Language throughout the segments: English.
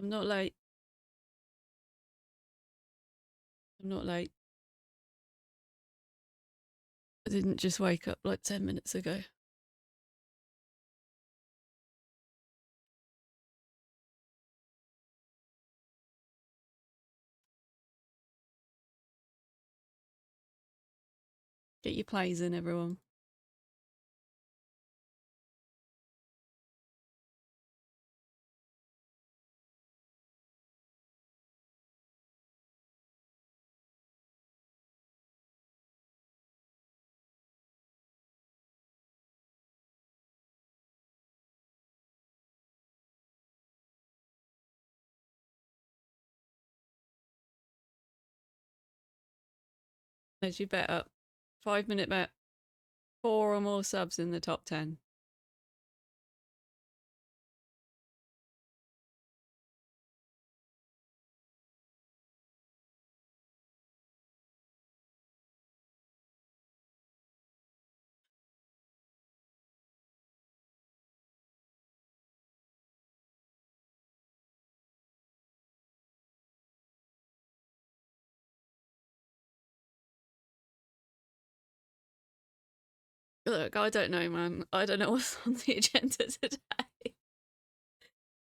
I'm not late. I'm not late. I didn't just wake up like 10 minutes ago. Get your plays in, everyone. As you bet up. 5-minute bet. 4 or more subs in the top 10. Look, I don't know, man. I don't know what's on the agenda today.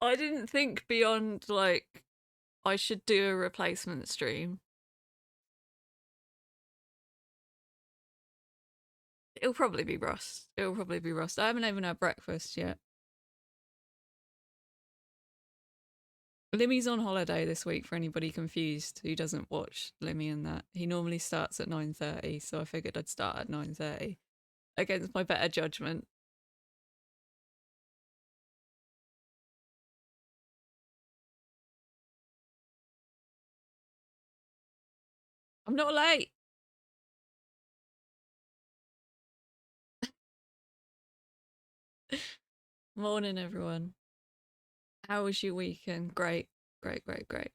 I didn't think beyond, like, I should do a replacement stream. It'll probably be Rust. It'll probably be Rust. I haven't even had breakfast yet. Limmy's on holiday this week for anybody confused who doesn't watch Limmy and that. He normally starts at 9:30, so I figured I'd start at 9:30 against my better judgment. I'm not late. Morning, everyone. How was your weekend? Great, great, great, great.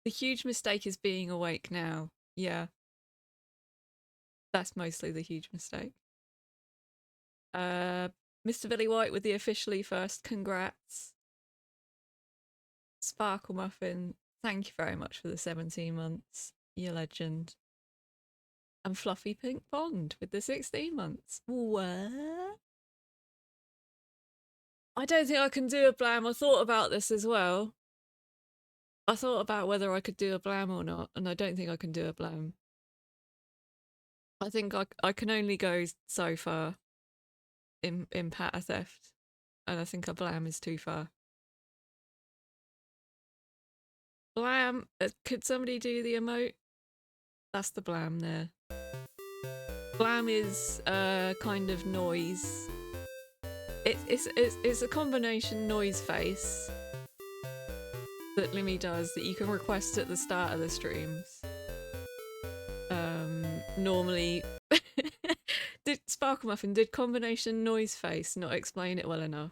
The huge mistake is being awake now. Yeah, that's mostly the huge mistake. Uh, Mr. Billy White with the officially first congrats. Sparkle Muffin, thank you very much for the 17 months. You legend. And Fluffy Pink Bond with the 16 months. What? I don't think I can do a blam. I thought about this as well. I thought about whether I could do a blam or not, and I don't think I can do a blam. I think I can only go so far in patter theft, and I think a blam is too far. Blam, could somebody do the emote? That's the blam there. Blam is a kind of noise. It's a combination noise face that Limmy does that you can request at the start of the streams. Normally, did Sparkle Muffin, did combination noise face not explain it well enough?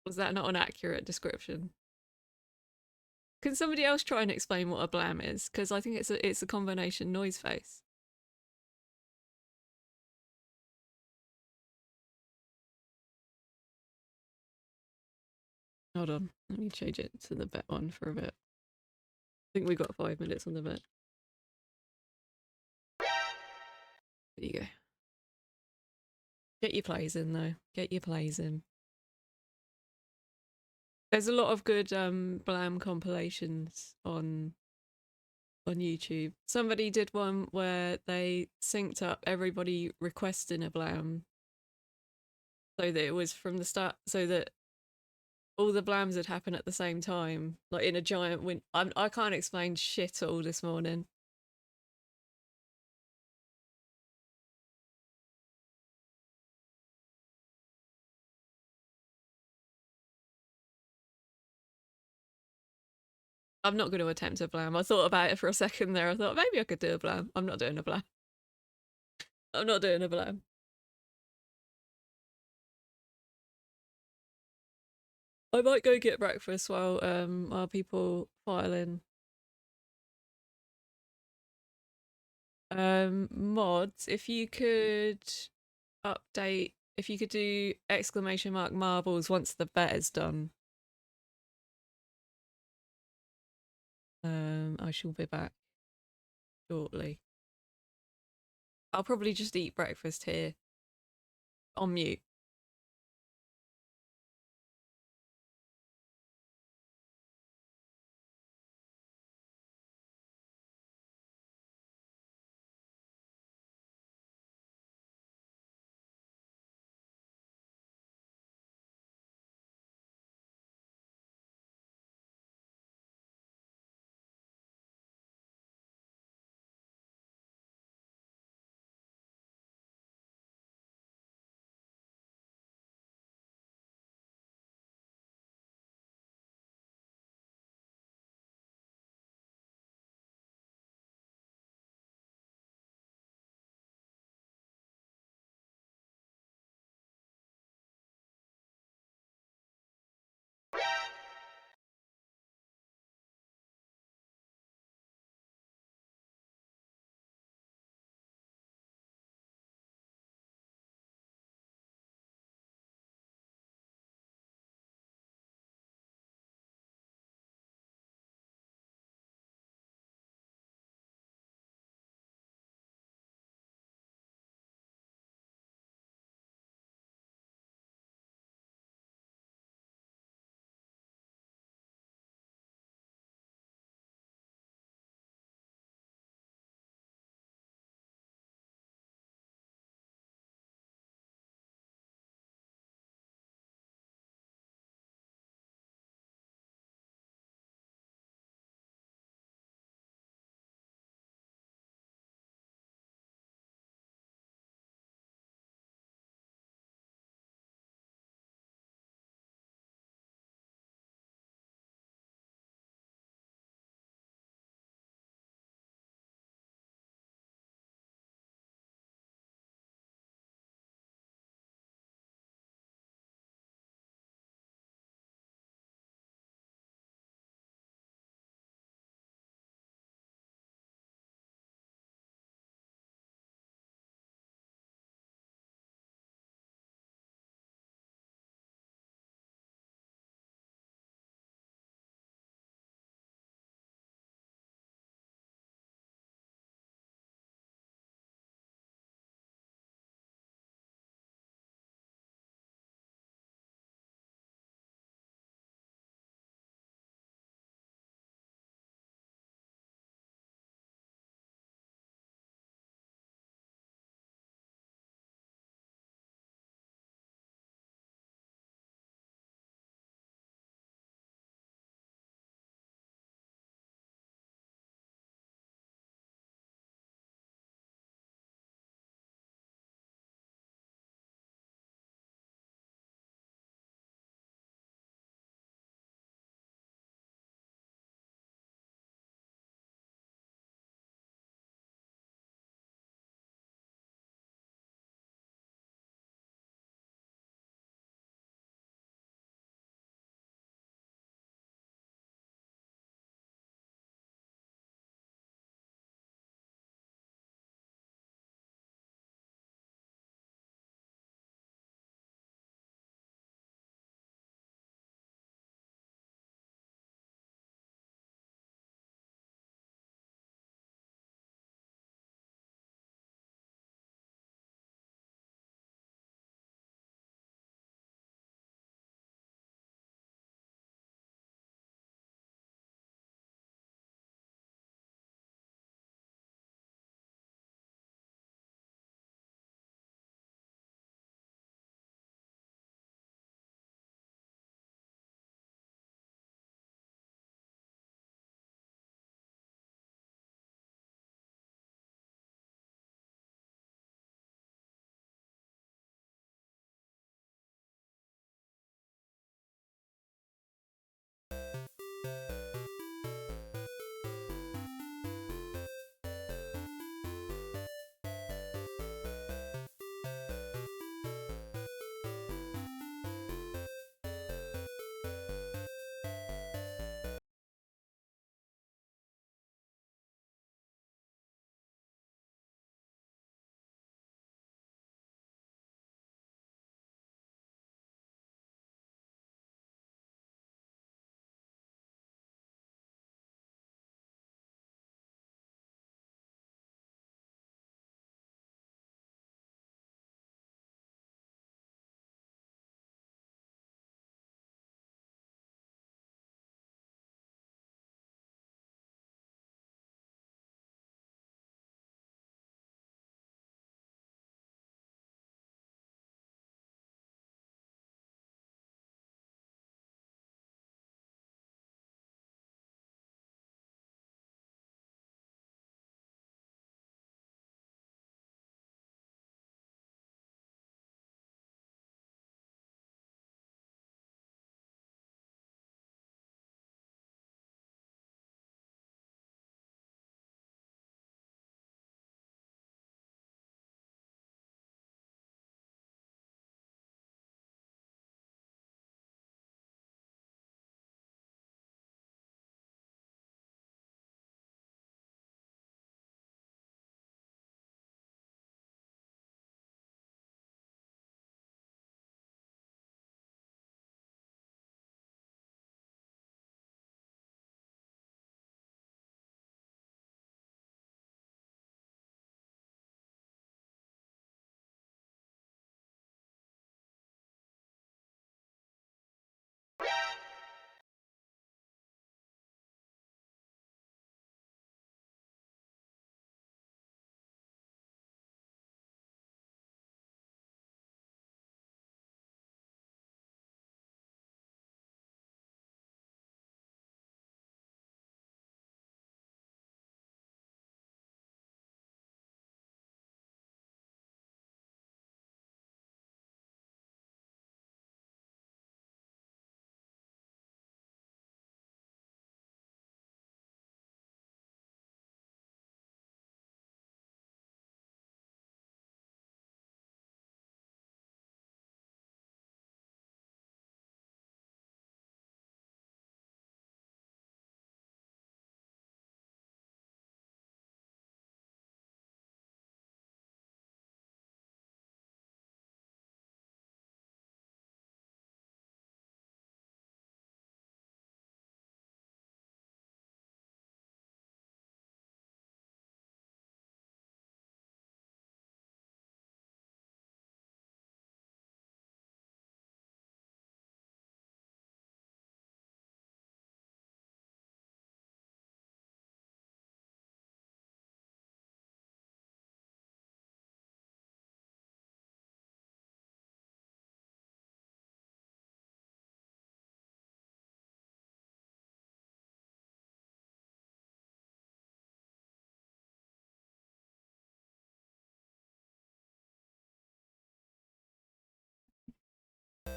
Was that not an accurate description? Can somebody else try and explain what a blam is? Because I think it's a combination noise face. Hold on, let me change it to the bet one for a bit. I think we got 5 minutes on the bet. There you go. Get your plays in though. Get your plays in. There's a lot of good blam compilations on YouTube. Somebody did one where they synced up everybody requesting a blam so that it was from the start, so that all the blams would happen at the same time, like in a giant win. I can't explain shit all this morning. I'm not going to attempt a blam. I thought about it for a second there. I thought maybe I could do a blam. I'm not doing a blam. I'm not doing a blam. I might go get breakfast while people file in. Mods, if you could update if you could do exclamation mark marbles once the bet is done. I shall be back shortly. I'll probably just eat breakfast here on mute.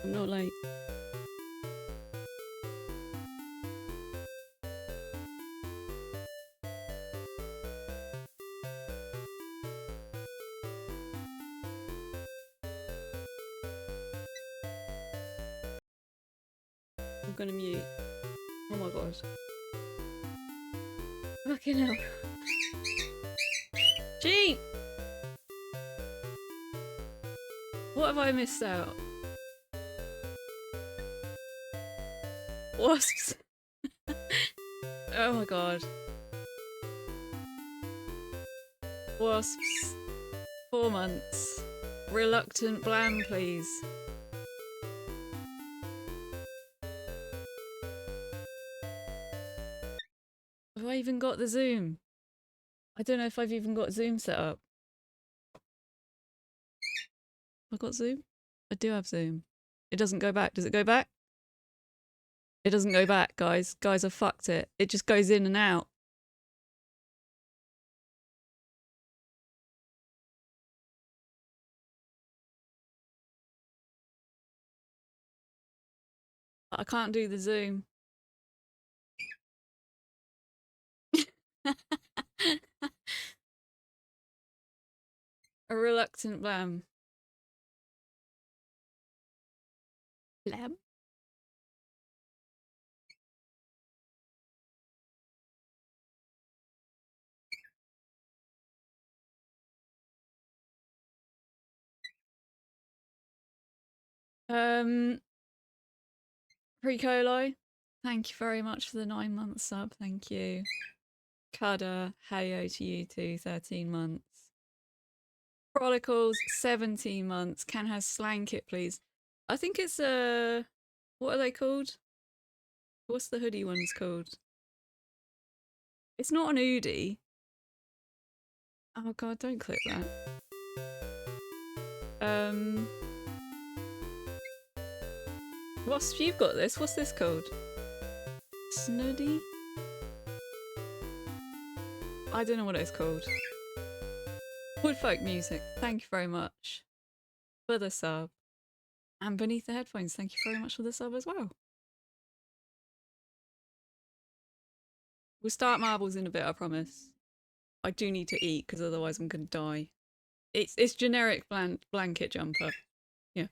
I'm not late. I'm gonna mute. Oh my god. Fucking hell. Gee! What have I missed out? Wasps. Oh my god. Wasps. 4 months. Reluctant Blam, please. Have I even got the Zoom? I don't know if I've even got Zoom set up. Have I got Zoom? I do have Zoom. It doesn't go back. Does it go back? It doesn't go back, guys. Guys, I fucked it. It just goes in and out. I can't do the Zoom. A reluctant Blam. Blam? Pre-Coli, thank you very much for the 9-month sub. Thank you. Kada, heyo to you too, 13 months. Chronicles, 17 months. Can have slang kit, please. I think it's what are they called? What's the hoodie ones called? It's not an hoodie. Oh god, don't click that. Wasp, you've got this. What's this called? Snuddy? I don't know what it's called. Woodfolk music, thank you very much for the sub. And Beneath the Headphones, thank you very much for the sub as well. We'll start marbles in a bit, I promise. I do need to eat because otherwise I'm gonna die. It's generic blanket jumper. Yeah.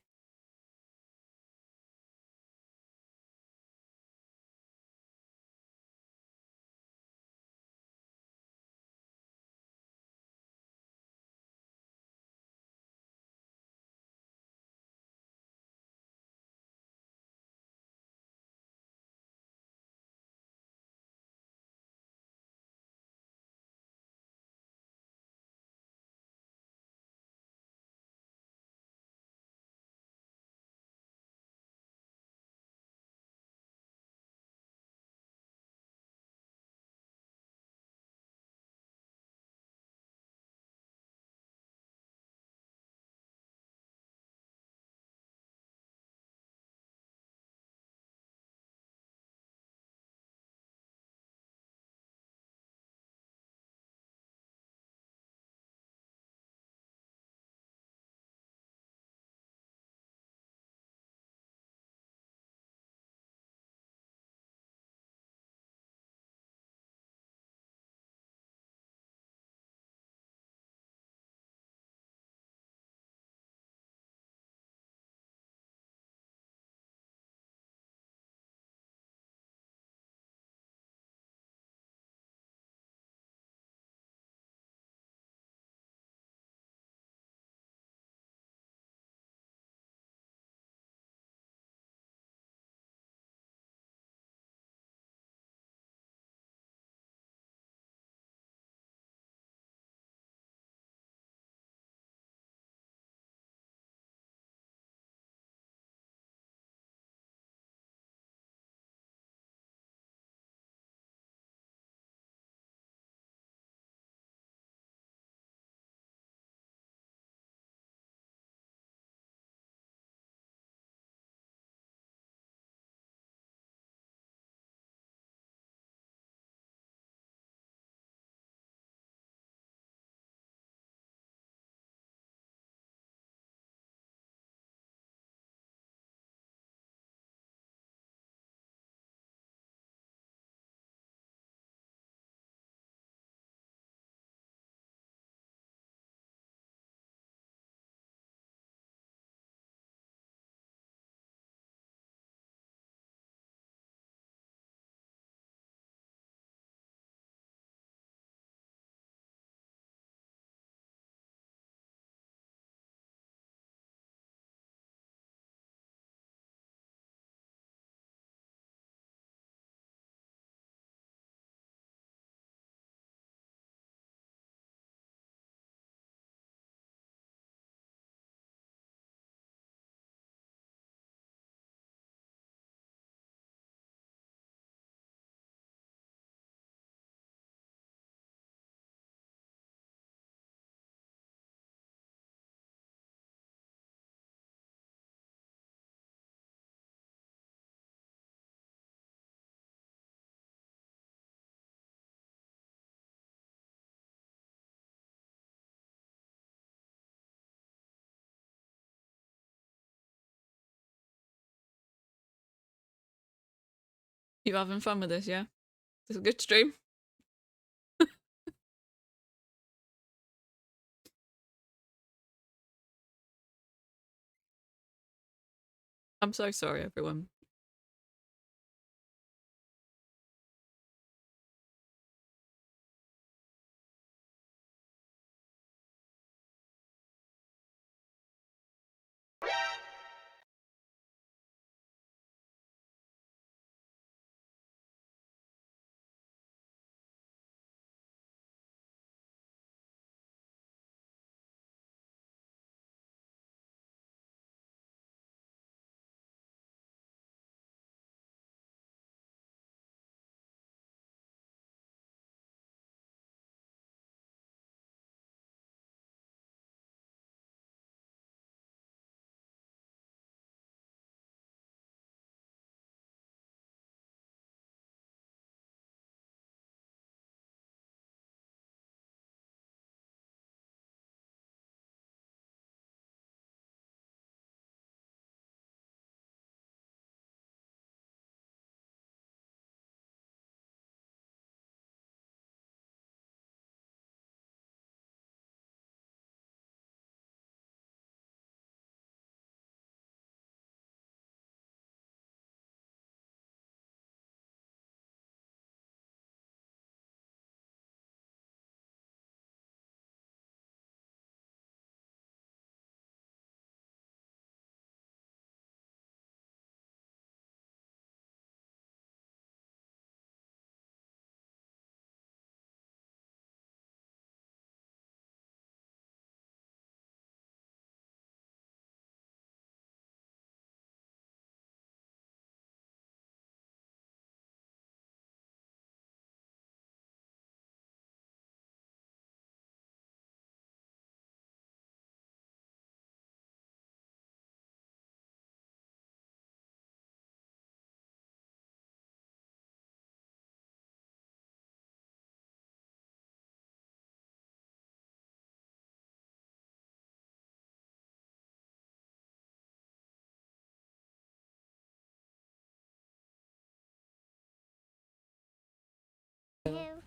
You having fun with this, yeah? This is a good stream. I'm so sorry, everyone.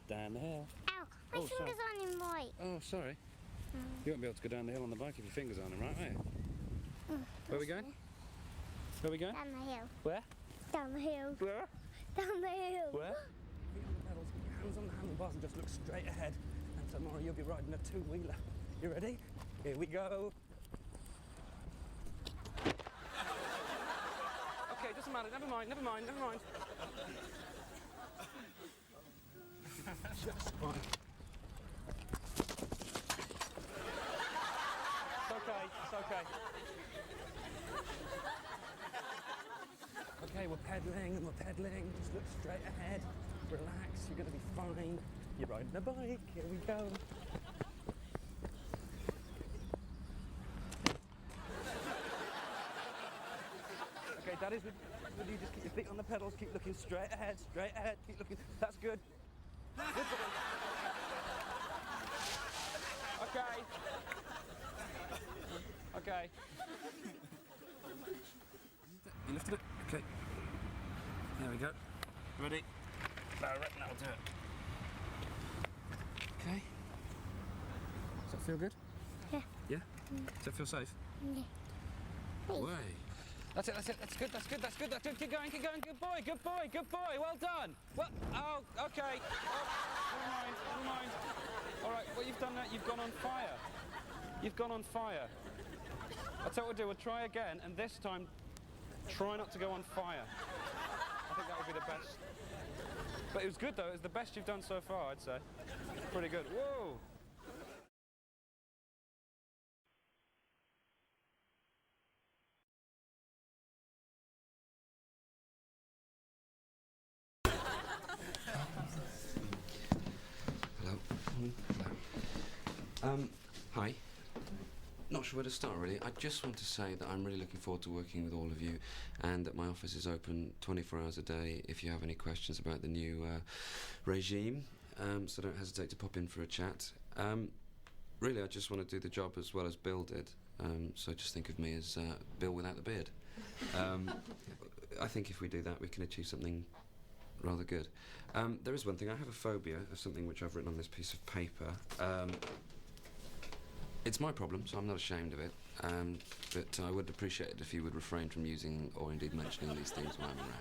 Down the hill. Ow, my Oh, finger's on him right. Oh, sorry. You won't be able to go down the hill on the bike if your finger's on him, right, will you? Where are we going? Where are we going? Down the hill. Where? Down the hill. Where? Down the hill. Where? Feet on the pedals, keep your hands on the handlebars and just look straight ahead. And tomorrow you'll be riding a two-wheeler. You ready? Here we go. Okay, doesn't matter. Never mind. Just fine. It's okay. Okay, we're pedaling. Just look straight ahead. Relax, you're gonna be fine. You're riding a bike. Here we go. Okay, Daddy's with you. Just keep your feet on the pedals. Keep looking straight ahead. Keep looking. That's good. Good boy. Okay. You lifted it? Okay. There we go. Ready? No, I reckon that'll do it. Okay. Does that feel good? Yeah. Yeah? Does that feel safe? Yeah. Way. That's it. That's good. Keep going. Good boy. Well done. Well, oh, okay. Oh, never mind. All right, well, you've done that. You've gone on fire. I'll tell you what we'll do. We'll try again, and this time, try not to go on fire. I think that would be the best. But it was good, though. It was the best you've done so far, I'd say. Pretty good. Whoa! Hello. Hi. Not sure where to start, really. I just want to say that I'm really looking forward to working with all of you, and that my office is open 24 hours a day if you have any questions about the new regime, so don't hesitate to pop in for a chat. Really, I just want to do the job as well as Bill did, so just think of me as Bill without the beard. I think if we do that, we can achieve something rather good. There is one thing. I have a phobia of something which I've written on this piece of paper. It's my problem, so I'm not ashamed of it. But I would appreciate it if you would refrain from using or indeed mentioning these things when I'm around.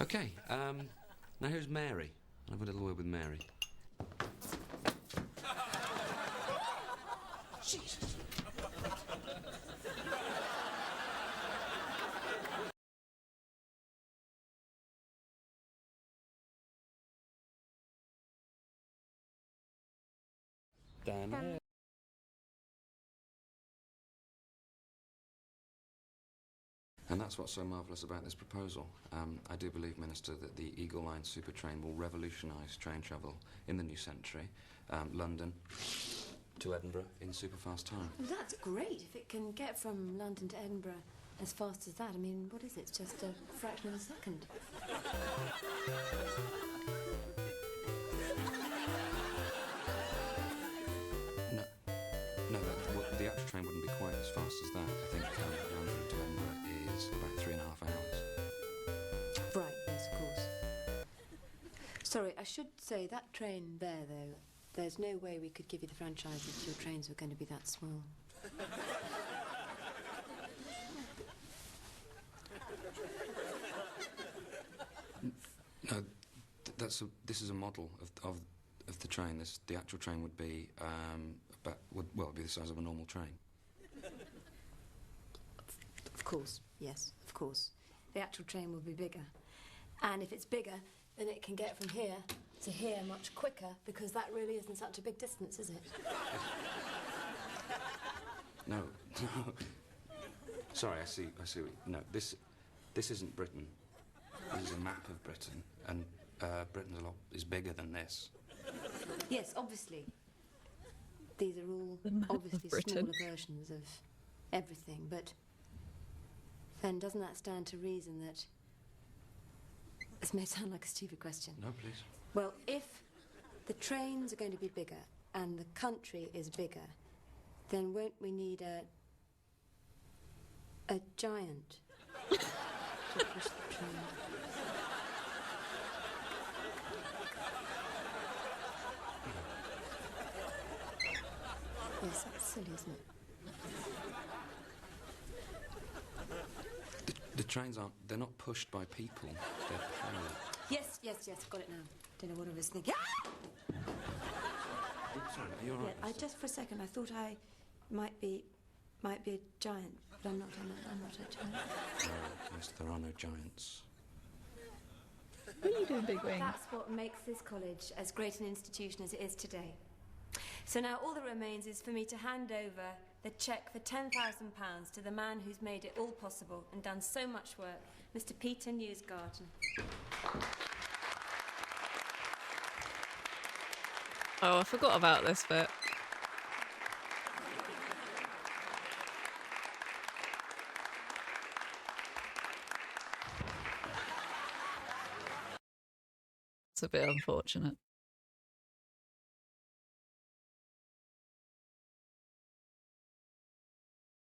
Okay, now who's Mary? I'll have a little word with Mary. Jesus. Dan. And that's what's so marvellous about this proposal. I do believe, Minister, that the Eagle Line super train will revolutionise train travel in the new century. London to Edinburgh in super-fast time. Well, that's great if it can get from London to Edinburgh as fast as that. I mean, what is it? It's just a fraction of a second. No, the actual train wouldn't be quite as fast as that. I think London to Edinburgh is about 3.5 hours. Right, yes, of course. Sorry, I should say that train there, though, there's no way we could give you the franchise if your trains were going to be that small. No, this is a model of the train. The actual train would be it'd be the size of a normal train. Of course, yes, of course. The actual train will be bigger. And if it's bigger, then it can get from here to here much quicker, because that really isn't such a big distance, is it? No. Sorry, I see. No, this isn't Britain. This is a map of Britain, and Britain is bigger than this. Yes, obviously. These are all obviously smaller versions of everything, but then doesn't that stand to reason that... This may sound like a stupid question. No, please. Well, if the trains are going to be bigger and the country is bigger, then won't we need a giant to push the train? Yes, that's silly, isn't it? The trains they're not pushed by people, they're powered. Yes, I've got it now. Don't know what I was thinking. Ah! Sorry, are you all right? Yeah, just for a second, I thought I might be a giant, but I'm not a giant. No, yes, there are no giants. What are you doing, Big Wing? That's what makes this college as great an institution as it is today. So now all that remains is for me to hand over the cheque for £10,000 to the man who's made it all possible and done so much work, Mr. Peter Newsgarden. Oh, I forgot about this bit. It's a bit unfortunate.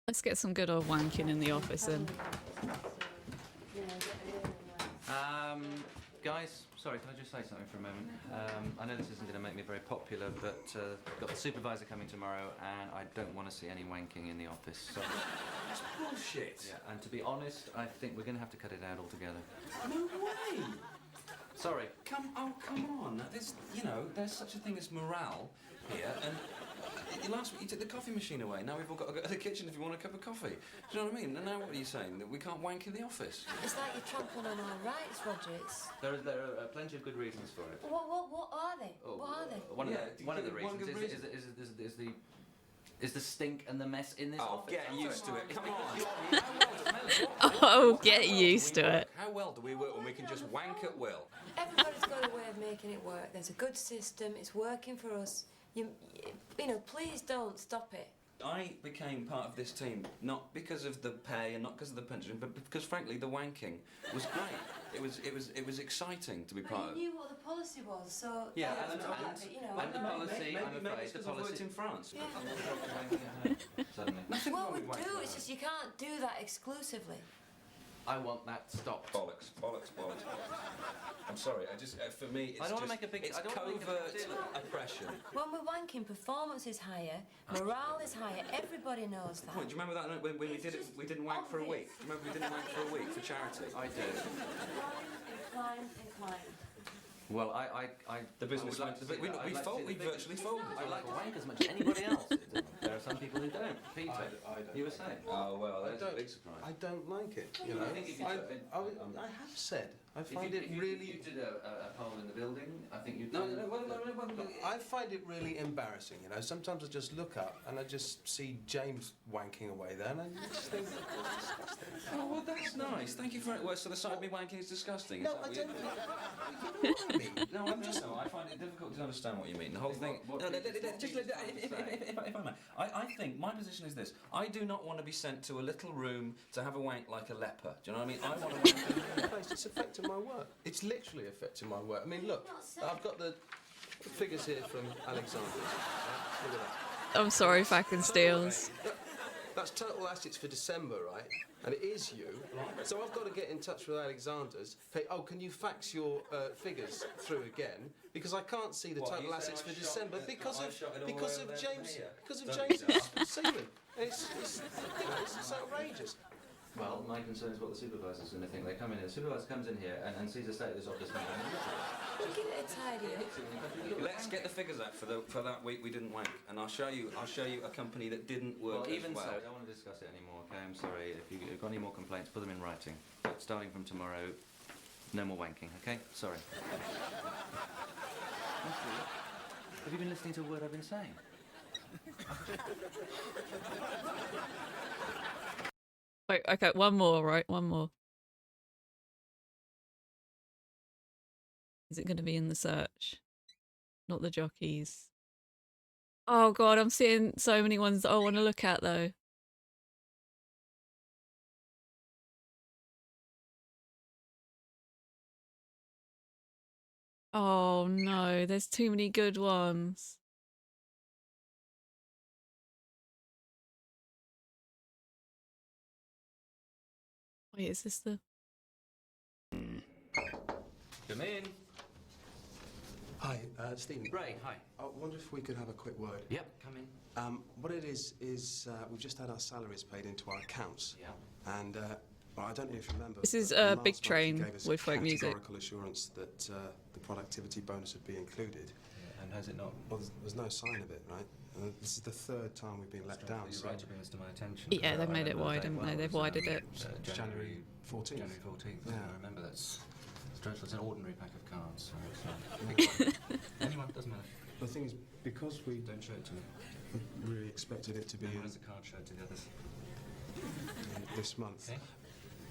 Let's get some good old wanking in the office then. Guys, sorry, can I just say something for a moment? I know this isn't going to make me very popular, but I've got the supervisor coming tomorrow, and I don't want to see any wanking in the office. So. That's bullshit. Yeah, and to be honest, I think we're going to have to cut it out altogether. No way. Sorry. Come on. There's such a thing as morale here, and last week you took the coffee machine away. Now we've all got to go to the kitchen if you want a cup of coffee. Do you know what I mean? And now what are you saying? That we can't wank in the office? It's like you're trampling on our rights, Roger. There are plenty of good reasons for it. What are they? Oh, what are they? One of the reasons is the stink and the mess in this office. Get used to it. Come on. Oh, get used to it. How well do we work when we can just wank at will? Everybody's got a way of making it work. There's a good system. It's working for us. You know, please don't stop it. I became part of this team not because of the pay and not because of the pension, but because, frankly, the wanking was great. It was exciting to be part of. You knew what the policy was, so Yeah, and the policy. Maybe it's because I've worked in France. Yeah. Suddenly. What we do is just you can't do that exclusively. I want that stopped. Bollocks, bollocks, bollocks. I'm sorry, I just, for me, it's I don't just, want to make a big. it's I don't wanna make a big covert deal of it. oppression. When we're wanking, performance is higher, morale is higher. Everybody knows that. Point, do you remember that night when we did it? We didn't wank for a week. Do you remember we didn't wank for a week for charity? I do. Incline. Well, The business I would like to see we that. I'd like to see the we figures. virtually folded. I like to wank as much as anybody else. There are some people who don't. Peter, I don't. you were saying. Oh well, I that's a don't. big surprise. I don't like it. You know, I think if you I have said I find if it you really. did a poll in the building, I think you'd. No, I find it really embarrassing. You know, sometimes I just look up and I just see James wanking away there, and I just think that's disgusting. Oh well, that's nice. Thank you for it. Well, so the sight of me wanking is disgusting. No, is that I what don't. you- You know what I mean? No, I'm just. No, I find it difficult to understand what you mean. The whole thing. If I may, I think my position is this: I do not want to be sent to a little room to have a wank like a leper. Do you know what I mean? I want to wank in a room. Christ, it's affecting my work. It's literally affecting my work. I mean, look, I've got the figures here from Alexander's. Right? Look at that. I'm sorry, Facken Steels. That's total assets for December, right? And it is you. So I've got to get in touch with Alexander's. Hey, oh, can you fax your figures through again? Because I can't see the total assets for December because of James Seaman. It's outrageous. Well, my concern is what the supervisor's going to think. They come in here, the supervisor comes in here and sees the state of this office. We'll give it a tidy up. Let's get the figures out for that week we didn't wank, and I'll show you a company that didn't work Well, even as well. so, I don't want to discuss it anymore. Okay, I'm sorry. If you've got any more complaints, put them in writing. But starting from tomorrow, no more wanking. Okay? Sorry. Have you been listening to a word I've been saying? Wait, okay, one more, right? One more. Is it going to be in the search? Not the jockeys. Oh god, I'm seeing so many ones that I want to look at though. Oh no, there's too many good ones. Wait, is this the... Come in. Hi, Stephen. Ray, hi. I wonder if we could have a quick word. Yep, come in. What it is we've just had our salaries paid into our accounts. Yeah. And well, I don't know if you remember. This is but a last Big month you Train gave us with folk music. categorical assurance that the productivity bonus would be included. Yeah, and has it not? Well, there's no sign of it, right? This is the third time we've been let down. You're right to bring this to my attention. Yeah, they've I made it remember wide, that haven't they? well. They've It was, widened it. January 14th. January 14th. Yeah. I remember that. It's dreadful. It's an ordinary pack of cards. So anyone, doesn't matter. The thing is, because we Don't show it to me. really expected it to be Then in, where's the card show to the others? this month, Okay.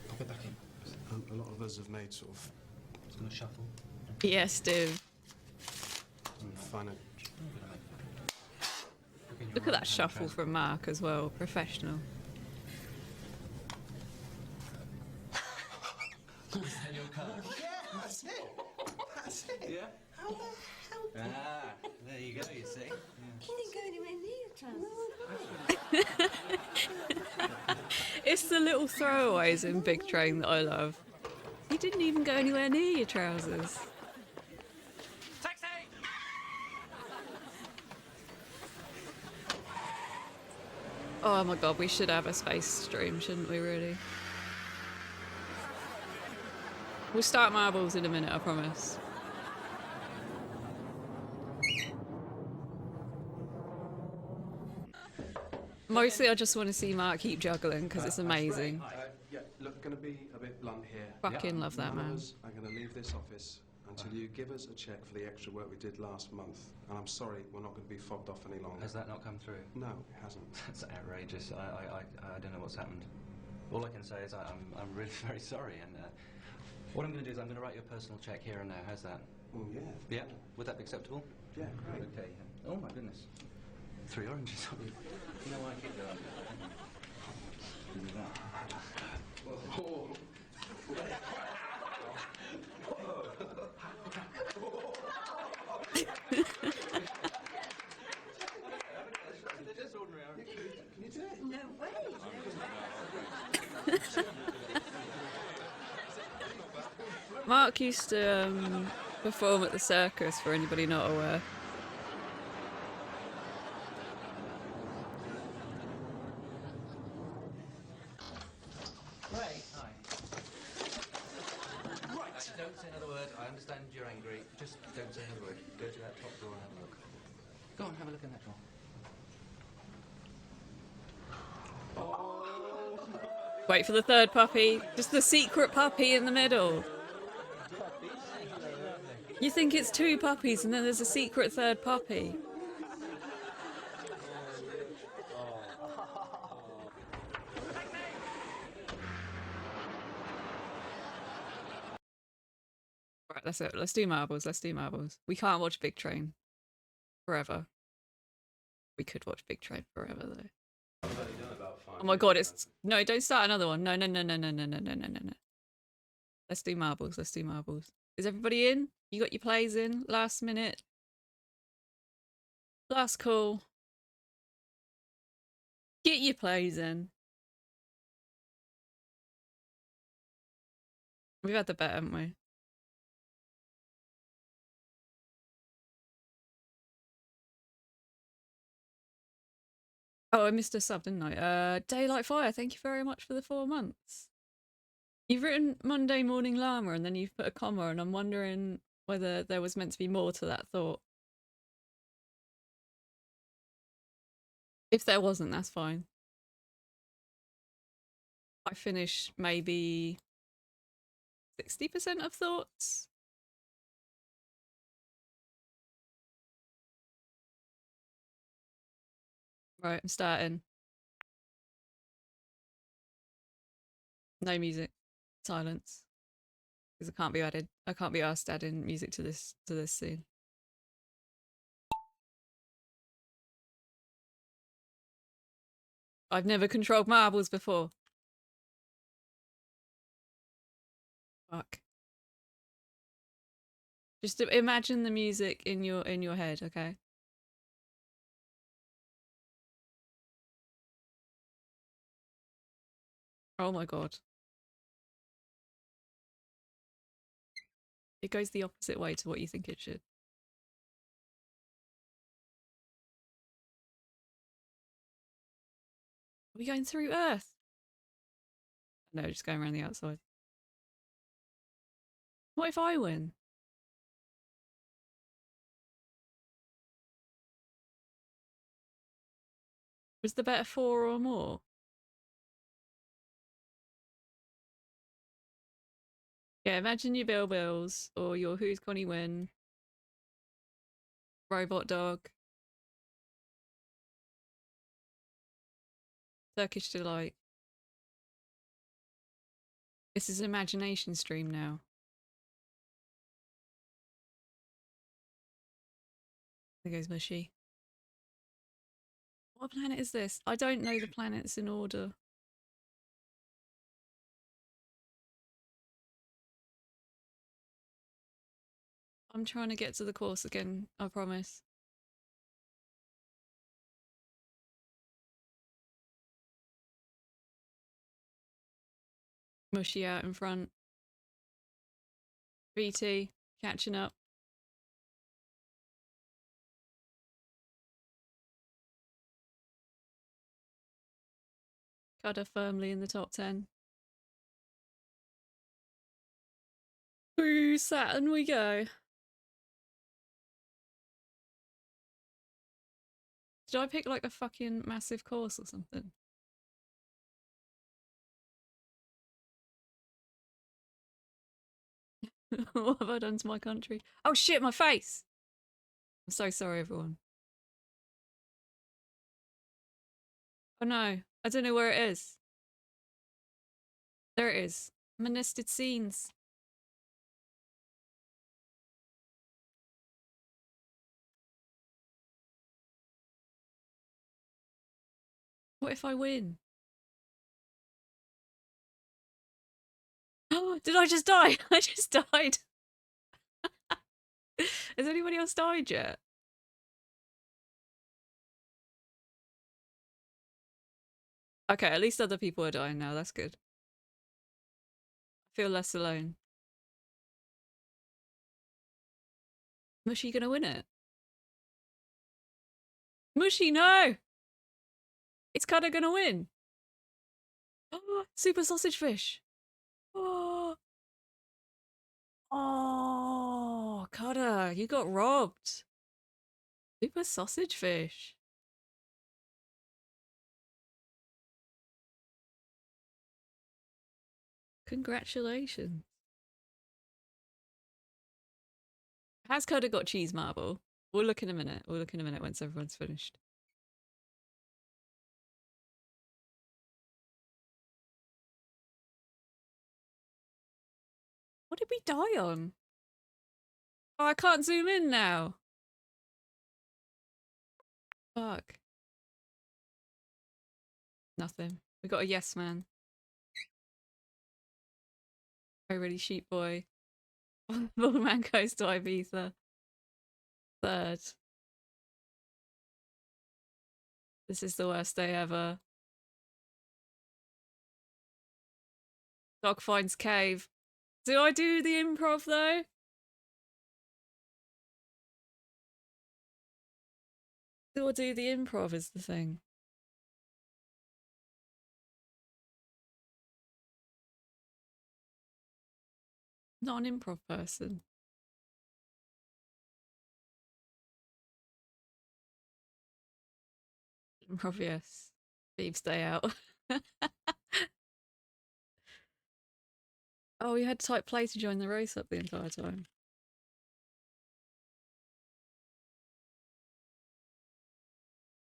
Pop it back in. a lot of us have made sort of It's going to shuffle. Yes, dude. finance. Look at that shuffle from Mark as well. Professional. Your card. Yeah, that's it. That's it. Yeah? How the hell? Ah, there you go, you see. He didn't go anywhere near your trousers. It's the little throwaways in Big Train that I love. You didn't even go anywhere near your trousers. Taxi! Oh my god, we should have a space stream, shouldn't we, really? We'll start marbles in a minute, I promise. Mostly I just want to see Mark keep juggling because it's amazing. Yeah, look, going to be a bit blunt here. Fucking love that None man. of us are going to leave this office until you give us a cheque for the extra work we did last month. And I'm sorry, we're not going to be fobbed off any longer. Has that not come through? No, it hasn't. That's outrageous. I don't know what's happened. All I can say is I'm really very sorry. And what I'm going to do is I'm going to write you a personal cheque here and now. How's that? Oh, yeah. Yeah? Would that be acceptable? Yeah, great. Okay. Oh my goodness. 3 oranges. You know why I keep going? Do that. Oh. No way. Doc used to perform at the circus, for anybody not aware. Ray, hi. Right. Don't say another word. I understand you're angry. Just don't say another word. Go to that top drawer and have a look. Go on, have a look in that drawer. Wait for the third puppy. Just the secret puppy in the middle. You think it's two puppies and then there's a secret third puppy. Right, that's it. Let's do marbles. Let's do marbles. We can't watch Big Train forever. We could watch Big Train forever though. Oh my god, it's no, don't start another one. No, no, no, no, no, no, no, no, no, no, no. Let's do marbles. Let's do marbles. Is everybody in? You got your plays in? Last minute. Last call. Get your plays in. We've had the bet, haven't we? Oh, I missed a sub, didn't I? Daylight Fire, thank you very much for the 4 months. You've written Monday Morning Llama and then you've put a comma, and I'm wondering whether there was meant to be more to that thought. If there wasn't, that's fine. I finish maybe 60% of thoughts. Right, I'm starting. No music. Silence. Because I can't be asked adding music to this scene. I've never controlled marbles before. Fuck. Just imagine the music in your head, okay? Oh my god. It goes the opposite way to what you think it should. Are we going through Earth? No, just going around the outside. What if I win? Was the bet 4 or more? Yeah, imagine your Bill Bills or your Who's Connie Win, Robot Dog, Turkish Delight. This is an imagination stream now. There goes Mushy. What planet is this? I don't know the planets in order. I'm trying to get to the course again, I promise. Mushy out in front. VT, catching up. Cutter firmly in the top 10. Through Saturn we go. Did I pick like a fucking massive course or something? What have I done to my country? Oh shit, my face! I'm so sorry, everyone. Oh no, I don't know where it is. There it is. Nested scenes. What if I win? Oh, did I just die? I just died. Has anybody else died yet? Okay, at least other people are dying now. That's good. I feel less alone. Mushy gonna win it? Mushy, no! It's kinda gonna win. Oh, super sausage fish. Oh, oh, Cutter, you got robbed. Super sausage fish. Congratulations. Has Cutter got cheese marble? We'll look in a minute. We'll look in a minute once everyone's finished. What did we die on? Oh, I can't zoom in now. Fuck. Nothing. We got a yes man. Oh, really, sheep boy. Bullman goes to Ibiza. Third. This is the worst day ever. Dog finds cave. Do I do the improv though? Do I do the improv is the thing. Not an improv person. Improv, yes. Beef, stay out. Oh, we had to type play to join the race up the entire time.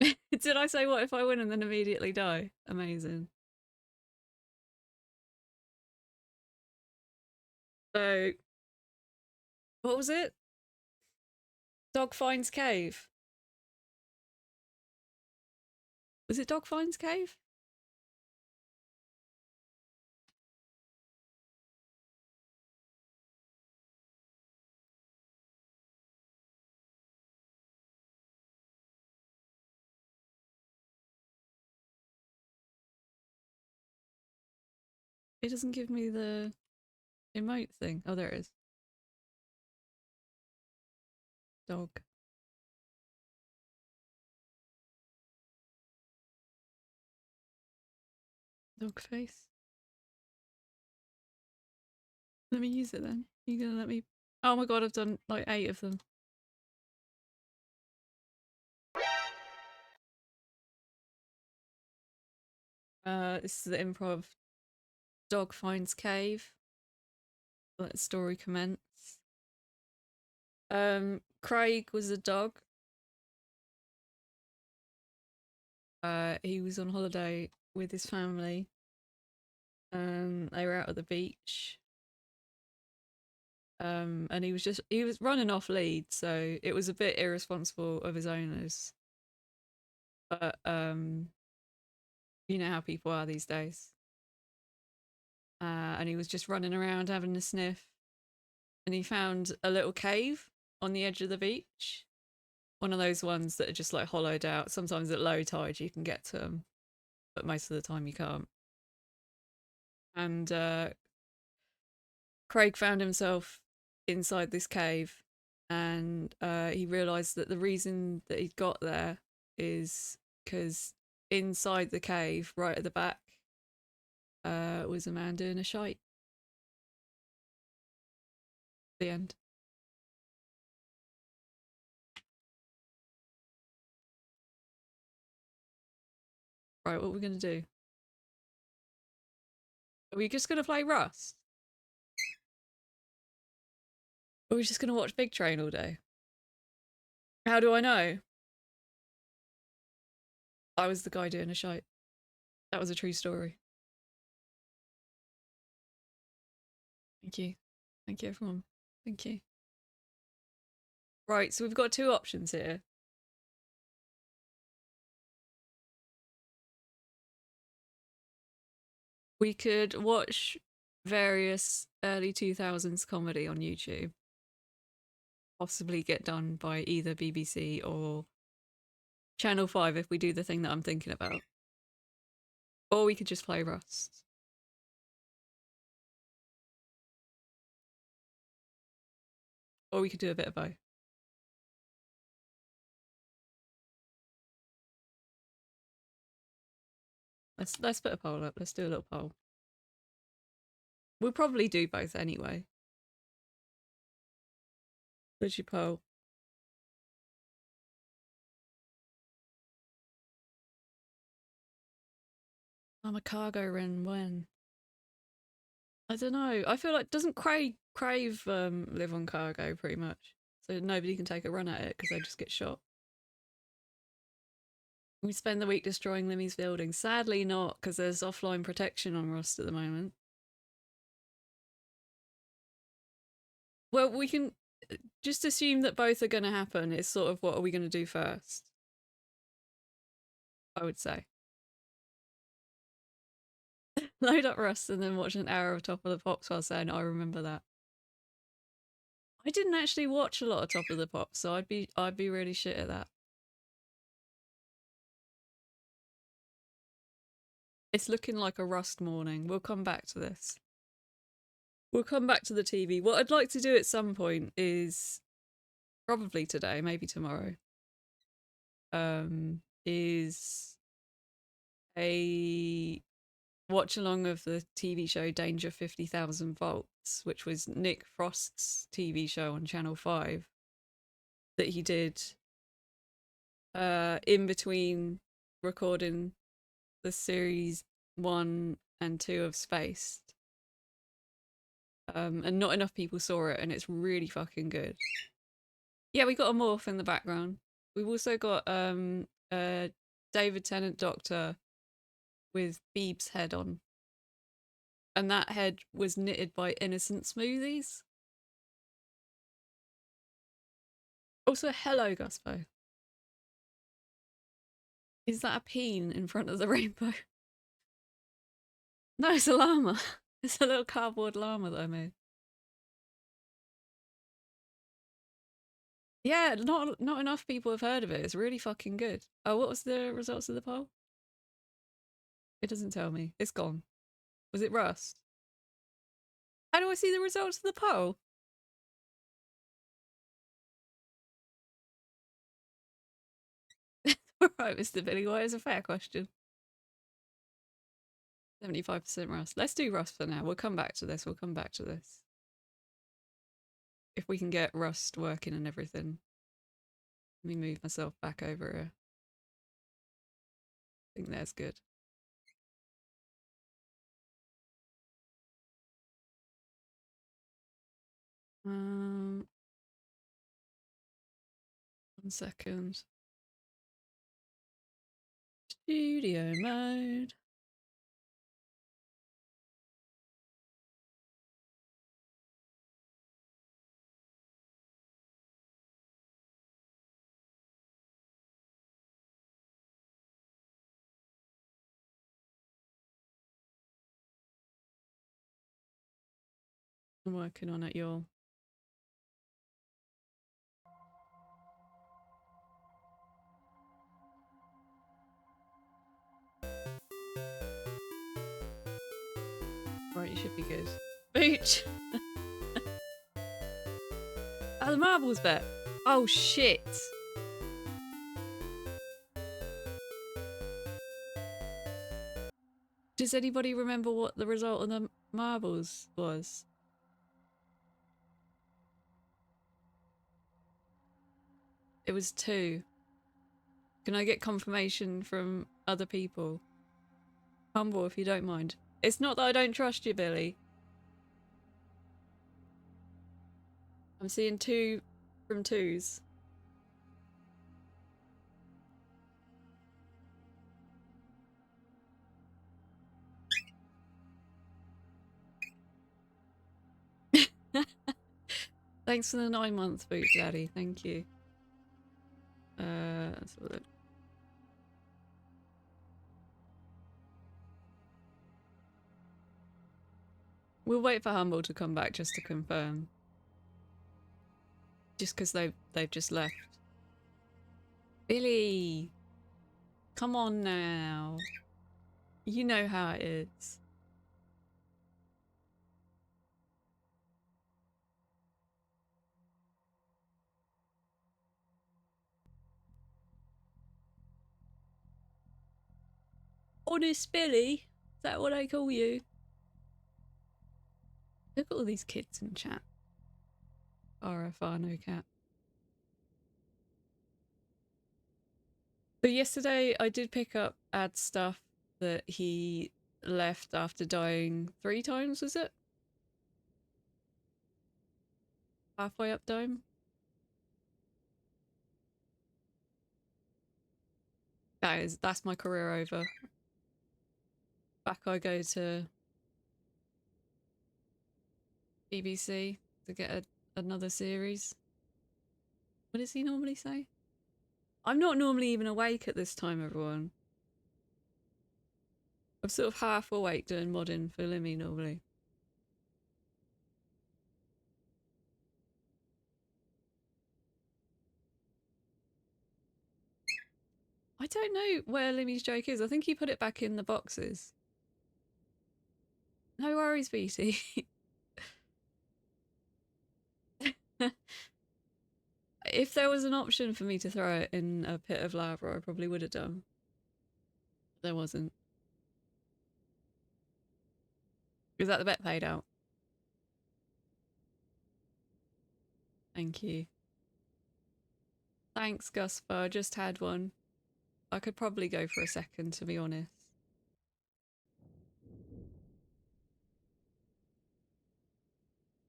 Did I say what if I win and then immediately die? Amazing. So, what was it? Dog finds cave. Was it Dog finds cave? It doesn't give me the emote thing. Oh, there it is. Dog. Dog face. Let me use it then. You gonna let me? Oh my god, I've done like 8 of them. This is the improv. Dog finds cave. Let the story commence. Craig was a dog. He was on holiday with his family. They were out at the beach. And he was running off lead, so it was a bit irresponsible of his owners. But you know how people are these days. And he was just running around having a sniff, and he found a little cave on the edge of the beach. One of those ones that are just like hollowed out. Sometimes at low tide you can get to them, but most of the time you can't. And Craig found himself inside this cave, and he realised that the reason that he'd got there is because inside the cave, right at the back, was a man doing a shite. The end. Right, what are we going to do? Are we just going to play Rust? Or are we just going to watch Big Train all day? How do I know? I was the guy doing a shite. That was a true story. Thank you. Thank you, everyone. Thank you. Right, so we've got 2 options here. We could watch various early 2000s comedy on YouTube. Possibly get done by either BBC or Channel 5 if we do the thing that I'm thinking about. Or we could just play Rust. Or we could do a bit of both. Let's put a poll up. Let's do a little poll. We'll probably do both anyway. Where's your poll? I'm a cargo wren when? I don't know. I feel like doesn't Crave live on cargo pretty much? So nobody can take a run at it because they just get shot. We spend the week destroying Limmy's building. Sadly not, because there's offline protection on Rust at the moment. Well, we can just assume that both are going to happen. It's sort of what are we going to do first? I would say. Load up Rust and then watch an hour of Top of the Pops while saying, I remember that. I didn't actually watch a lot of Top of the Pops, so I'd be really shit at that. It's looking like a Rust morning. We'll come back to this. We'll come back to the TV. What I'd like to do at some point is probably today, maybe tomorrow. Is a watch along of the TV show Danger 50,000 Volts, which was Nick Frost's TV show on Channel 5 that he did in between recording the series 1 and 2 of Spaced. And not enough people saw it, and it's really fucking good. Yeah, we got a morph in the background. We've also got David Tennant Doctor with Beeb's head on. And that head was knitted by Innocent Smoothies. Also, hello, Guspo. Is that a peen in front of the rainbow? No, it's a llama. It's a little cardboard llama that I made. Yeah, not enough people have heard of it. It's really fucking good. Oh, what was the results of the poll? It doesn't tell me. It's gone. Was it Rust? How do I see the results of the poll? Alright, Mr. Billy White, is a fair question. 75% Rust. Let's do Rust for now. We'll come back to this. We'll come back to this. If we can get Rust working and everything. Let me move myself back over here. I think that's good. One second. Studio mode. I'm working on it, y'all. Right, you should be good. Booch! Oh, the marbles bet. Oh, shit. Does anybody remember what the result of the marbles was? It was 2. Can I get confirmation from other people? Humble, if you don't mind. It's not that I don't trust you, Billy. I'm seeing 2 from 2s. Thanks for the 9-month boot, Daddy. Thank you. Let's have a look. We'll wait for Humble to come back just to confirm. Just because they've just left. Billy! Come on now. You know how it is. Honest Billy? Is that what I call you? Look at all these kids in chat. RFR no cat. But yesterday I did pick up Ad's stuff that he left after dying 3 times, was it? Halfway up dome? That's my career over. Back I go to BBC to get another series. What does he normally say? I'm not normally even awake at this time, everyone. I'm sort of half awake doing modding for Limmy normally. I don't know where Limmy's joke is. I think he put it back in the boxes. No worries, BT. If there was an option for me to throw it in a pit of lava, I probably would have done. There wasn't. Is that the bet paid out? Thank you. Thanks, Guspa. I just had one. I could probably go for a second, to be honest.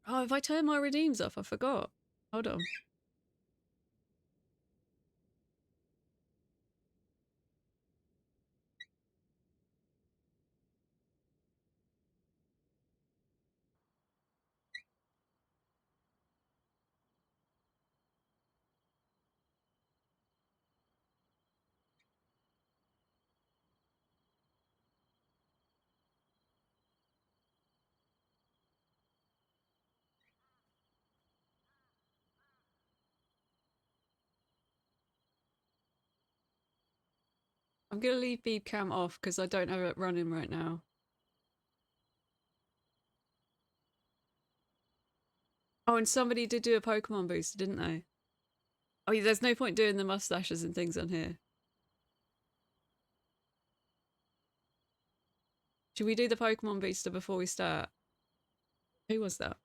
Oh, if I turn my redeems off, I forgot. Hold on. I'm going to leave beep cam off because I don't have it running right now. Oh, and somebody did do a Pokemon booster, didn't they? Oh, yeah, there's no point doing the mustaches and things on here. Should we do the Pokemon booster before we start? Who was that?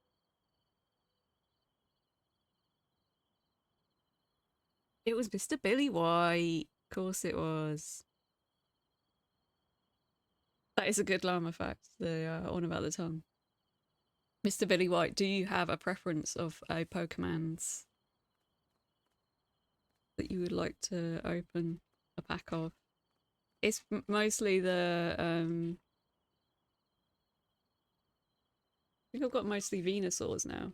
It was Mr. Billy White. Of course it was. That is a good llama fact, the one about the tongue. Mr. Billy White, do you have a preference of a Pokemon's that you would like to open a pack of? It's mostly the, I think I've got mostly Venusaurs now.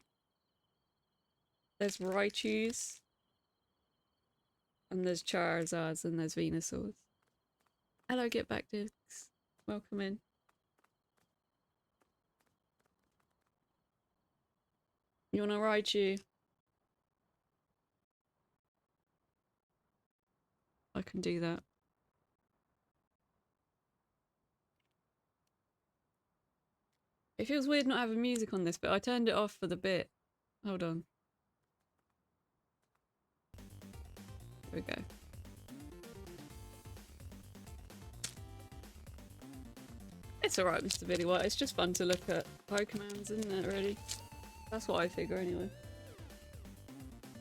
There's Raichus, and there's Charizards, and there's Venusaurs. Hello, Get Back Discs. Welcome in. You want a Raichu? I can do that. It feels weird not having music on this, but I turned it off for the bit. Hold on. There we go. It's alright, Mr. Billy White. It's just fun to look at Pokemons, isn't it, really? That's what I figure, anyway.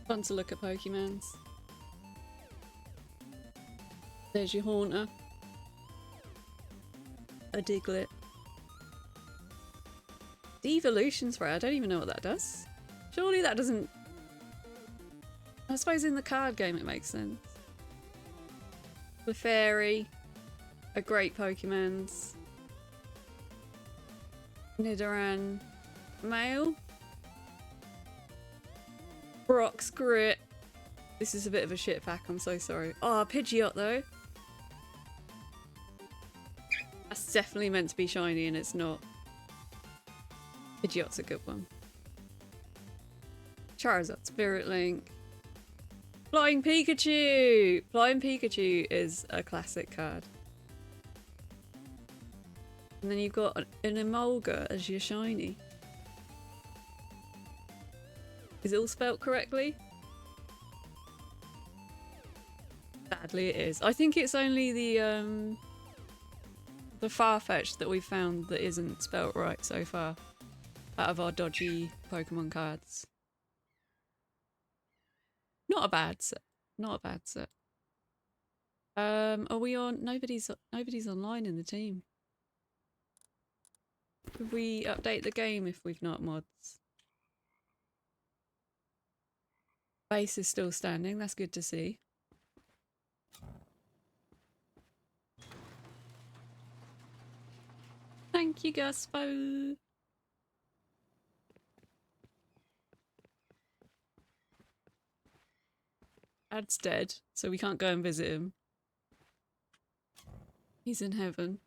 Fun to look at Pokemons. There's your Haunter. A Diglett. Devolutions rare. I don't even know what that does. Surely that doesn't... I suppose in the card game it makes sense. The Fairy. A great Pokemons. Nidoran. Male. Brock's Grit. This is a bit of a shit pack, I'm so sorry. Oh, Pidgeot though. That's definitely meant to be shiny and it's not. Pidgeot's a good one. Charizard, Spirit Link. Flying Pikachu! Flying Pikachu is a classic card. And then you've got an Emolga as your shiny. Is it all spelt correctly? Sadly it is. I think it's only the the Farfetch'd that we've found that isn't spelt right so far out of our dodgy Pokemon cards. Not a bad set. Not a bad set. Are we on? Nobody's online in the team. Could we update the game if we've not mods? Base is still standing. That's good to see. Thank you, Guspo. Dad's dead, so we can't go and visit him. He's in heaven.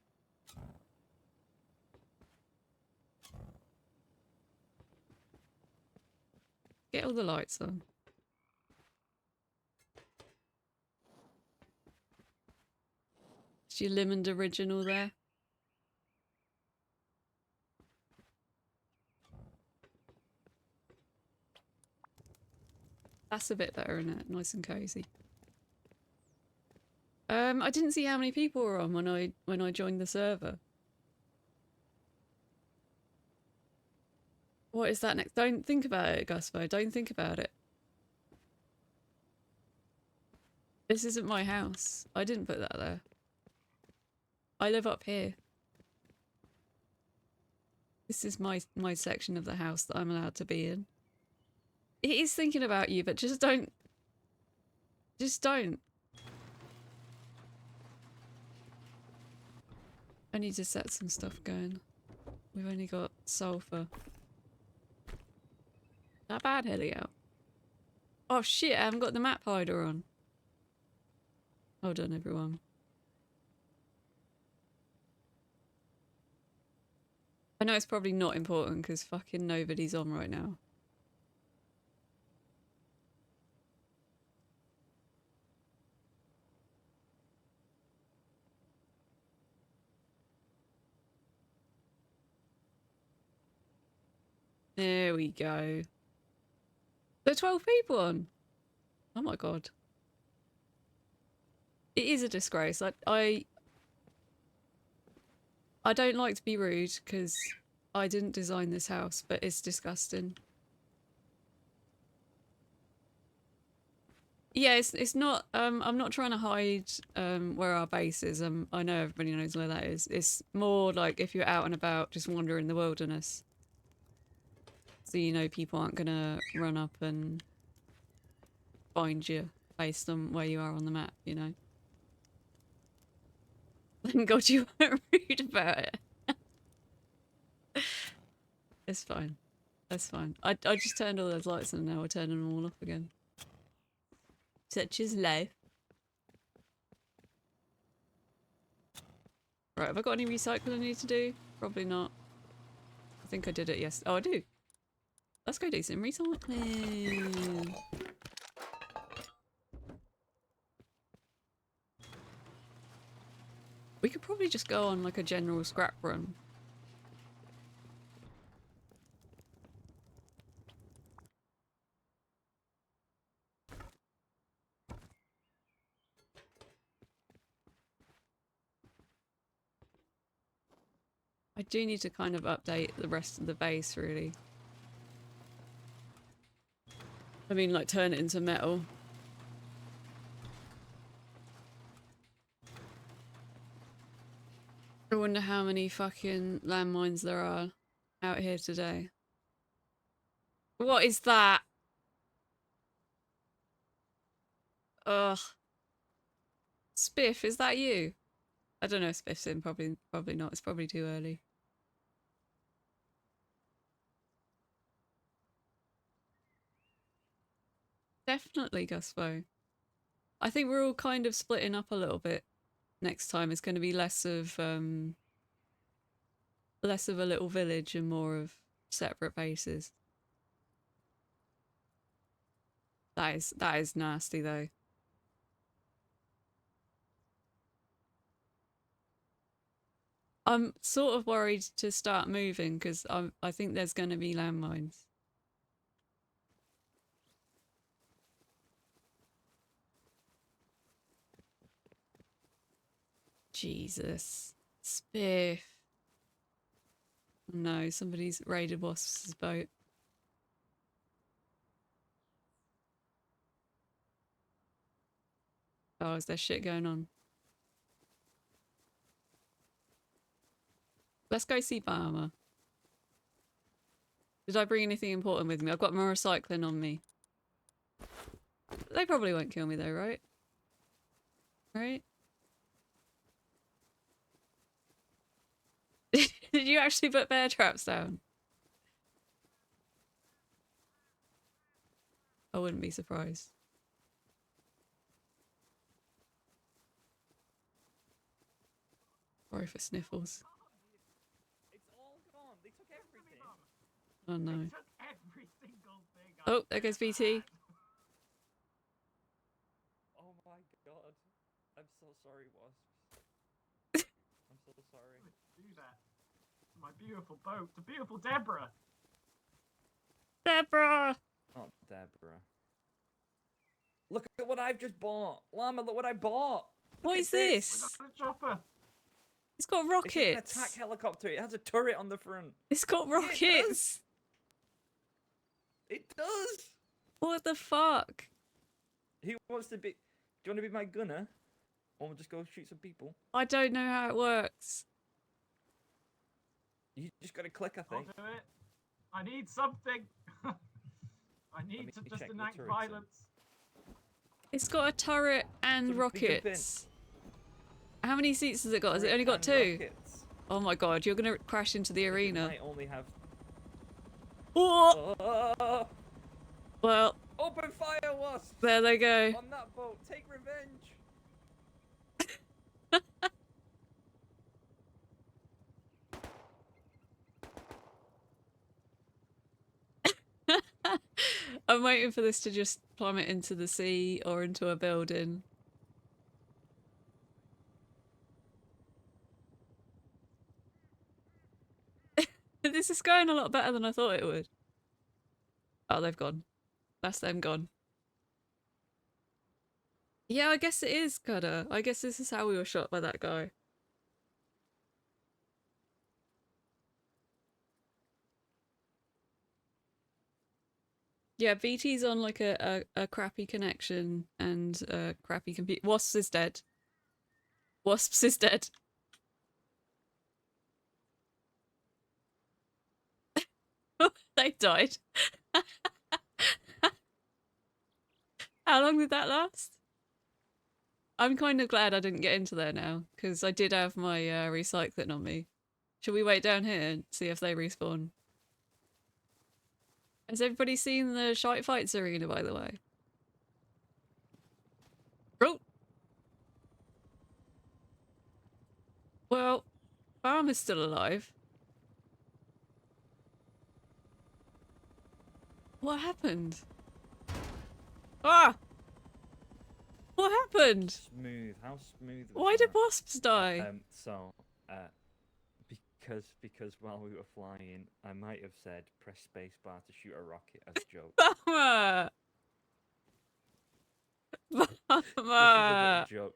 Get all the lights on. Is your Limond original there? That's a bit better, isn't it? Nice and cozy. I didn't see how many people were on when I joined the server. What is that next? Don't think about it, Guspo. Don't think about it. This isn't my house. I didn't put that there. I live up here. This is my section of the house that I'm allowed to be in. It is thinking about you, but just don't. Just don't. I need to set some stuff going. We've only got sulfur. Not bad, Helio. Oh shit, I haven't got the map hider on. Hold on, everyone. I know it's probably not important because fucking nobody's on right now. There we go. There are 12 people on. Oh my god. It is a disgrace. I don't like to be rude because I didn't design this house, but it's disgusting. Yeah, it's not I'm not trying to hide where our base is. I know everybody knows where that is. It's more like if you're out and about just wandering the wilderness. So you know people aren't gonna run up and find you based on where you are on the map, you know. Thank God you weren't rude about it. It's fine. That's fine. I just turned all those lights on and now we're turning them all off again. Such is life. Right, have I got any recycling I need to do? Probably not. I think I did it yesterday. Oh, I do. Let's go do some recycling. We could probably just go on like a general scrap run. I do need to kind of update the rest of the base, really. I mean, like, turn it into metal. I wonder how many fucking landmines there are out here today. What is that? Ugh. Spiff, is that you? I don't know if Spiff's in. Probably not. It's probably too early. Definitely, Guspo. I think we're all kind of splitting up a little bit next time. It's going to be less of a little village and more of separate bases. That is nasty though. I'm sort of worried to start moving because I think there's going to be landmines. Jesus. Spiff. No, somebody's raided Wasp's boat. Oh, is there shit going on? Let's go see Barmer. Did I bring anything important with me? I've got my recycling on me. They probably won't kill me though, right? Right? Did you actually put bear traps down? I wouldn't be surprised. Sorry for sniffles. It's all gone. They took everything. Oh no. They took every single thing. Oh, there goes BT. Oh my god. I'm so sorry, Wasps. I'm so sorry. Do that. My beautiful boat. The beautiful Deborah. Deborah! Not Deborah. Look at what I've just bought. Llama, look what I bought. What is this? We got a chopper. It's got It's an rockets. attack helicopter. It has a turret on the front. It's got Yeah, rockets. It does. What the fuck? Who wants to be... Do you want to be my gunner? Or we'll just go shoot some people? I don't know how it works. You just got to click, I think. I'll do it. I need something. I need to me just check the enact turrets in. violence. It's got a turret and So we jump in. rockets. How many seats has it got? Has it only got Turret and 2? rockets. Oh my god, you're gonna crash into the It arena. might only have... Oh! Oh, Well, open fire, Wasp! there they go. On that boat, take revenge! I'm waiting for this to just plummet into the sea or into a building. This is going a lot better than I thought it would. Oh, they've gone. That's them gone. Yeah, I guess it is, Cutter. I guess this is how we were shot by that guy. Yeah, BT's on like a crappy connection and a crappy computer. Wasps is dead. Wasps is dead. They died. How long did that last? I'm kind of glad I didn't get into there now, because I did have my recycling on me. Should we wait down here and see if they respawn? Has everybody seen the Shite Fights arena, by the way? Oh! Well, Farm is still alive. What happened? Ah! What happened? Smooth. How smooth was Why did that? wasps die? Because while we were flying, I might have said press spacebar to shoot a rocket as a joke. Bummer! This is a bit Bummer! of a joke.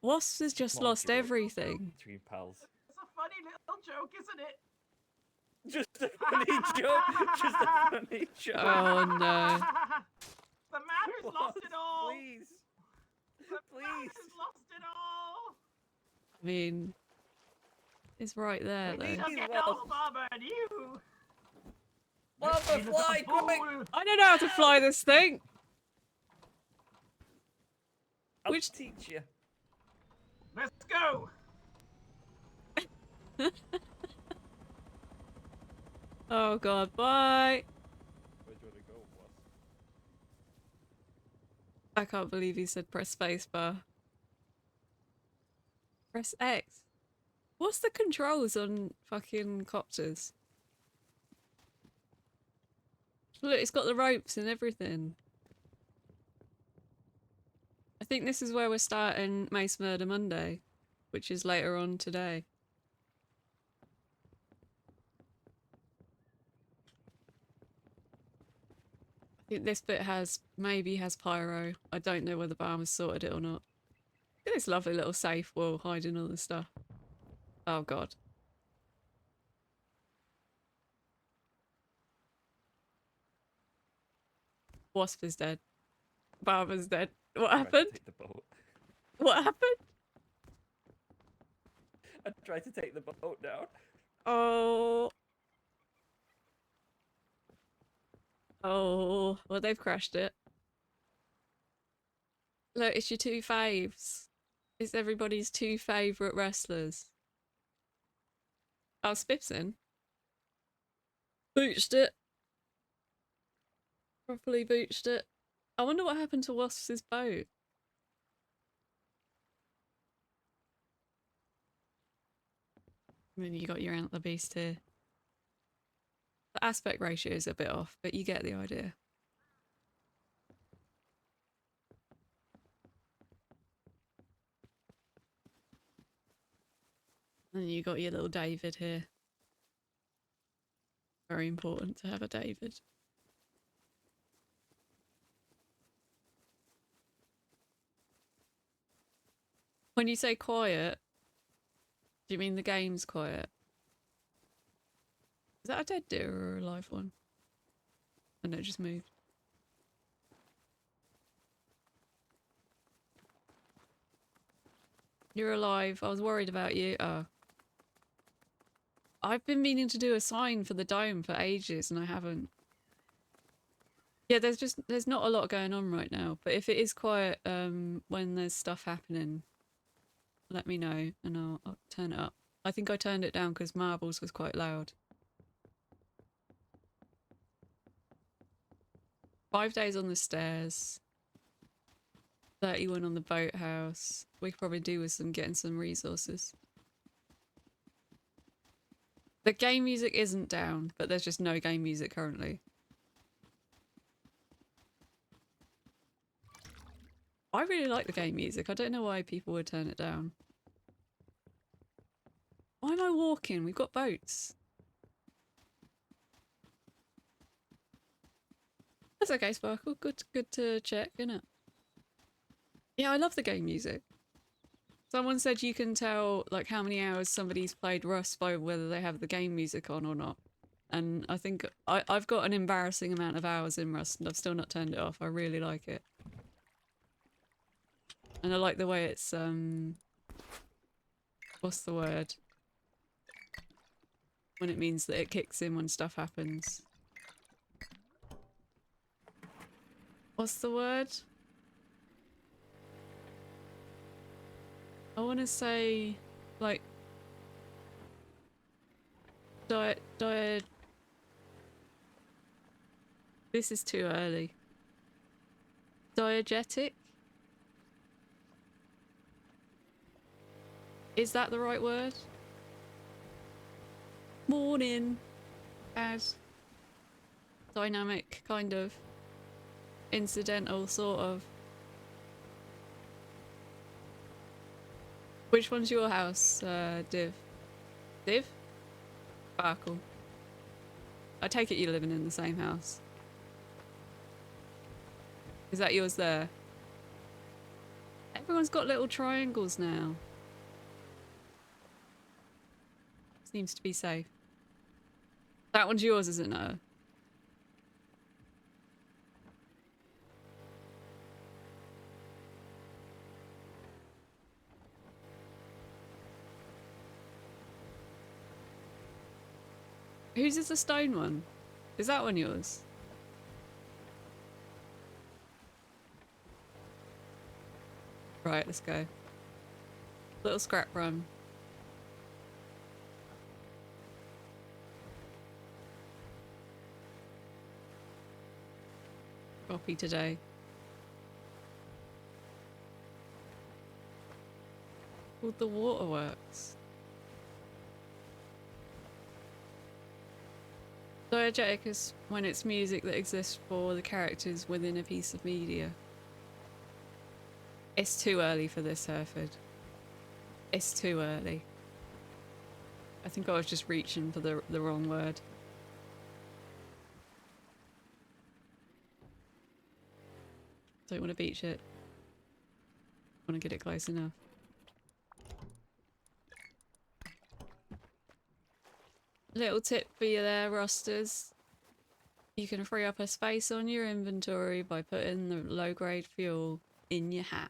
Wasps has just Small lost joke everything. Between pals. It's a funny little joke, isn't it? Just a funny joke. Just a funny joke. Oh no. The man who's lost it all. Please. The man Please. who's lost it all. I mean, it's right there We though. need- Look These at wasps. old Mama and you. Lava, You little fly, quick! fool. I don't know how to fly this thing! I'll Which- teach you. Let's go. Oh god, bye! Where do you want to go, boss? I can't believe he said press spacebar. Press X. What's the controls on fucking copters? Look, it's got the ropes and everything. I think this is where we're starting Mace Murder Monday, which is later on today. I think this bit maybe has pyro. I don't know whether Barmer's sorted it or not. Look at this lovely little safe wall hiding all the stuff. Oh god. Wasp is dead. Barber's dead. What happened? Take the boat. What happened? I tried to take the boat down. Oh. Oh. Well, they've crashed it. Look, it's your two faves. It's everybody's two favourite wrestlers. Oh, Spiff's in. Booched it. Properly booched it. I wonder what happened to Wasp's boat. And then you got your antler beast here. The aspect ratio is a bit off, but you get the idea. And you got your little David here. Very important to have a David. When you say quiet, do you mean the game's quiet? Is that a dead deer or a live one? Oh no, it just moved. You're alive. I was worried about you. Oh. I've been meaning to do a sign for the dome for ages and I haven't. Yeah, there's not a lot going on right now, but if it is quiet when there's stuff happening, let me know and I'll turn it up. I think I turned it down because Marbles was quite loud. 5 days on the stairs. 31 on the boathouse. We could probably do with getting some resources. The game music isn't down, but there's just no game music currently. I really like the game music. I don't know why people would turn it down. Why am I walking? We've got boats. That's okay, Sparkle. Good to check, innit? Yeah, I love the game music. Someone said you can tell like how many hours somebody's played Rust by whether they have the game music on or not. And I think I've got an embarrassing amount of hours in Rust and I've still not turned it off. I really like it. And I like the way it's what's the word? When it means that it kicks in when stuff happens. What's the word? I want to say, like, this is too early. Diegetic? Is that the right word? Morning. As dynamic, kind of. Incidental, sort of. Which one's your house, Div? Div? Sparkle. I take it you're living in the same house. Is that yours there? Everyone's got little triangles now. Seems to be safe. That one's yours, isn't it? Whose is the stone one? Is that one yours? Right, let's go. Little scrap run. Copy today. Called the Waterworks. Diegetic is when it's music that exists for the characters within a piece of media. It's too early for this, Hereford. It's too early. I think I was just reaching for the wrong word. Don't want to beach it. Want to get it close enough. Little tip for you there, Rosters. You can free up a space on your inventory by putting the low-grade fuel in your hat.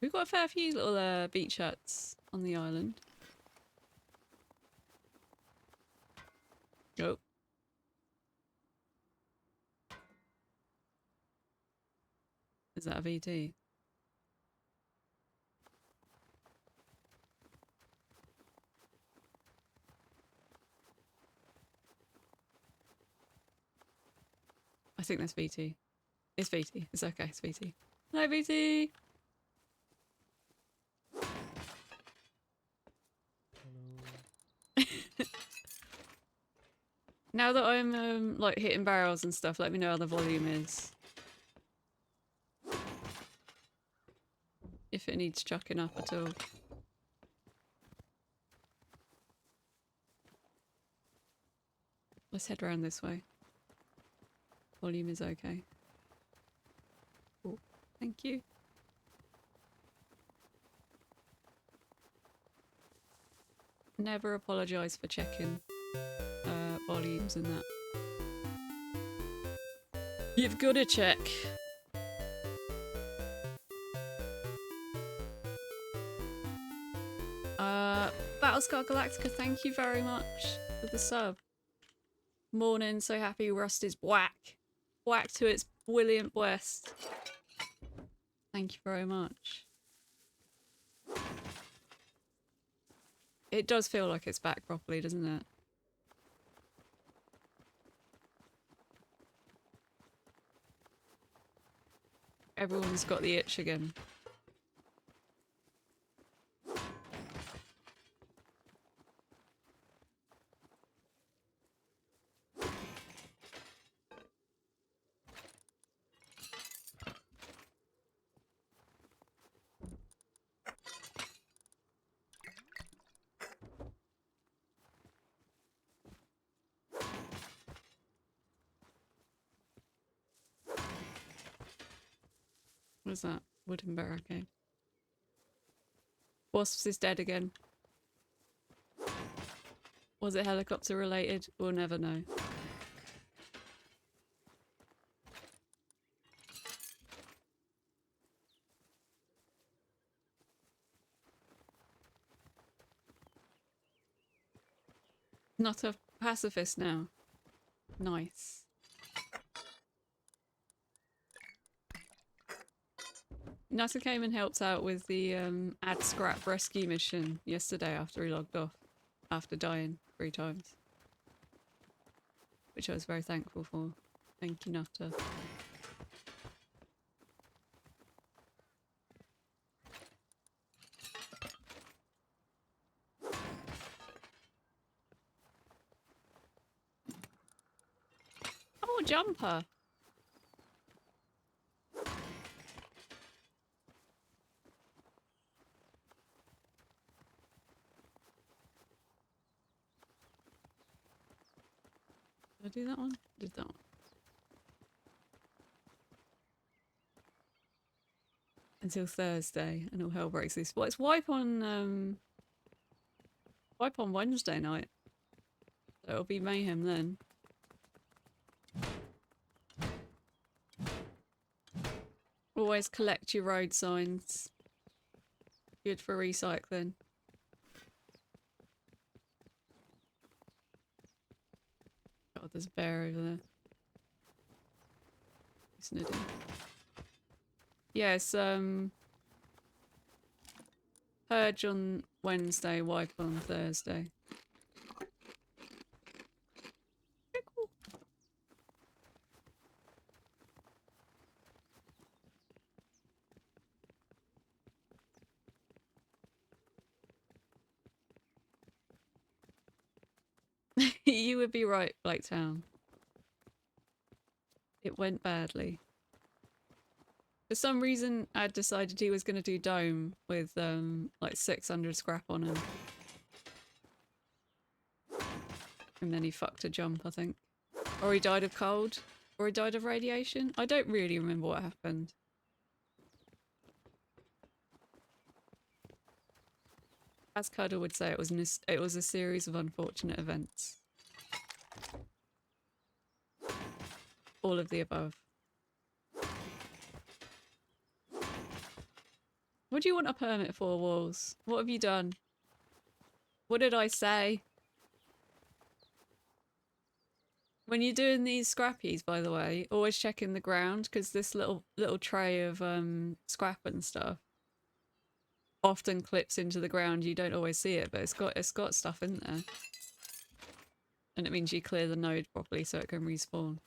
We've got a fair few little beach huts on the island. Oh. Is that a VT? I think that's VT. It's VT. It's okay. It's VT. Hello, VT. Now that I'm like hitting barrels and stuff, let me know how the volume is. If it needs chucking up at all. Let's head around this way. Volume is okay. Cool. Thank you. Never apologise for checking volumes and that. You've got to check. Battlescar Galactica, thank you very much for the sub. Morning, so happy Rust is whack. Whack to its brilliant best. Thank you very much. It does feel like it's back properly, doesn't it? Everyone's got the itch again. What's that? Wooden barricade. Wasps is dead again. Was it helicopter related? We'll never know. Not a pacifist now. Nice. Nutter came and helped out with the add scrap rescue mission yesterday after he logged off. After dying 3 times. Which I was very thankful for. Thank you, Nutter. Oh, jumper! Did I do that one? Did that one. Until Thursday, and all hell breaks loose. Well, it's wipe on Wednesday night. So it'll be mayhem then. Always collect your road signs. Good for recycling. God, there's a bear over there. Snitty. Yes, purge on Wednesday, wipe on Thursday. Okay, cool. You would be right, Blaketown. It went badly. For some reason, Ad decided he was going to do Dome with like 600 scrap on him. And then he fucked a jump, I think. Or he died of cold. Or he died of radiation. I don't really remember what happened. As Cuddle would say, it was a series of unfortunate events. All of the above. What do you want a permit for, Walls? What have you done? What did I say? When you're doing these scrappies, by the way, always checking the ground, because this little tray of scrap and stuff often clips into the ground. You don't always see it, but it's got stuff in there. And it means you clear the node properly so it can respawn.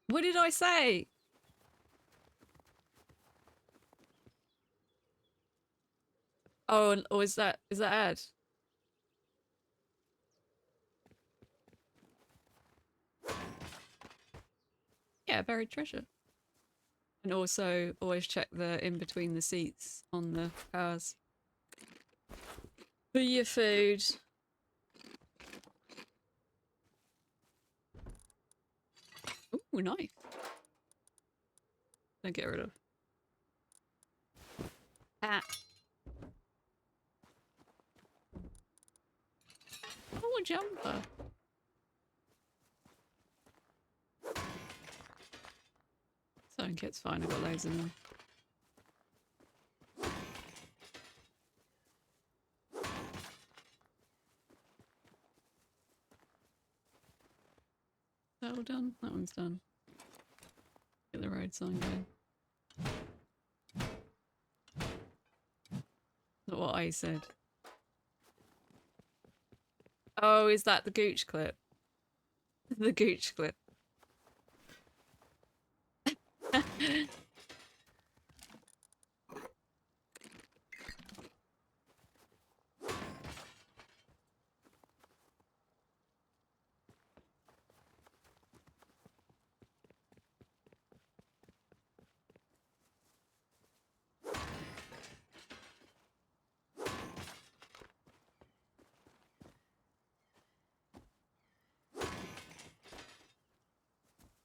What did I say? Oh, or is that ad? Yeah, buried treasure. And also always check the in between the seats on the cars. For your food. Ooh, knife. Don't get rid of. Ah. Oh, a jumper. Something kit's fine, I've got loads of them. That all done? That one's done. Get the road sign going. Not what I said. Oh, is that the Gooch clip? The Gooch clip.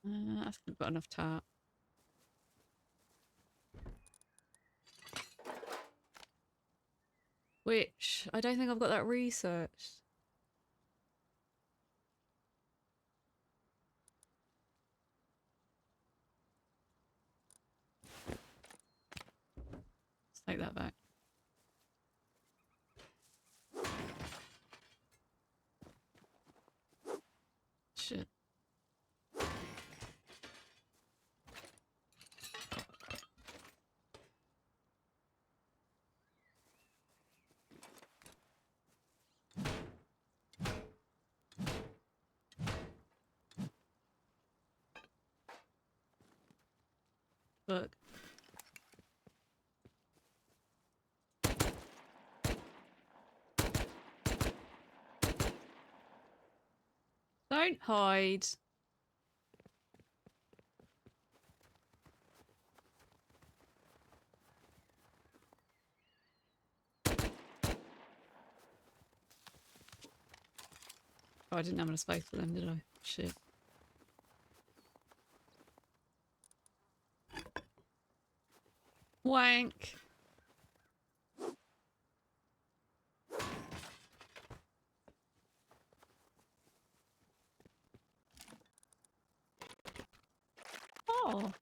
I haven't got enough tart. Which, I don't think I've got that researched. Let's take that back. Shit. Look. Don't hide. Oh, I didn't have enough space for them, did I? Shit. Wank. Oh.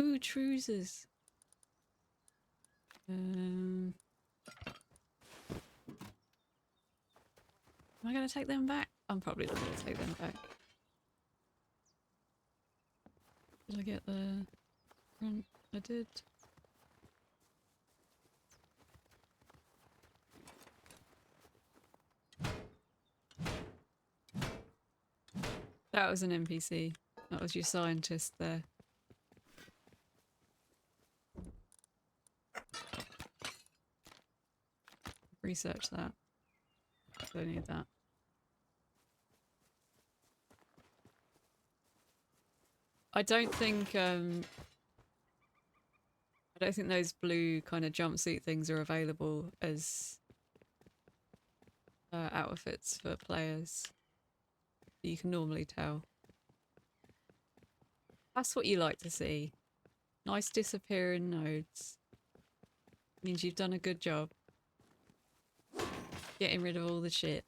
Ooh, trousers. Am I gonna take them back? I'm probably not gonna take them back. Did I get the front? I did. That was an NPC. That was your scientist there. research that. Don't need that. I don't think those blue kind of jumpsuit things are available as outfits for players. You can normally tell. That's what you like to see. Nice disappearing nodes. Means you've done a good job. Getting rid of all the shit.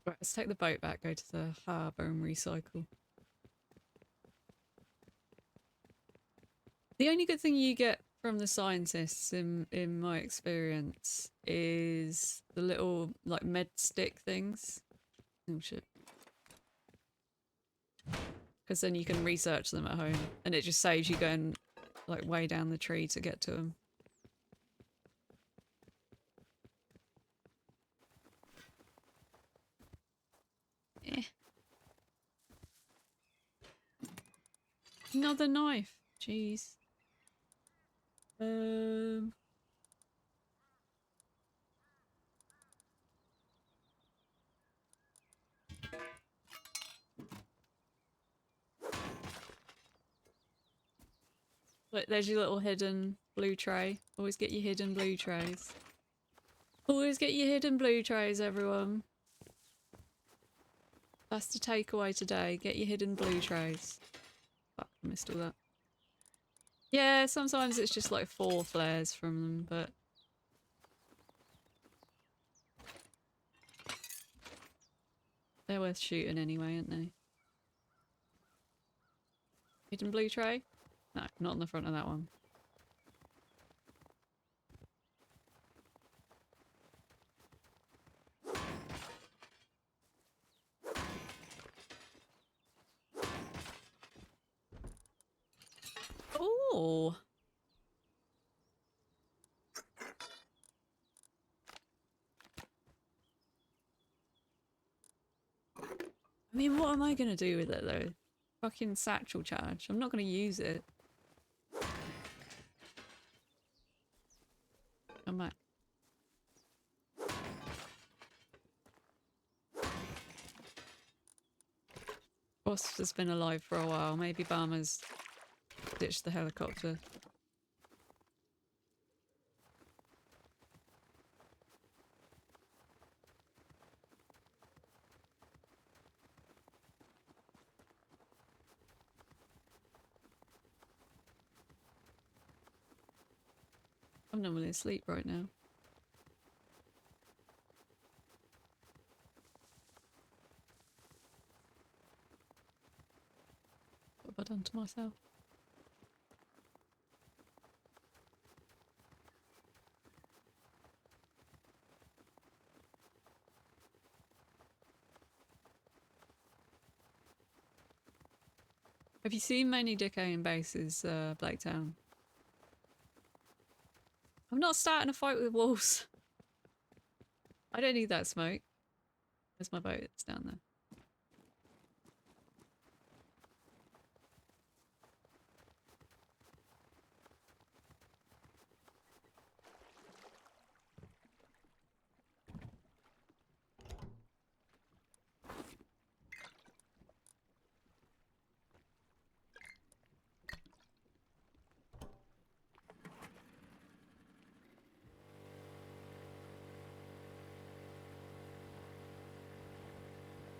Right, let's take the boat back, go to the harbour and recycle. The only good thing you get from the scientists, in my experience, is the little, like, med stick things. Oh shit. Because then you can research them at home, and it just saves you going, like, way down the tree to get to them. Eh. Another knife. Jeez. Look, there's your little hidden blue tray. Always get your hidden blue trays. Always get your hidden blue trays, everyone. That's the takeaway today. Get your hidden blue trays. Fuck, I missed all that. Yeah, sometimes it's just like 4 flares from them, but... they're worth shooting anyway, aren't they? Hidden blue tray? No, not on the front of that one. Oh! I mean, what am I gonna do with it though? Fucking satchel charge. I'm not gonna use it. Come back. Wasp has been alive for a while. Maybe Barmer's ditched the helicopter. I'm normally asleep right now. What have I done to myself? Have you seen many decaying bases, Blaketown? I'm not starting a fight with wolves. I don't need that smoke. Where's my boat? It's down there.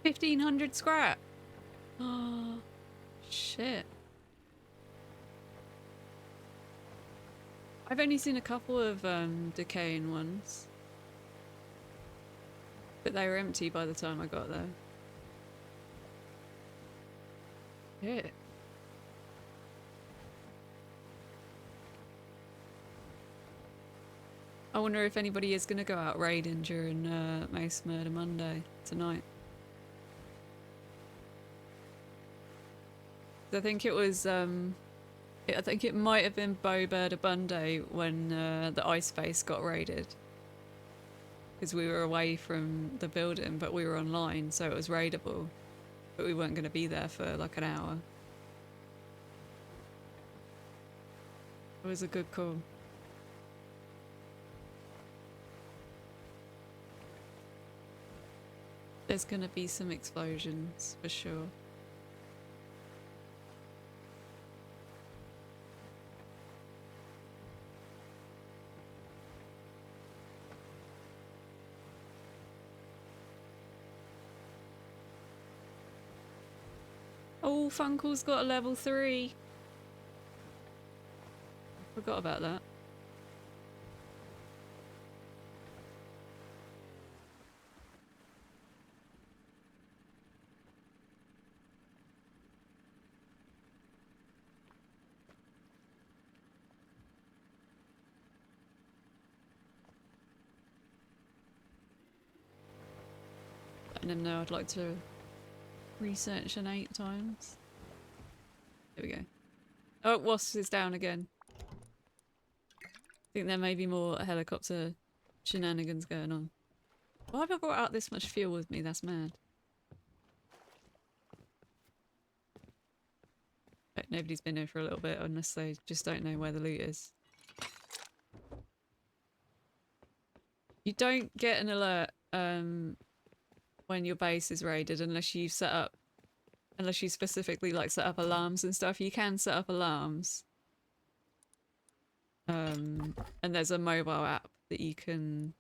$1,500 scrap. Oh, shit. I've only seen a couple of decaying ones, but they were empty by the time I got there. Shit. I wonder if anybody is going to go out raiding during Mace Murder Monday tonight. I think it was, I think it might have been Bow Bird Abunday when the ice base got raided. because we were away from the building, but we were online, so it was raidable. But we weren't going to be there for like an hour. It was a good call. There's going to be some explosions, for sure. Oh, Funkel's got a level 3. Forgot about that. Letting him know I'd like to research an 8 times. There we go. Oh, Wasp is down again. I think there may be more helicopter shenanigans going on. Why have I brought out this much fuel with me? That's mad. But nobody's been here for a little bit unless they just don't know where the loot is. You don't get an alert when your base is raided unless you've set up, unless you specifically like set up alarms and stuff. You can set up alarms. And there's a mobile app that you can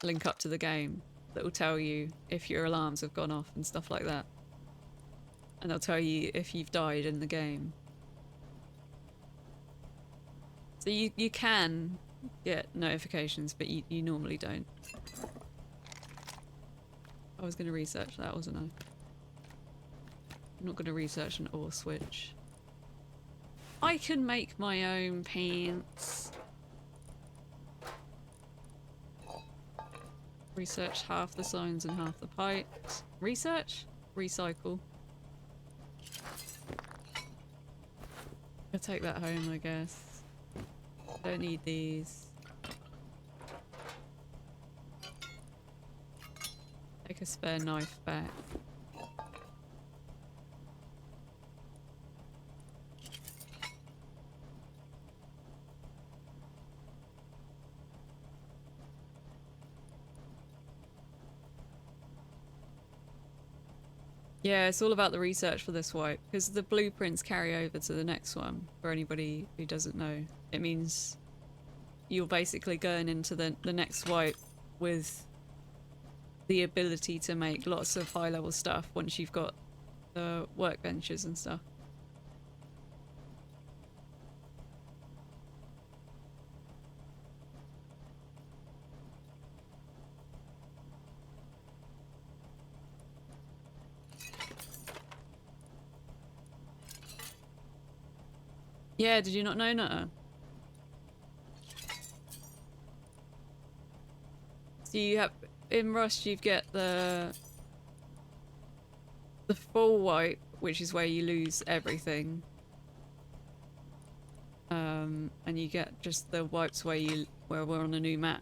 link up to the game that will tell you if your alarms have gone off and stuff like that. And they'll tell you if you've died in the game. So you can get notifications, but you normally don't. I was going to research that, wasn't I? I'm not going to research an ore switch. I can make my own pants. Research half the signs and half the pipes. Research? Recycle. I'll take that home, I guess. Don't need these. Take a spare knife back. Yeah, it's all about the research for this wipe, because the blueprints carry over to the next one, for anybody who doesn't know. It means you're basically going into the next wipe with the ability to make lots of high-level stuff once you've got the workbenches and stuff. Yeah, did you not know, Nutter? So you have, in Rust you get the full wipe, which is where you lose everything. And you get just the wipes where we're on a new map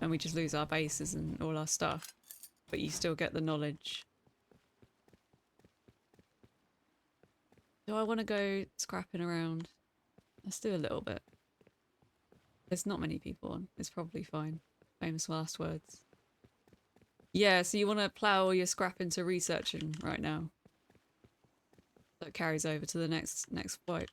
and we just lose our bases and all our stuff. But you still get the knowledge. Do I want to go scrapping around? Let's do a little bit. There's not many people on. It's probably fine. Famous last words. Yeah, so you want to plow all your scrap into researching right now. That carries over to the next wipe.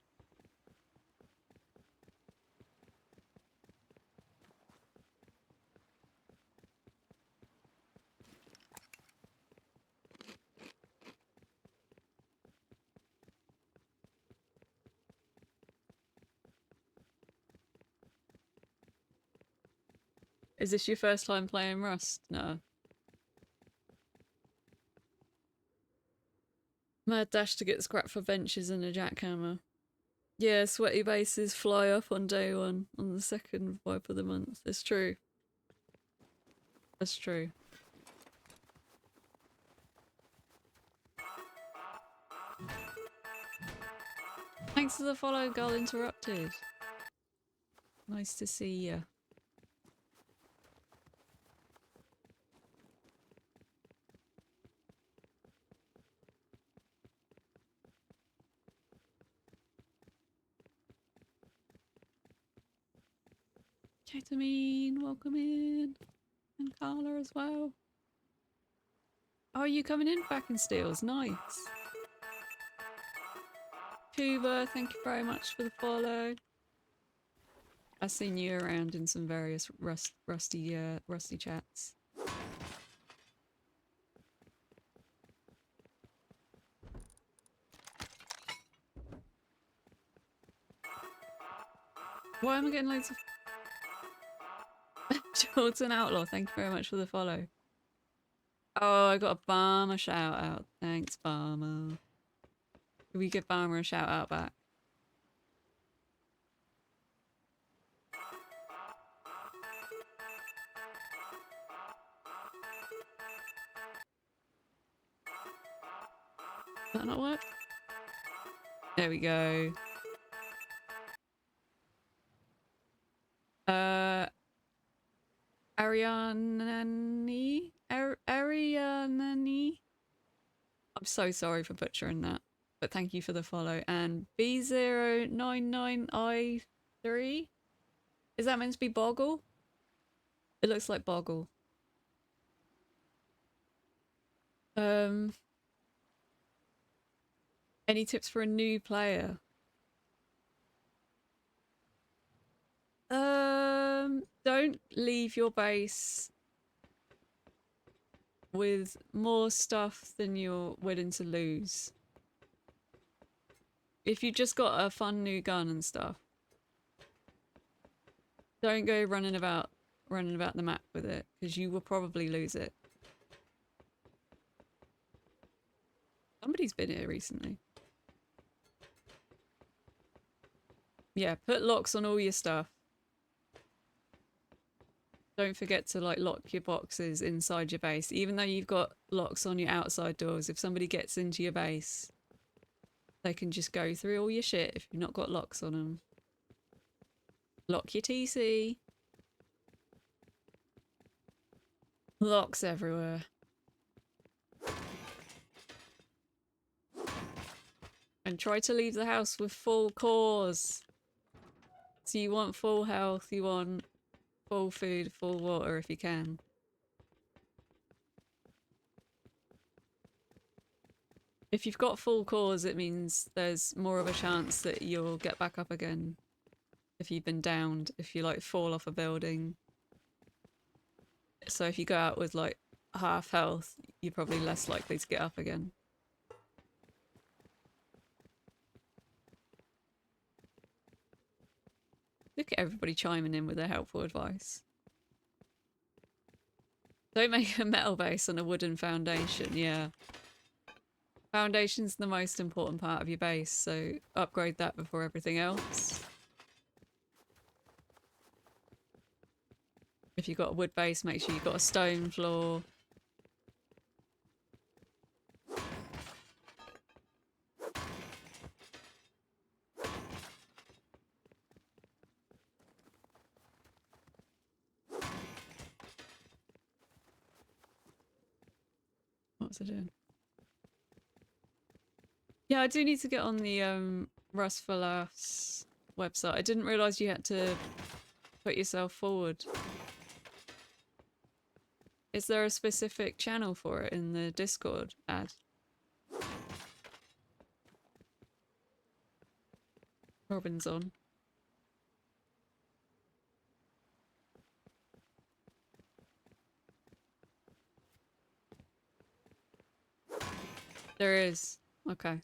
Is this your first time playing Rust? No. Mad dash to get scrap for benches and a jackhammer. Yeah, sweaty bases fly up on day 1, on the second wipe of the month. It's true. That's true. Thanks for the follow, Girl Interrupted. Nice to see ya. Ketamine, welcome in. And Carla as well. Oh, are you coming in back in Steels? Nice. Tuba, thank you very much for the follow. I've seen you around in some various rusty chats. Why am I getting loads of... Jordan Outlaw, thank you very much for the follow. Oh, I got a Barmer shout out. Thanks, Barmer. Can we give Barmer a shout out back? Does that not work? There we go. Arianani? Arianani? I'm so sorry for butchering that, but thank you for the follow. And B099I3? Is that meant to be Boggle? It looks like Boggle. Any tips for a new player? Don't leave your base with more stuff than you're willing to lose. If you just got a fun new gun and stuff, don't go running about the map with it, because you will probably lose it. Somebody's been here recently. Yeah, put locks on all your stuff. Don't forget to like lock your boxes inside your base. Even though you've got locks on your outside doors, if somebody gets into your base, they can just go through all your shit if you've not got locks on them. Lock your TC. Locks everywhere. And try to leave the house with full cores. So you want full health, you want full food, full water if you can. If you've got full cores, it means there's more of a chance that you'll get back up again if you've been downed, if you like fall off a building. So if you go out with like half health, you're probably less likely to get up again. Look at everybody chiming in with their helpful advice. Don't make a metal base on a wooden foundation, yeah. Foundation's the most important part of your base, so upgrade that before everything else. If you've got a wood base, make sure you've got a stone floor. What's it doing? Yeah, I do need to get on the Rust for Laughs website. I didn't realise you had to put yourself forward. Is there a specific channel for it in the Discord ad? Robin's on. There is. Okay.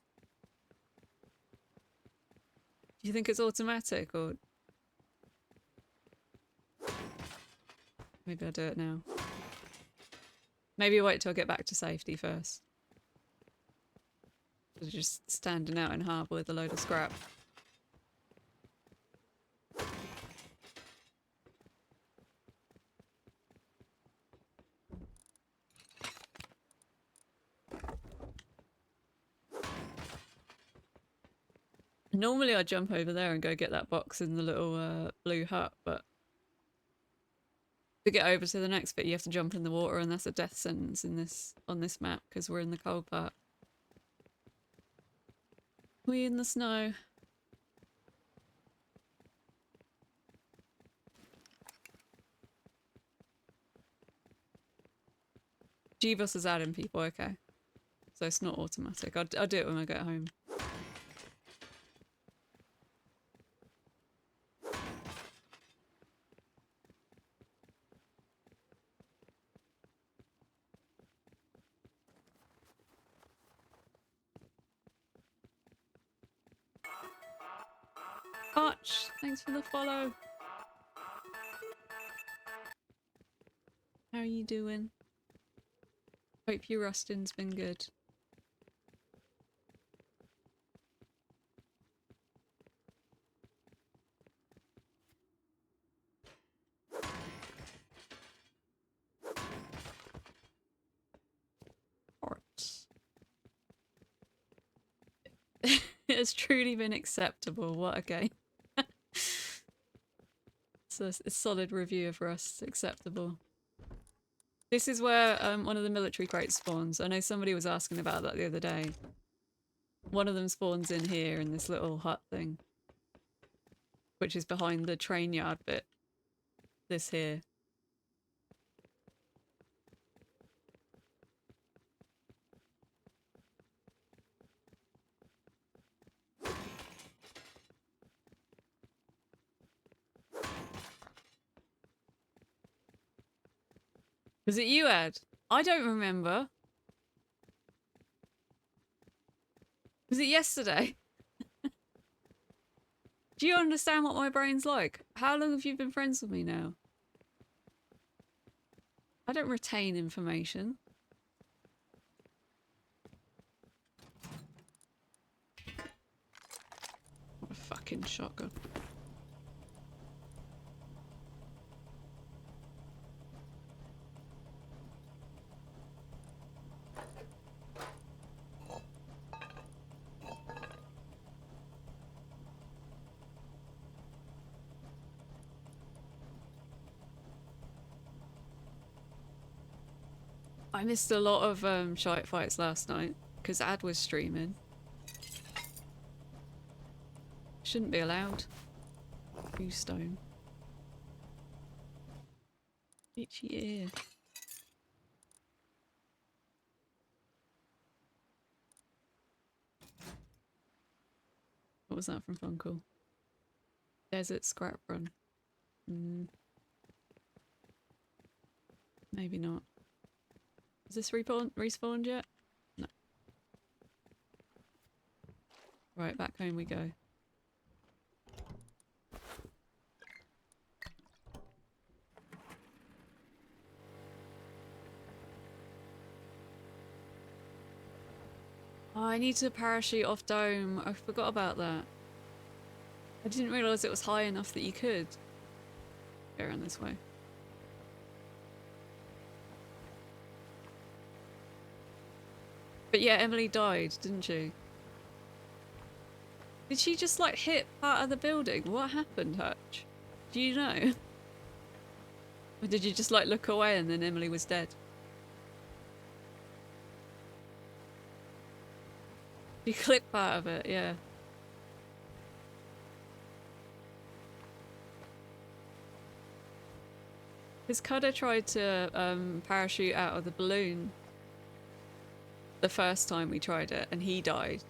Do you think it's automatic or... Maybe I'll do it now. Maybe wait till I get back to safety first. Just standing out in harbour with a load of scrap. Normally I'd jump over there and go get that box in the little blue hut, but to get over to the next bit you have to jump in the water, and that's a death sentence in on this map because we're in the cold part. We in the snow. Jeebus is adding people, okay. So it's not automatic. I'll do it when I get home. Arch, thanks for the follow. How are you doing? Hope your rusting's been good. Arts. It has truly been acceptable. What a game. It's a solid review of Rust. Acceptable. This is where one of the military crates spawns. I know somebody was asking about that the other day. One of them spawns in here in this little hut thing. Which is behind the train yard bit. This here. Was it you, Ed? I don't remember. Was it yesterday? Do you understand what my brain's like? How long have you been friends with me now? I don't retain information. What a fucking shotgun. I missed a lot of shite fights last night because Ad was streaming. Shouldn't be allowed. Use stone. Itchy ear. What was that from Funkle? Desert scrap run. Maybe not. Is this respawned yet? No. Right, back home we go. Oh, I need to parachute off dome. I forgot about that. I didn't realise it was high enough that you could. Go around this way. But yeah, Emily died, didn't she? Did she just like hit part of the building? What happened, Hutch? Do you know? Or did you just like look away and then Emily was dead? You clipped part of it, yeah. Because Cutter tried to parachute out of the balloon the first time we tried it, and he died.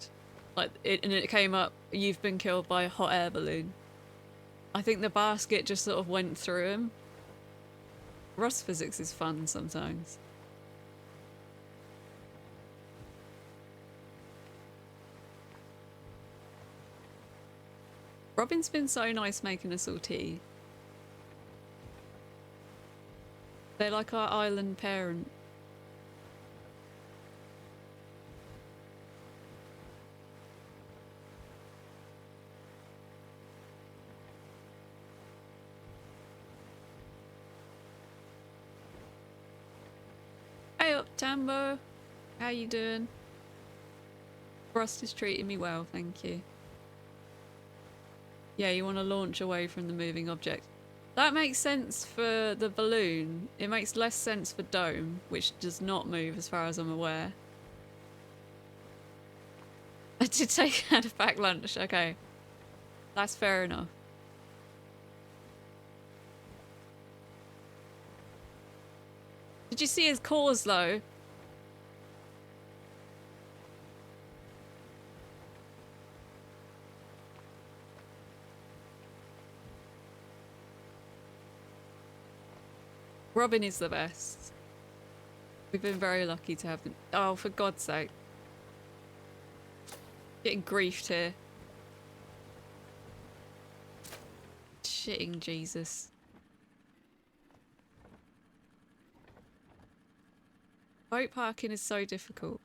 And it came up, you've been killed by a hot air balloon. I think the basket just sort of went through him. Rust physics is fun sometimes. Robin's been so nice making us all tea. They're like our island parent. Hey up, Tambo. How you doing? Rust is treating me well, thank you. Yeah, you want to launch away from the moving object. That makes sense for the balloon. It makes less sense for Dome, which does not move as far as I'm aware. I did take out a packed lunch, okay. That's fair enough. Did you see his cores though? Robin is the best. We've been very lucky to have them. Oh, for God's sake. Getting griefed here. Shitting Jesus. Boat parking is so difficult.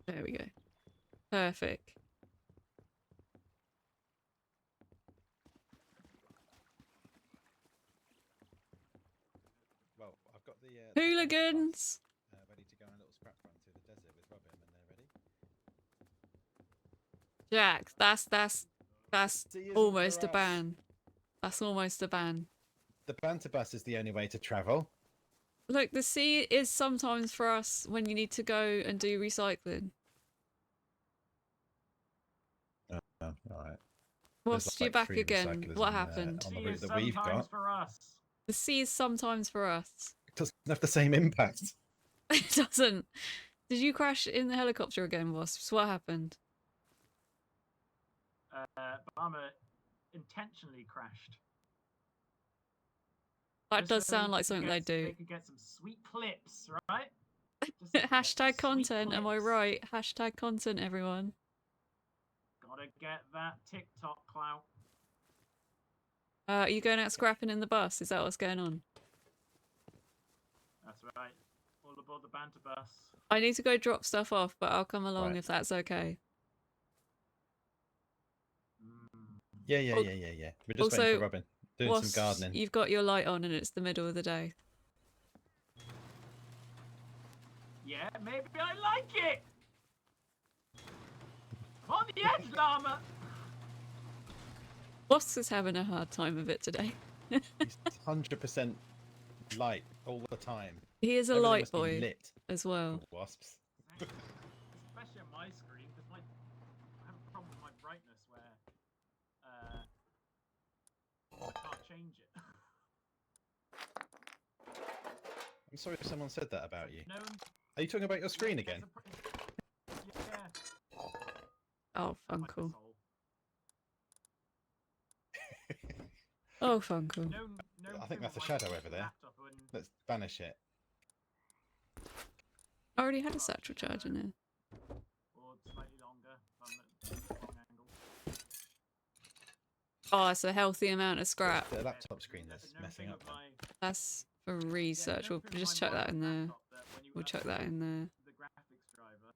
There we go. Perfect. Well, I've got the Hooligans! ready to go on a little scrap run through the desert with Robin when they're ready. Jack, that's Sea isn't almost for a us. ban. That's almost a ban. The banter bus is the only way to travel. Look, the sea is sometimes for us when you need to go and do recycling. Oh, all right. Whilst you're back again, what happened? On the Sea route is that we've sometimes got. for us. The sea is sometimes for us. It doesn't have the same impact. It doesn't. Did you crash in the helicopter again, Wasps? What happened? Barmer intentionally crashed. That Just does so sound he like could something get- they do. They could get some sweet clips, right? Just so they could get some Hashtag sweet content, am I clips. right? Hashtag content, everyone. Gotta get that TikTok clout. Are you going out scrapping in the bus? Is that what's going on? That's right. All aboard the banter bus. I need to go drop stuff off, but I'll come along Right. if that's okay. Yeah. We're just waiting Also, for Robin. Doing Wasps, some gardening. you've got your light on and it's the middle of the day. Yeah, maybe I like it. I'm on the edge, llama. Wasps is having a hard time of it today. He's 100% light all the time. He is a Everything light must be boy lit as well. for wasps. Especially on my screen, because I have a problem with my brightness where I can't change it. I'm sorry if someone said that about you. No, Are you talking about your screen again? yeah. Oh, Funkle. Oh, Funkle. No, I think that's a shadow over there. Let's banish it. I already had a satchel charge in there. Or slightly longer. From the wrong angle. Oh, it's a healthy amount of scrap. The laptop screen that's messing up. That's for research. We'll just chuck that in there. We'll chuck that in there. The graphics driver.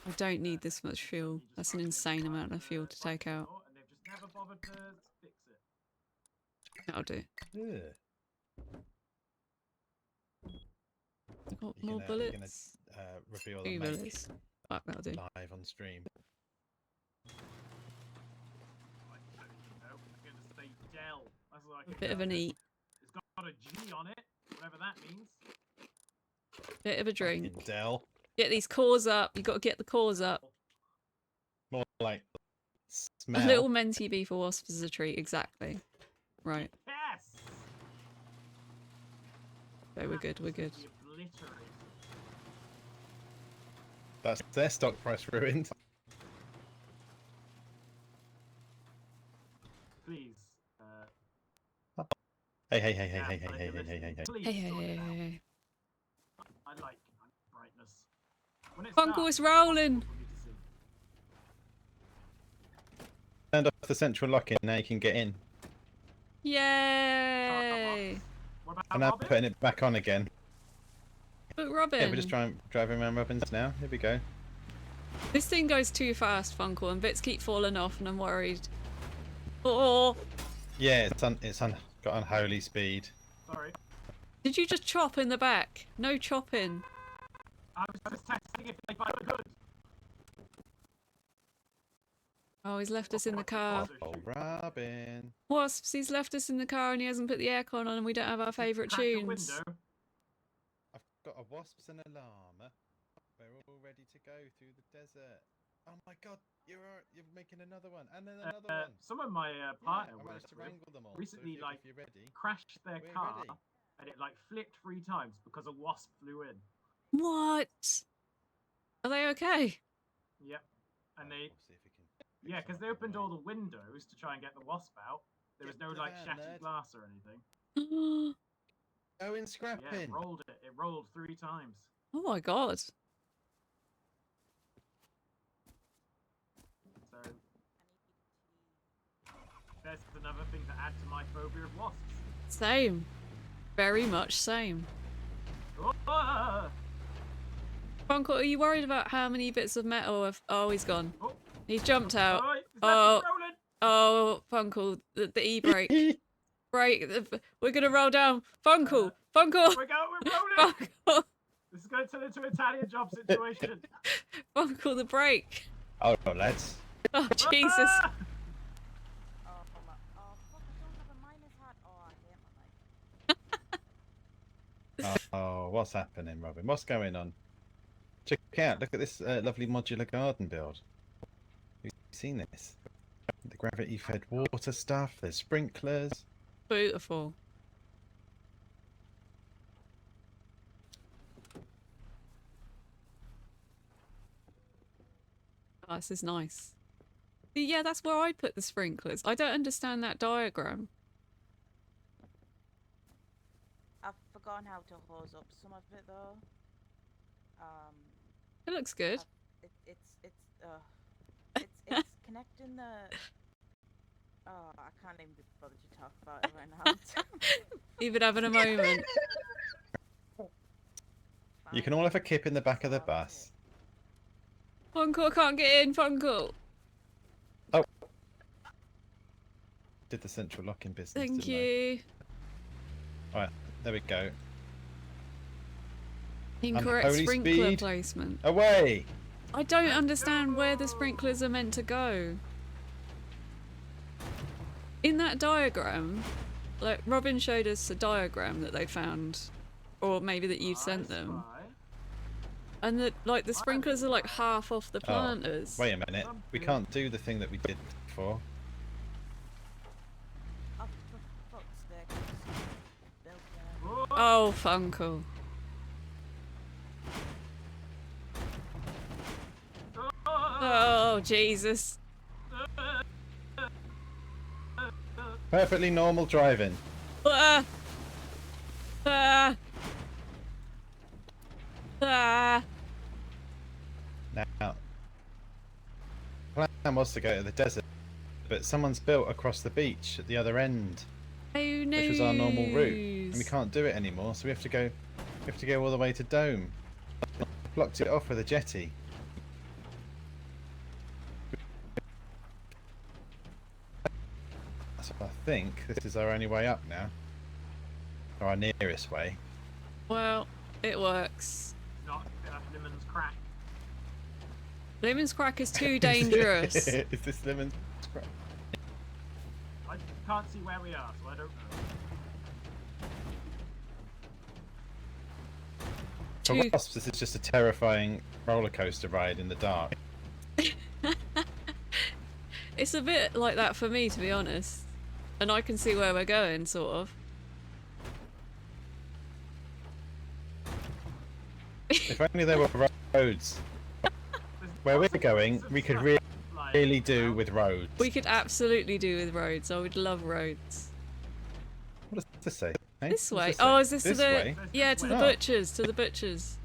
I don't need this much fuel. That's an insane amount of fuel to take out. And they've just never bothered to fix it. That'll do. Ugh. I've got You're more gonna bullets. reveal 2 the make bullets. Fuck, that'll do. live on stream. I don't even know. I'm going to say Dell. That's what I A can bit of tell an you. eat. It's got a G on it, whatever that means. Bit of a drink. Fucking Dell. Get these cores up. You got to get the cores up. More like A smell. little Menti bee for wasps is a treat. Exactly. Right. Yes! Okay, we're good. We're good. Obliterated. That's their stock price ruined. Please. Hey. Please Hey, sort hey, it out. hey. I like brightness. When it's Funkle dark, is rolling. for me to see. Turned off the central lock-in, now you can get in. Yay! What about I'm now Robin? putting it back on again. But Robin, Yeah, we're just driving around Robin's now. Here we go. this thing goes too fast, Funkle, and bits keep falling off, and I'm worried. Oh! Yeah, got unholy speed. Sorry. Did you just chop in the back? No chopping. I was just testing if I could. Oh, he's left us in the car. Oh, Robin. Wasps, he's left us in the car and he hasn't put the aircon on and we don't have our favourite Crack the tunes. window. I've got a wasps and a llama. We're all ready to go through the desert. Oh my god, you're making another one and then another one. Some of my Yeah, partner I managed to worked wrangle them all. recently, so like, if you're ready, crashed their we're car ready. and it like flipped 3 times because a wasp flew in. What? Are they okay? Yep. And they We'll see if we Yeah, because they opened all the windows to try and get the wasp out. There was Get no the like van, shattered nerd. glass or anything. Go in Yeah, scrapping. it rolled 3 times. Oh my god. So there's another thing to add to my phobia of wasps. Same. Very much same. Ah! Funko, are you worried about how many bits of metal have... Oh, he's gone. Oh. He's jumped out. Oh, it's Oh, rolling. oh, Funko, the e-brake. Brake. We're gonna roll down. Funko, Funko. We're rolling. Funko, This is going to turn into an Italian job situation. Funko, the brake. Oh, lads. Oh, Jesus. Ah! Oh, fuck, I don't have a miner's hat. Oh, I hate my life. Oh, what's happening, Robin? What's going on? Check out. Look at this lovely modular garden build. Have you seen this? The gravity-fed water stuff. There's sprinklers. Beautiful. Oh, this is nice. Yeah, that's where I put the sprinklers. I don't understand that diagram. I've forgotten how to hose up some of it though. It looks good. It's connecting the. Oh, I can't even be bothered to talk about it right now. Even having a moment. You can all have a kip in the back of the bus. Funko, I can't get in, Funko. Oh. Did the central locking business. Thank didn't you. Alright, there we go. Incorrect Unholy sprinkler speed. placement. Away! I don't understand where the sprinklers are meant to go. In that diagram, like Robin showed us a diagram that they found, or maybe that you've sent them, and that like the sprinklers are like half off the planters. Oh, wait a minute. We can't do the thing that we did before. Oh, for fuck's sake. Built there. Oh, Funko. Oh, Jesus. Perfectly normal driving. Ah! Ah! Ah! Now, plan was to go to the desert, but someone's built across the beach at the other end, Oh no! which was our normal route, and we can't do it anymore. So we have to go all the way to Dome. Blocked it off with a jetty. So I think this is our only way up now, or our nearest way. Well, it works. Not Lemon's crack. Lemon's crack is too dangerous. Is this Lemon's crack? I can't see where we are, so I don't know. For Wasps, this is just a terrifying roller coaster ride in the dark. It's a bit like that for me, to be honest. And I can see where we're going, sort of. If only there were roads. Where we're going, we could really do with roads. We could absolutely do with roads. I would love roads. What does this say? Hey? This What way. does say? Oh, is this to This the... way? Yeah, to the Oh. butchers. To the butchers.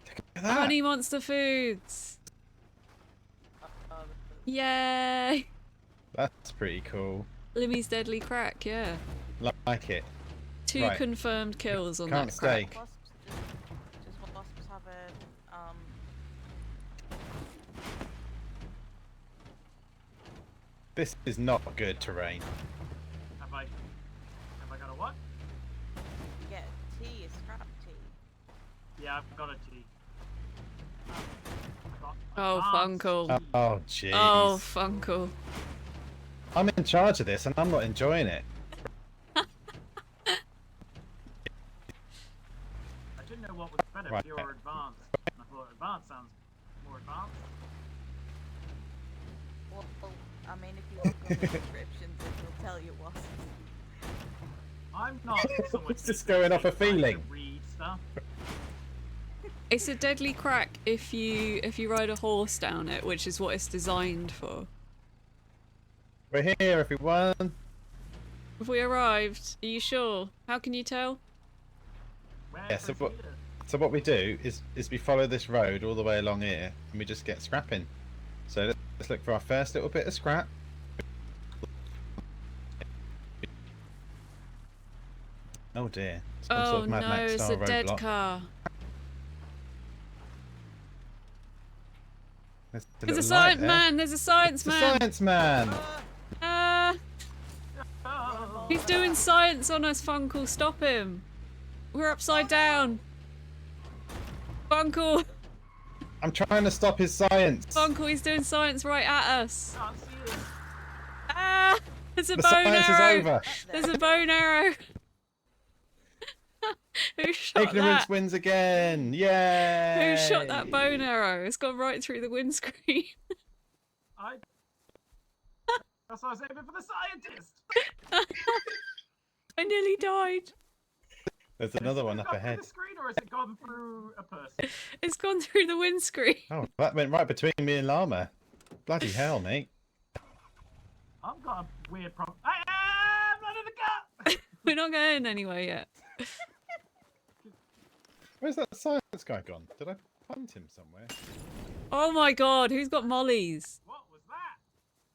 Look at that. Honey Monster Foods. Yay! That's pretty cool. Limmy's Deadly Crack, yeah. Like it. 2 Right. confirmed kills on Can't that stay. crack. Does wasps have a This is not good terrain. Have I got a what? you get tea, a scrap tea? Yeah, I've got a T. Oh, Funkle. Oh, jeez. Oh, Funkle. I'm in charge of this and I'm not enjoying it. I didn't know what was better, Right. pure or advanced. I thought advanced sounds more advanced. Well, I mean, if you look on the descriptions, it will tell you wasps. I'm not someone It's just going off a who likes to feeling. read stuff. It's a deadly crack if you ride a horse down it, which is what it's designed for. We're here, everyone. Have we arrived? Are you sure? How can you tell? Yeah, so what we do is we follow this road all the way along here, and we just get scrapping. So let's look for our first little bit of scrap. Oh dear. Some sort Oh of Mad no, Max it's style a dead roadblock. car. There's There's a science man! There's a science It's a man! science man! He's doing science on us, Funkle. Stop him. We're upside down. Funkle. I'm trying to stop his science. Funkle, he's doing science right at us. Ah! There's a The bow and science is arrow. over. There's a bow and arrow. Who shot Ignorance that? wins again! Yay! Who shot that bow and arrow? It's gone right through the windscreen. That's why I was aiming for the scientist. I nearly died. There's another one Has it up gone through ahead. the screen, or has it gone through a person? It's gone through the windscreen. Oh, that went right between me and Llama. Bloody hell, mate. I've got a weird problem. I am running the car. We're not going anywhere yet. Where's that science guy gone? Did I punt him somewhere? Oh my god, who's got mollies? What was that?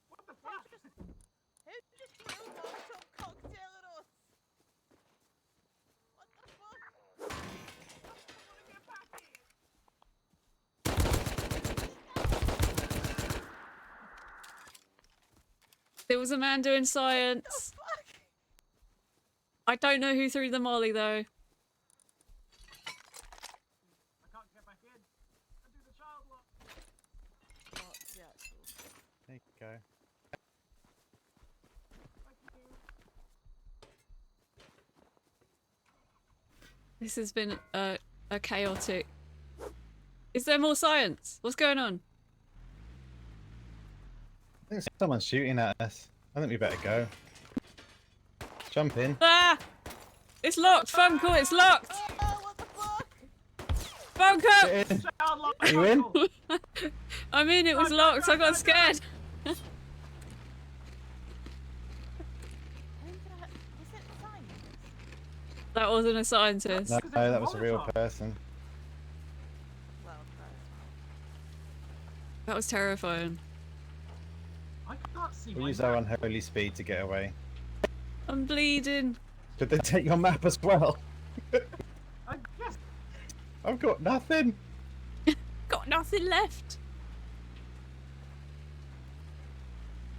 What the fuck? Who just killed us some cocktail at us? What the fuck? There was a man doing science. I don't know who threw the molly though. I can't get back in. I do the child lock. What's the actual? There you go. This has been a chaotic... Is there more science? What's going on? I think someone's shooting at us. I think we better go. Jump in. Ah! It's locked, Funkle, it's locked! Funkle! Get in. Child lock. Are you in? I'm in, it was locked, I got scared. Was it science? That wasn't a scientist. No, that was a real person. Well, That was terrifying. I can't see We'll my use our map. unholy speed to get away. I'm bleeding. Did they take your map as well? I guess. I've got nothing. Got nothing left.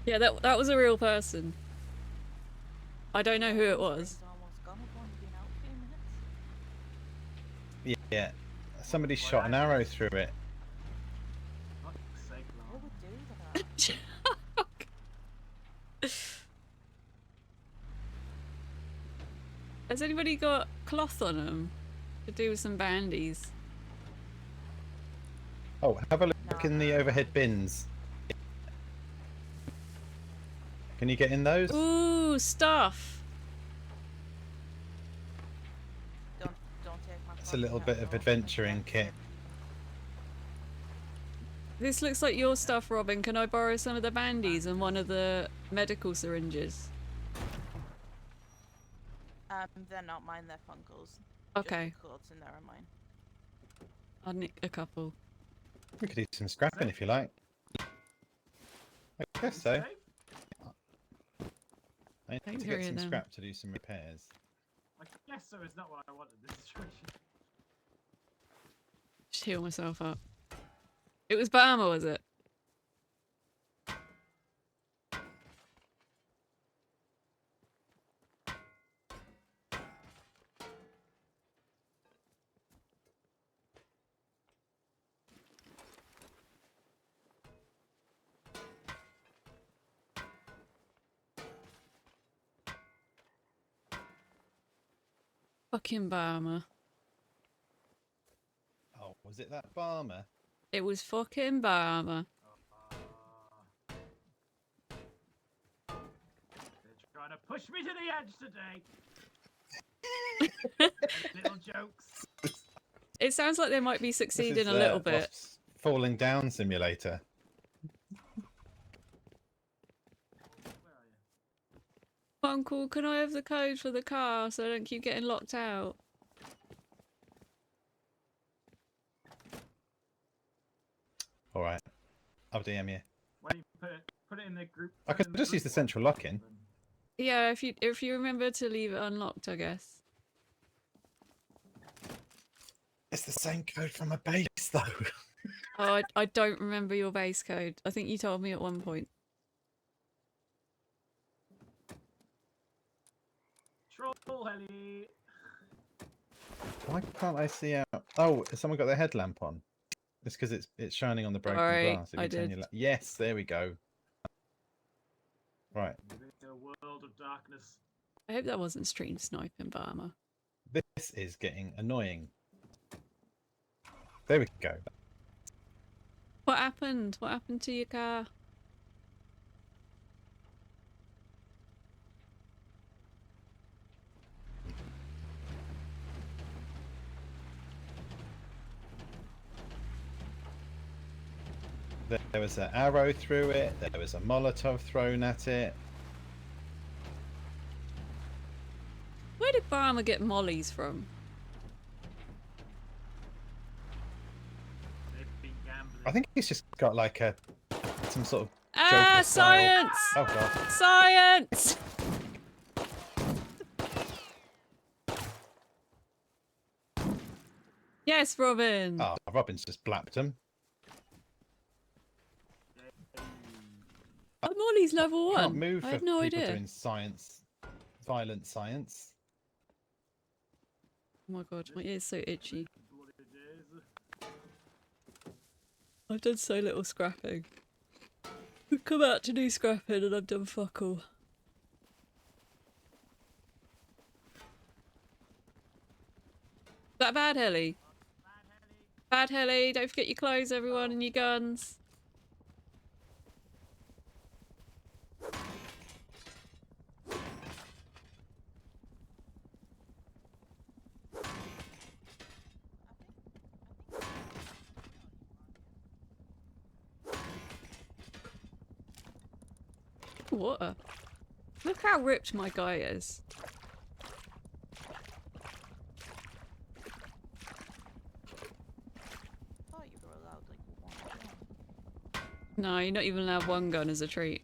Yeah, that was a real person. I don't know who it was. it's almost gone. We've only been out a few minutes. Yeah. Somebody shot an arrow through it. Fuck's sake, Who Lara. would do that? Has anybody got cloth on them to do with some bandies? Oh, have a look in the overhead bins. Can you get in those? Ooh, stuff. Don't take my It's a little bit of adventuring kit. This looks like your stuff, Robin. Can I borrow some of the bandies and one of the medical syringes? They're not mine, they're Funkle's. Okay. Just the cords in there are mine. I'll nick a couple. We could do some scrapping if you like. I guess so. I need Don't to carry get some them. scrap to do some repairs. I guess so is not what I wanted in this situation. Just heal myself up. It was Bama, was it? Fucking Bama. Oh, was it that farmer? It was fucking Bama. They're trying to push me to the edge today. Little jokes. It sounds like they might be This succeeding is a little bit. Wasp's falling down simulator. Uncle, can I have the code for the car so I don't keep getting locked out? All right, I'll DM you. When you put it in the group. I could just use the central lock-in. Yeah, if you remember to leave it unlocked, I guess. It's the same code from a base, though. Oh, I don't remember your base code. I think you told me at one point. Troll heli. Why can't I see out? Oh, has someone got their headlamp on? It's because it's shining on the broken Sorry, glass. If I you turn did. your yes, there we go. Right. A world of darkness. I hope that wasn't stream sniping, Barmer. This is getting annoying. There we go. What happened? What happened to your car? There was an arrow through it. There was a Molotov thrown at it. Where did Barmer get mollies from? I think he's just got like some sort of Ah, Joker style- science! Oh god. Science! Yes, Robin. Oh, Robin's just blapped him. Oh, Molly's level 1. Can't move I for had no people idea. doing science, violent science. Oh my god, my ear's so itchy. I've done so little scrapping. We've come out to do scrapping and I've done fuck all. Is that bad heli? Bad heli, don't forget your clothes everyone and your guns. Water. Look how ripped my guy is. thought you were allowed like one gun. No, you're not even allowed one gun as a treat.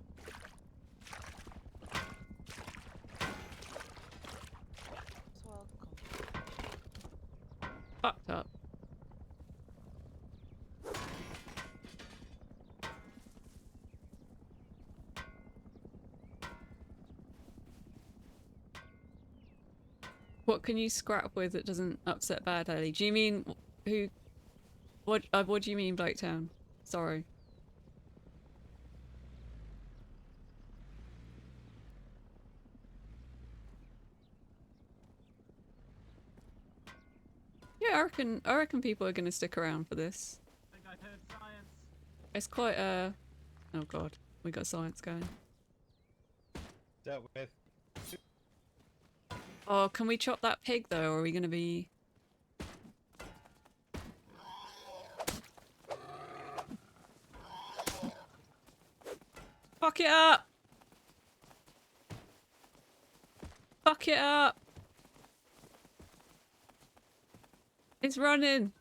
So I'll come. Fucked up. What can you scrap with that doesn't upset Bad Ellie? Do you mean who? What do you mean, Blaketown? Sorry. Yeah, I reckon people are gonna stick around for this. I think I heard science. It's quite a. Oh god, we got science going. Dealt with. Oh, can we chop that pig though, or are we gonna be? Fuck it up! Fuck it up! It's running!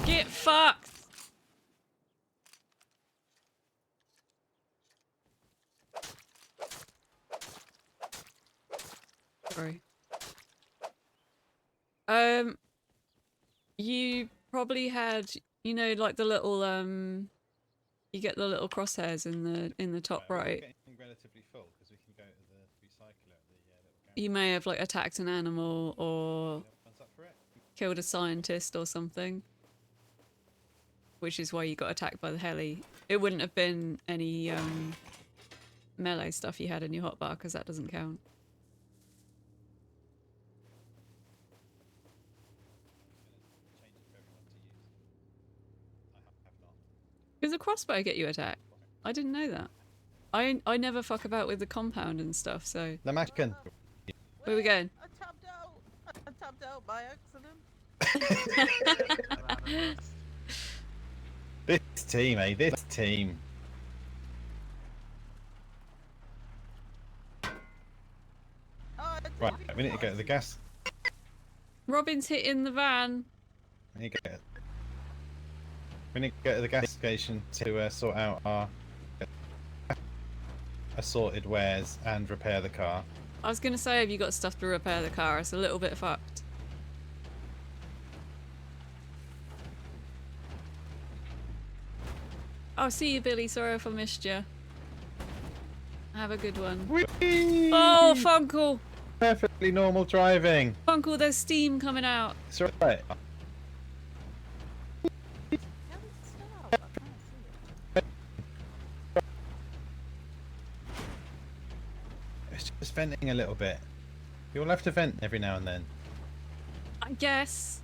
Get fucked! Sorry. You probably had, you know, like the little you get the little crosshairs in the top right. We're getting relatively full because we can go to the recycler at the little You may have like attacked an animal or Everyone's up for it? killed a scientist or something. Which is why you got attacked by the heli. It wouldn't have been any melee stuff you had in your hotbar because that doesn't count. Change it for everyone to use. I have not. Does a crossbow get you attacked? I didn't know that. I never fuck about with the compound and stuff, so... Lamachan. Where are we going? I tapped out. I tapped out by accident. This team, eh? This team. Right, we need to go to the gas. Robin's hitting the van. We need to go to the gas station to sort out our assorted wares and repair the car. I was going to say, have you got stuff to repair the car? It's a little bit fucked. Oh, see you, Billy. Sorry if I missed you. Have a good one. Whee! Oh, Funkle! Perfectly normal driving. Funkle, there's steam coming out. It's alright. It's just venting a little bit. You'll have to vent every now and then. I guess.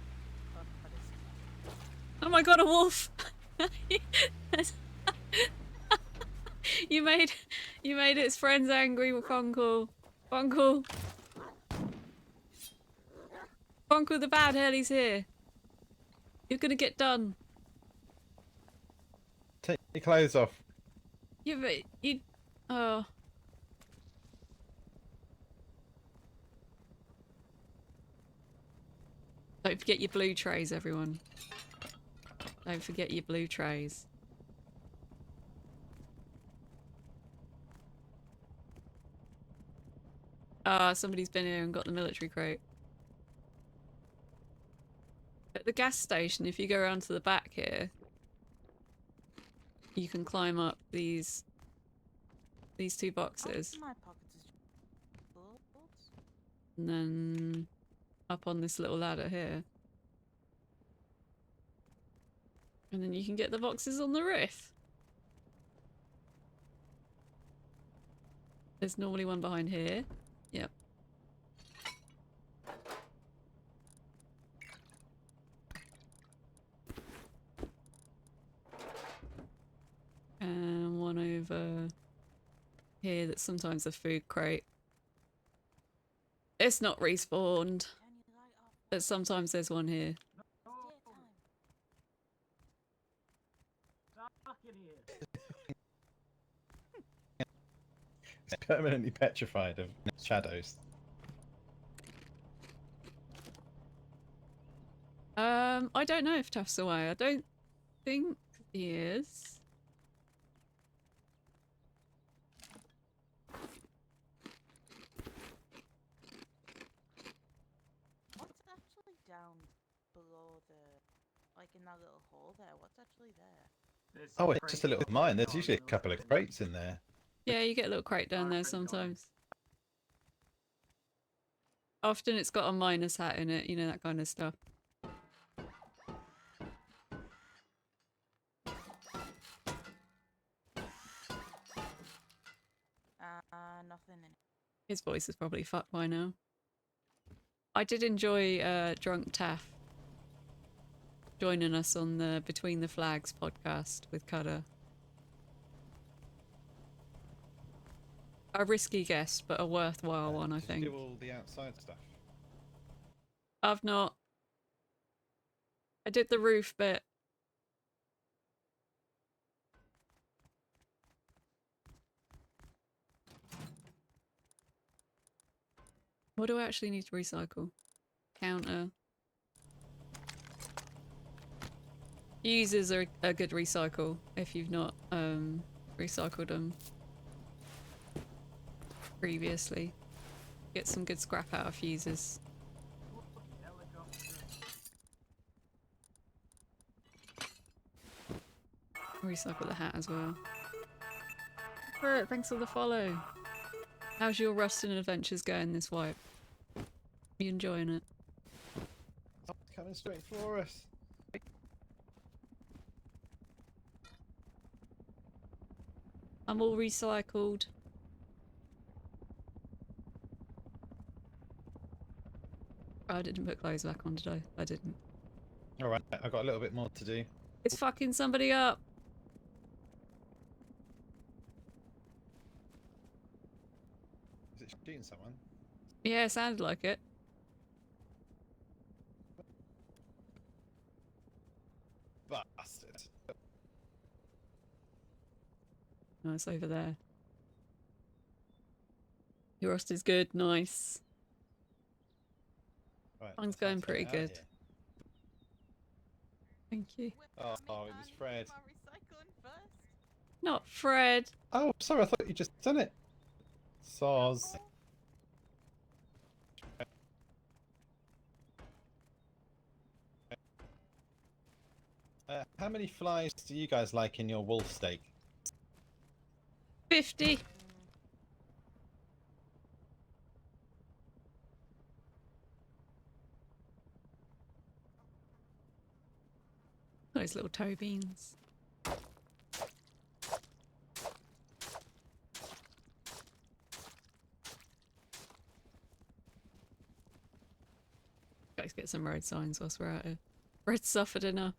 Oh my god, a wolf! You made its friends angry with Funkle. Funkle. Funkle, the bad helly's here. You're gonna get done. Take your clothes off. Yeah, but you... Oh. Don't forget your blue trays, everyone. Don't forget your blue trays. Ah, somebody's been here and got the military crate. At the gas station, if you go around to the back here, you can climb up these two boxes. My pockets is full. And then up on this little ladder here. And then you can get the boxes on the roof. There's normally one behind here. Yep. And one over here that's sometimes a food crate. It's not respawned, but sometimes there's one here. It's permanently petrified of shadows. I don't know if Tuff's away. I don't think he is. What's actually down below the, like in that little hole there? What's actually there? Oh, it's just a little mine. There's usually a couple of crates in there. Yeah, you get a little crate down there sometimes. Often it's got a miner's hat in it, you know, that kind of stuff. Nothing in it. His voice is probably fucked by now. I did enjoy Drunk Taff joining us on the Between the Flags podcast with Cutter. A risky guest, but a worthwhile one, I think. Do all the outside stuff. I've not. I did the roof bit. What do I actually need to recycle? Counter. Fuses are a good recycle if you've not recycled them previously. Get some good scrap out of fuses. Recycle the hat as well. Bert, thanks for the follow. How's your rusting adventures going this wipe? You enjoying it? It's coming straight for us. I'm all recycled. Oh, I didn't put clothes back on, did I? I didn't. Alright, I've got a little bit more to do. It's fucking somebody up. Shooting someone. Yeah, it sounded like it. Bastard. Oh, it's over there. Your roast is good. Nice. Right, Mine's time going to get pretty out of good. here. Thank you. Oh, it was Fred. Not Fred. Oh, sorry, I thought you just done it. Soz. How many flies do you guys like in your wolf steak? 50. Those little toe beans. Let's get some road signs whilst we're out here. Red suffered enough.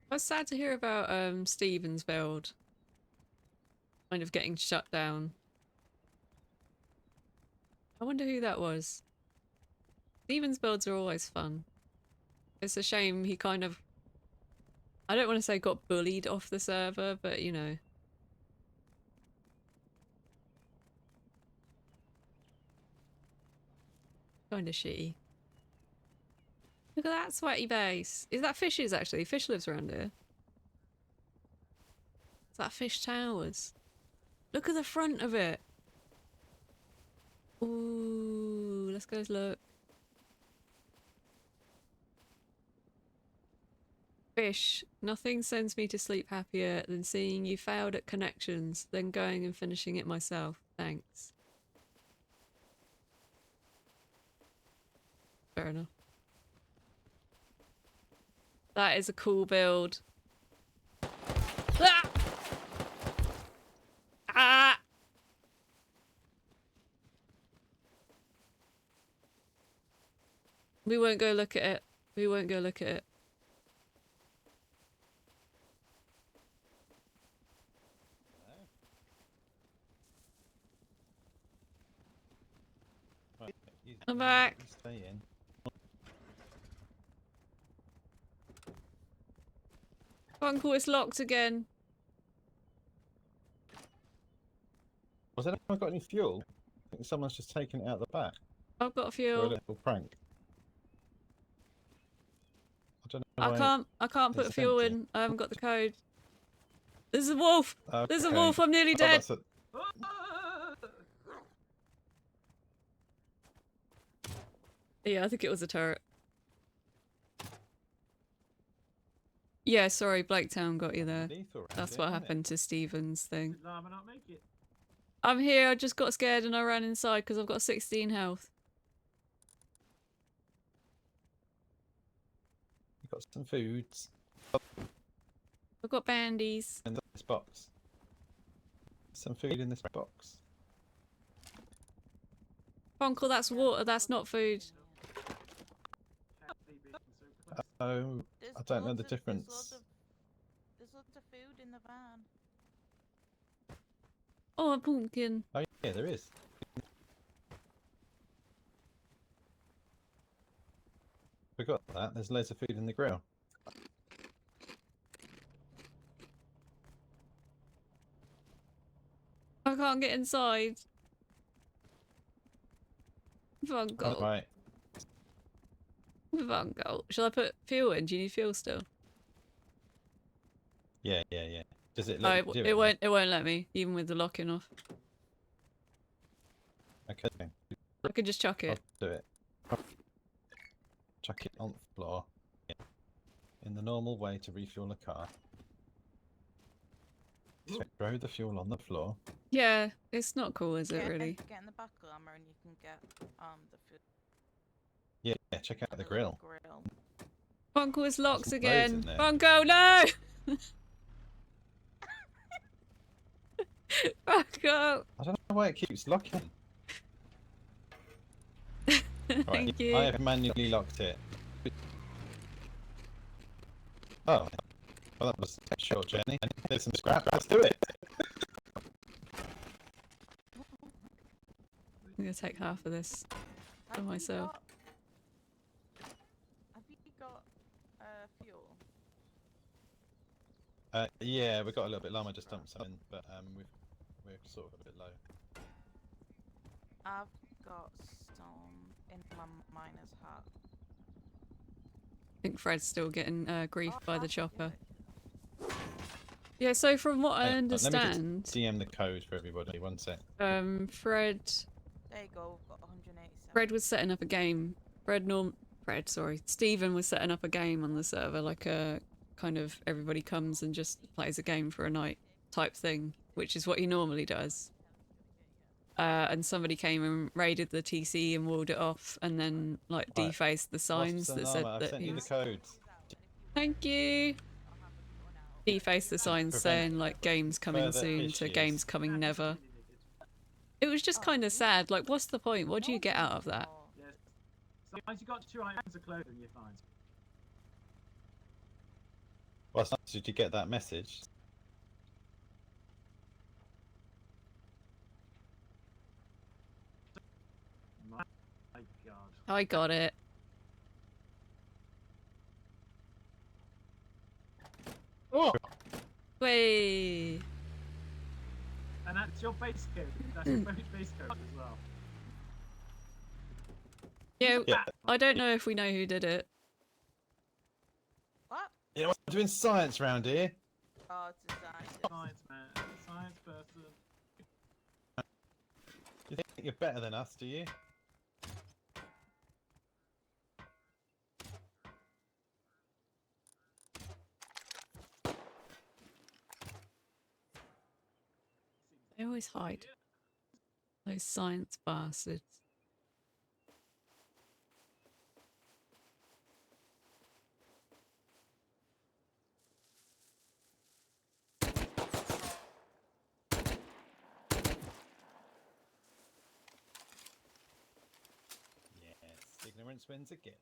I was sad to hear about Stevensveld kind of getting shut down. I wonder who that was. Stevensvelds are always fun. It's a shame he kind of, I don't want to say got bullied off the server, but you know. Kind of shitty. Look at that sweaty base. Is that Fish's actually? Fish lives around here. Is that Fish Towers? Look at the front of it. Ooh, let's go look. Fish, nothing sends me to sleep happier than seeing you failed at connections, then going and finishing it myself. Thanks. Fair enough. That is a cool build. Ah! Ah! We won't go look at it. We won't go look at it. Right, I'm back. Stay in. Uncle, it's locked again. Was anyone got any fuel? I think someone's just taken it out the back I've got for a fuel. little prank. I don't know why I can't put it's fuel empty. in. I haven't got the code. There's a wolf. There's a Okay. wolf. I'm nearly Oh, dead. that's a- Yeah, I think it was a turret. Yeah, sorry, Blaketown got you there. lethal round That's it, what isn't it? happened to Steven's thing. Did Llama not make it? I'm here, I just got scared and I ran inside because I've got 16 health. You've got some foods I've got bandies. in this box. Some food in this box. Uncle, that's water, that's not food. Oh, I don't know the difference. There's lots of food in the van. Oh, a pumpkin. Oh yeah, there is. Forgot that. There's loads of food in the grill. I can't get inside. Uncle. Right. Uncle. Shall I put fuel in? Do you need fuel still? Yeah. Does it Oh, let you do it? it won't let me, even with the locking off. Okay. I can just chuck I'll it. do it. Chuck it on the floor. In the normal way to refuel a car. So throw the fuel on the floor. Yeah, it's not cool, is it, Get- really? Get in the back armor and you can get the food. Yeah, check out the little grill. grill. Funko is locked There's loads in again. there. Funko, no! Fuck up. I don't know why it keeps locking. Thank Right, you. I have manually locked it. Oh, well, that was a short journey. There's some scrap. Let's do it. I'm gonna take half of this for Have you myself. Have you got fuel? Yeah, we got a little bit low. I just dumped some in, but we're sort of a bit low. I've got some in my miner's hat. I think Fred's still getting grief Oh, by the that's chopper. good. Yeah, so from what I Hang on, let me understand, just DM the code for everybody. One sec. Fred There you go. We've got 187. Fred was setting up a game. Stephen was setting up a game on the server, like a kind of everybody comes and just plays a game for a night type thing, which is what he normally does. And somebody came and raided the TC and walled it off, and then like Right. defaced the signs that said I've that sent he you the was. codes. Thank you. Defaced the signs Prevent saying like games coming further soon to issues. games coming never. It was just kind of sad. Like, what's the point? What do you get out of that? Yes. So once you got 2 items of clothing, you're fine. Well, did you get that message? My God. I got it. Oh! Way. And that's your base code. That's your base code as well. Yeah, I don't know if we know who did it. What? You know what? We're doing science round here. Oh, it's a science. Science man. Science person. You think you're better than us, do you? They always hide. Those science bastards. Yes, ignorance wins again.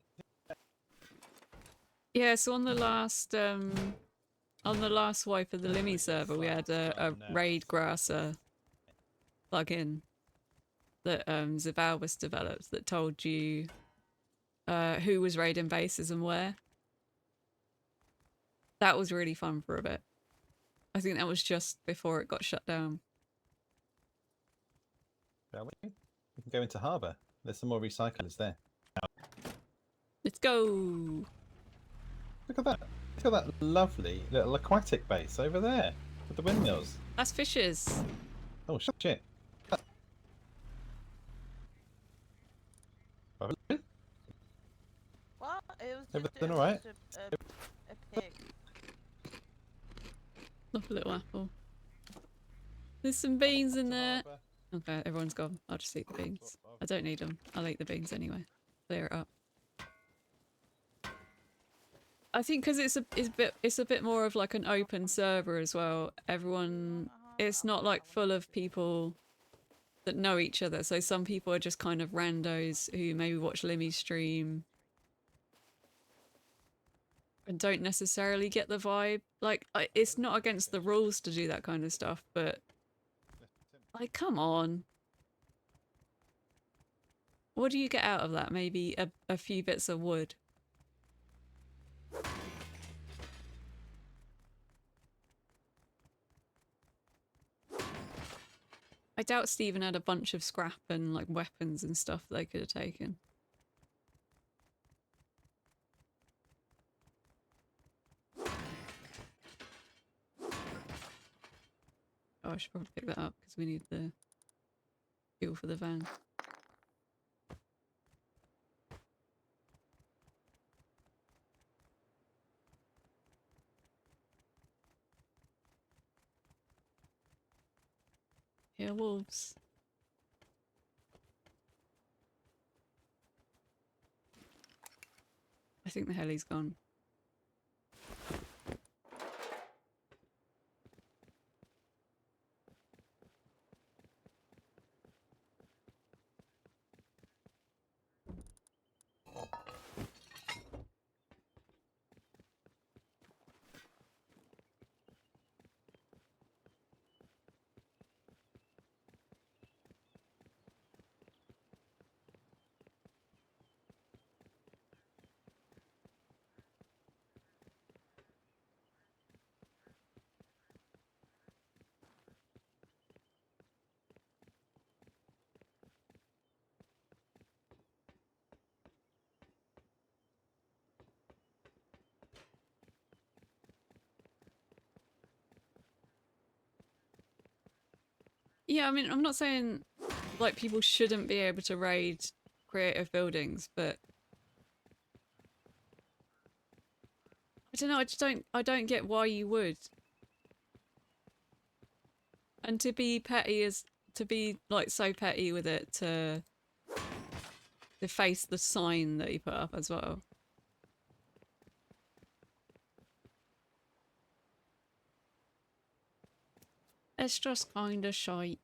Yeah, so on the last wipe of the Limmy server, we had a raid grasser plugin that Zavalbus developed that told you who was raiding bases and where. That was really fun for a bit. I think that was just before it got shut down. Shall we? We can go into harbour. There's some more recyclers there. Let's go! Look at that. Look at that lovely little aquatic base over there with the windmills. That's fishes. Oh shit. What? It was Everything alright? a pig. Look, a little apple. There's some beans in there. Okay, everyone's gone. I'll just eat the beans. I don't need them. I'll eat the beans anyway. Clear it up. I think because it's a bit more of like an open server as well. Everyone, it's not like full of people that know each other. So some people are just kind of randos who maybe watch Limmy's stream and don't necessarily get the vibe. Like, it's not against the rules to do that kind of stuff, but like, come on. What do you get out of that? Maybe a few bits of wood. I doubt Stephen had a bunch of scrap and like weapons and stuff they could have taken. Oh, I should probably pick that up because we need the fuel for the van. Yeah, wolves. I think the heli's gone. Yeah, I mean, I'm not saying like people shouldn't be able to raid creative buildings, but I don't know, I don't get why you would. And to be petty is to be like so petty with it to deface the sign that you put up as well. It's just kinda shite.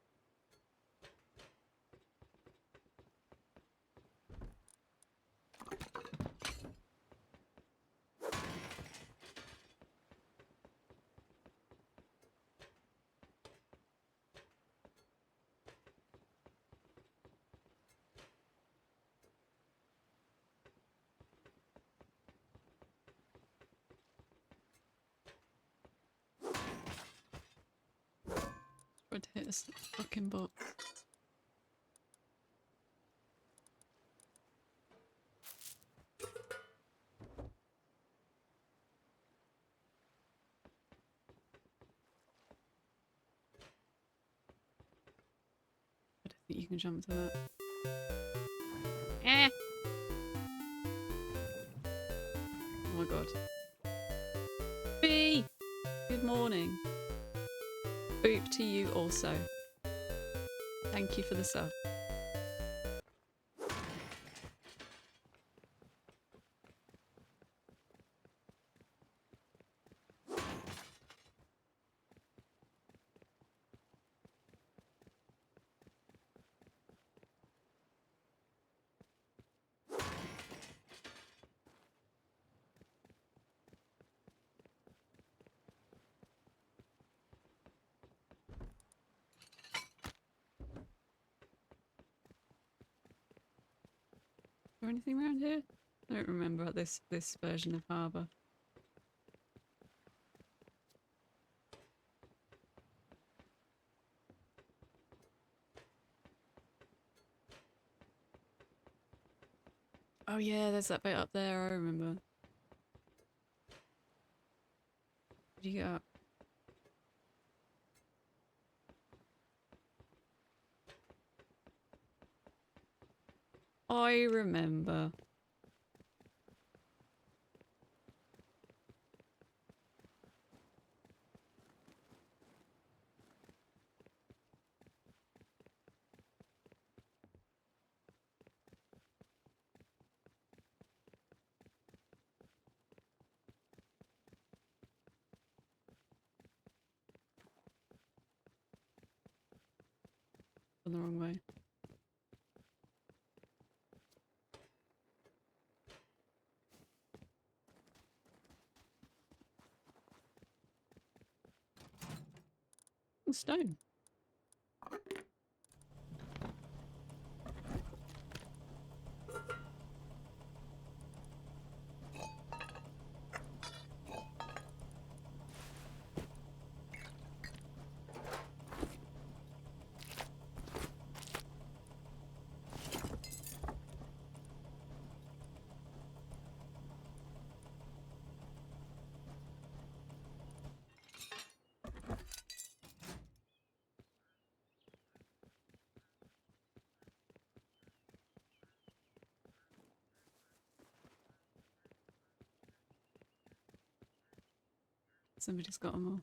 Try to hit this fucking box. I don't think you can jump to that. Eh! Oh my god. B! Good morning. Boop to you also. Thank you for the sub. Is there anything around here? I don't remember this version of Harbour. Oh yeah, there's that bit up there, I remember. What do you got? I remember. Gone the wrong way. Oh, stone. Somebody's got them all.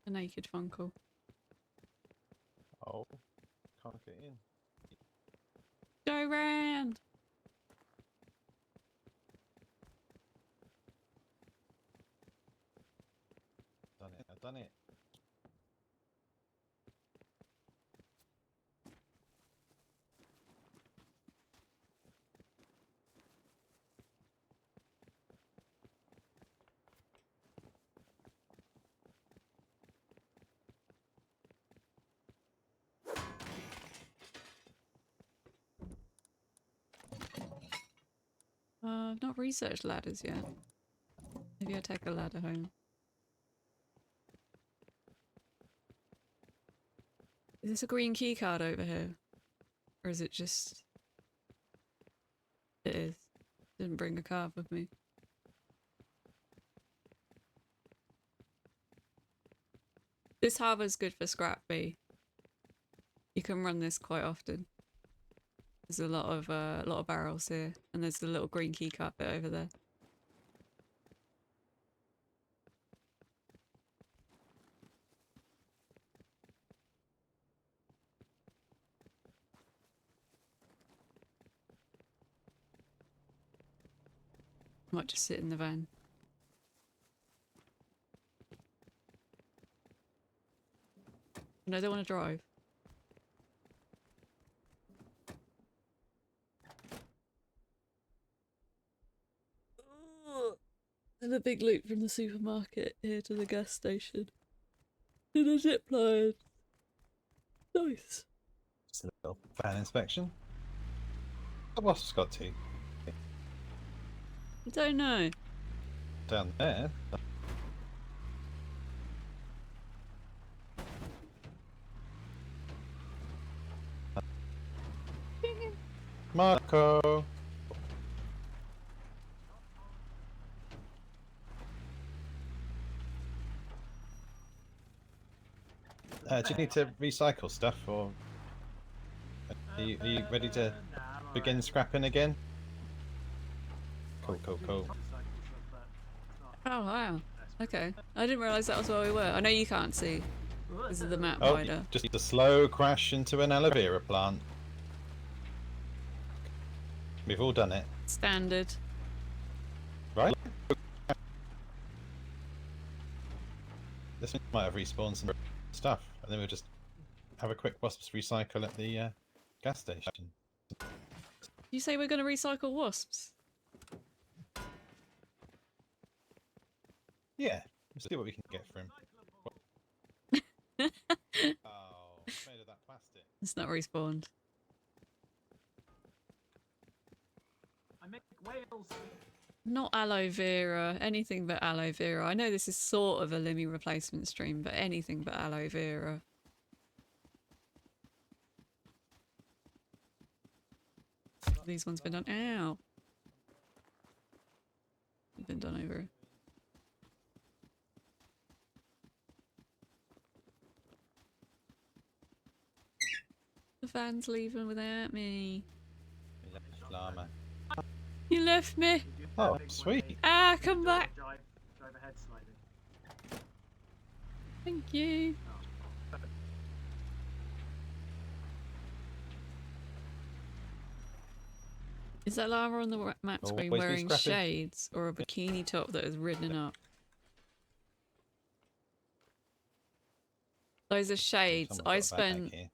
A naked Funko. Oh, can't get in. Go round! Done it, I've done it. I've not researched ladders yet. Maybe I'll take a ladder home. Is this a green key card over here? Or is it just... It is. Didn't bring a card with me. This harbour's good for scrap B. You can run this quite often. There's a lot of barrels here, and there's the little green key card bit over there. Might just sit in the van. No, I don't want to drive. And a big loop from the supermarket here to the gas station. In a zip line. Nice. Just a little van inspection. The wasp's got to. I don't know. Down there. Marco. Do you need to recycle stuff, or are you ready to begin scrapping again? Cool, cool, cool. Oh wow. Okay. I didn't realise that was where we were. I know you can't see. This is the map Oh, wider. just a slow crash into an aloe vera plant. We've all done it. Standard. Right? This one might have respawned some stuff, and then we'll just have a quick wasps recycle at the gas station. You say we're going to recycle wasps? Yeah, we'll see what we can get for him. Oh, it's made of that plastic. It's not respawned. I make whales. Not aloe vera, anything but aloe vera. I know this is sort of a Limmy replacement stream, but anything but aloe vera. These ones been done. Ow! Been done over. The van's leaving without me. Llama. You left me. Oh, sweet. Ah, come back. Drive ahead slightly. Thank you. Is that llama on the map screen Always be wearing scrappy. shades or a bikini top that is ridden up? Those are shades. Someone's got I a bag spent here.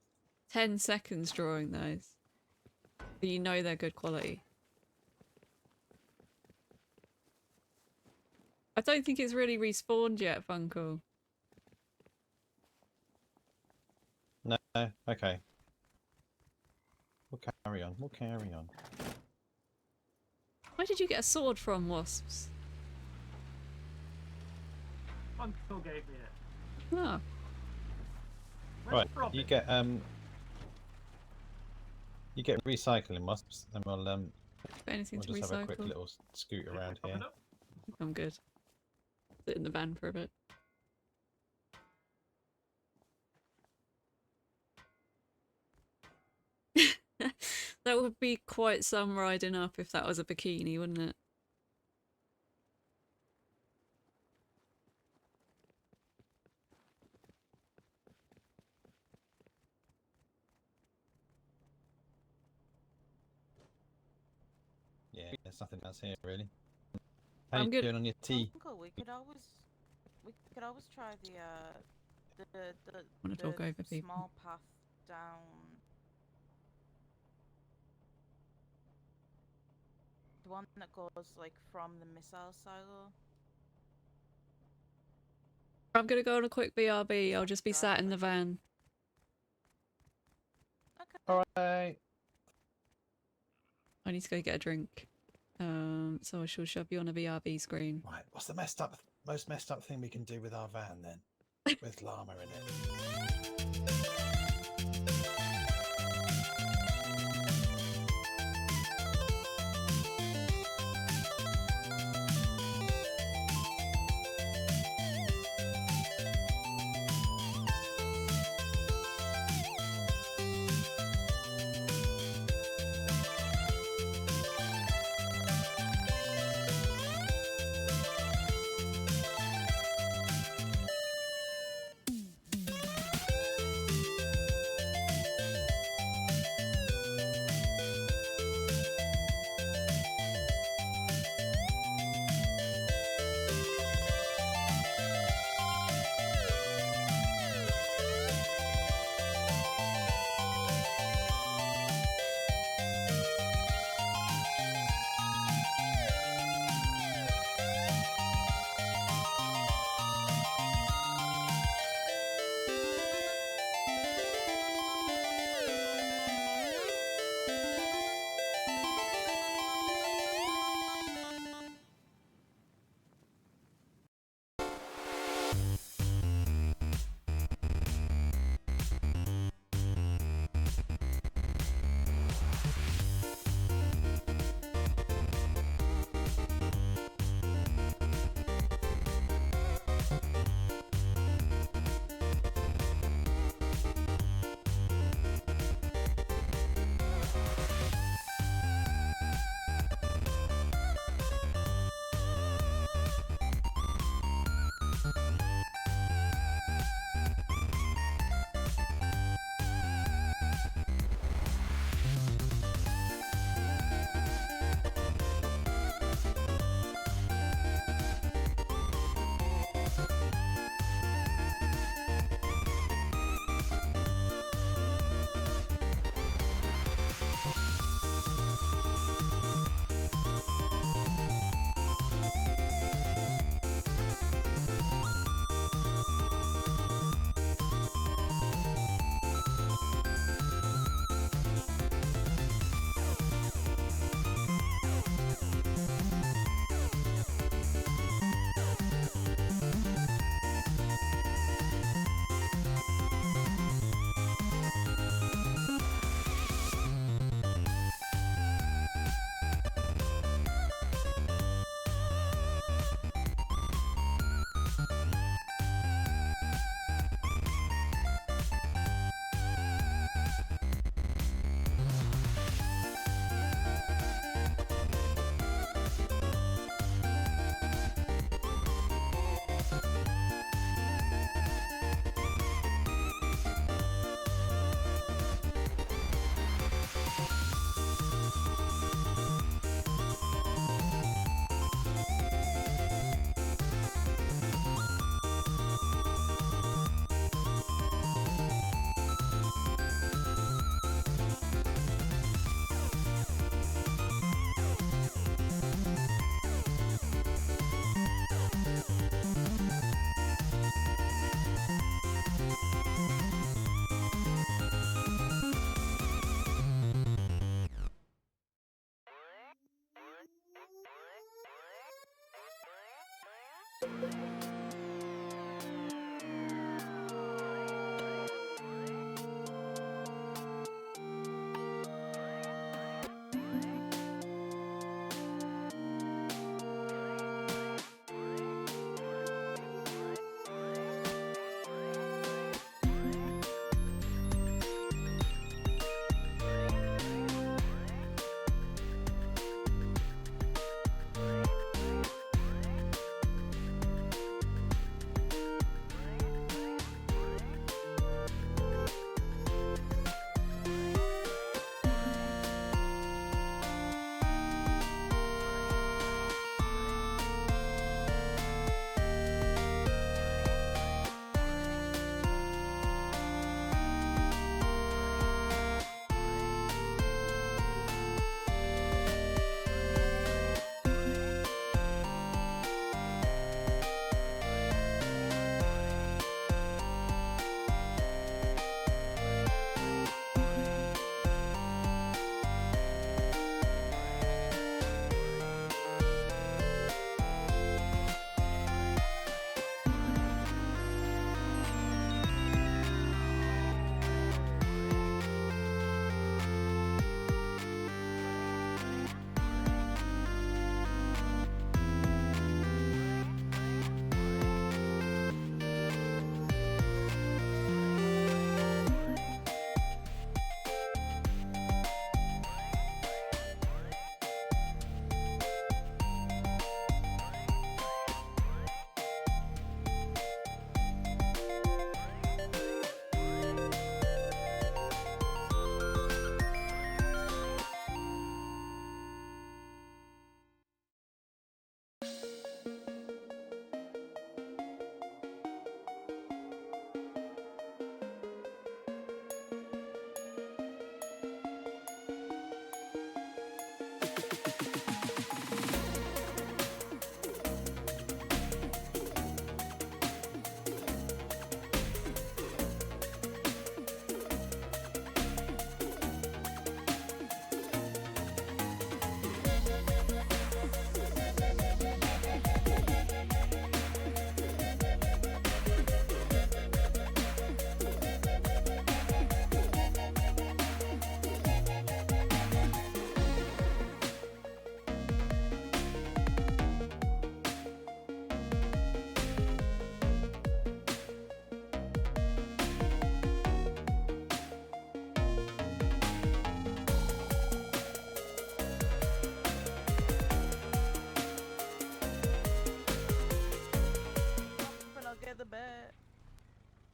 10 seconds drawing those. But you know they're good quality. I don't think it's really respawned yet, Funko. No, okay. We'll carry on. We'll carry on. Where did you get a sword from, wasps? Uncle gave me it. Oh, Where's Right, Robin? you you get recycling wasps, and we'll got anything we'll to just have a quick recycle? little scoot around here. Robin up? I'm good. Sit in the van for a bit. That would be quite some riding up if that was a bikini, wouldn't it? Yeah, there's nothing else here really. How I'm you good. doing on your tea? Uncle, we could always try Wanna the talk over people. small path down. The one that goes like from the missile silo. I'm gonna go on a quick BRB. I'll just be sat in the van. Okay. Alright. I need to go get a drink. So I shall shove you on a BRB screen. Right, what's the most messed up thing we can do with our van then? With llama in it.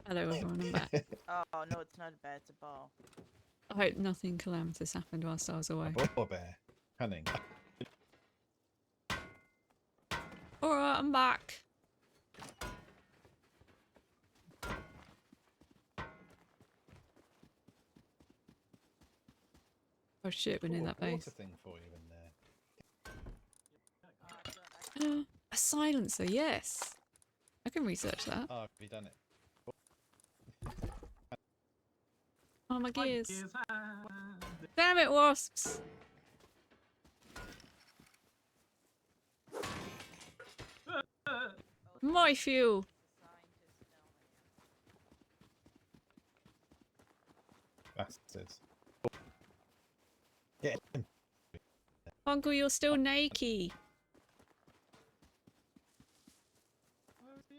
Hello everyone, I'm back. Oh no, it's not a bed, it's a ball. I hope nothing calamitous happened whilst I was away. A boar bear. Cunning. Alright, I'm back. Oh shit, we're near that Water base. thing for you in there. A silencer, yes. I can research that. Oh, have you done it? Oh my My gears. gears hand. Damn it, wasps! My fuel! Bastards. Get him. Uncle, you're still naked. Oh, yeah.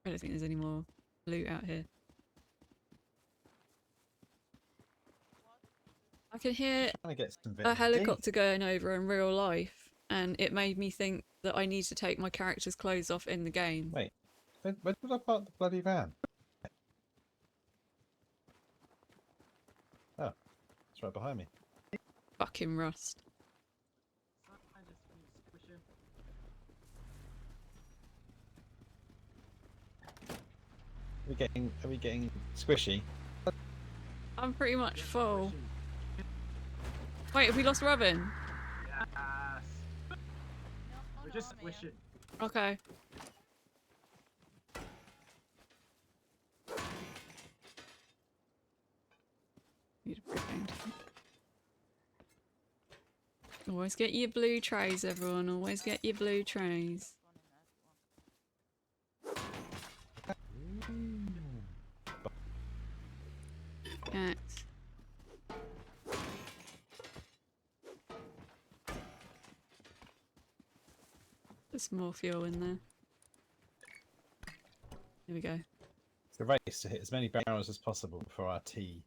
I don't think there's any more loot out here. I can hear Trying to get some a vitamin D. helicopter going over in real life, and it made me think that I need to take my character's clothes off in the game. Wait, where did I park the bloody van? Oh, it's right behind me. Fucking rust. I just need squishing. Are we getting squishy? I'm pretty much full. Wait, have we lost Robin? Yes. We're just squishing. Okay. Need a brigade. Always get your blue trays, everyone. Always get your blue trays. Cats. There's more fuel in there. Here we go. It's a race to hit as many barrels as possible before our tea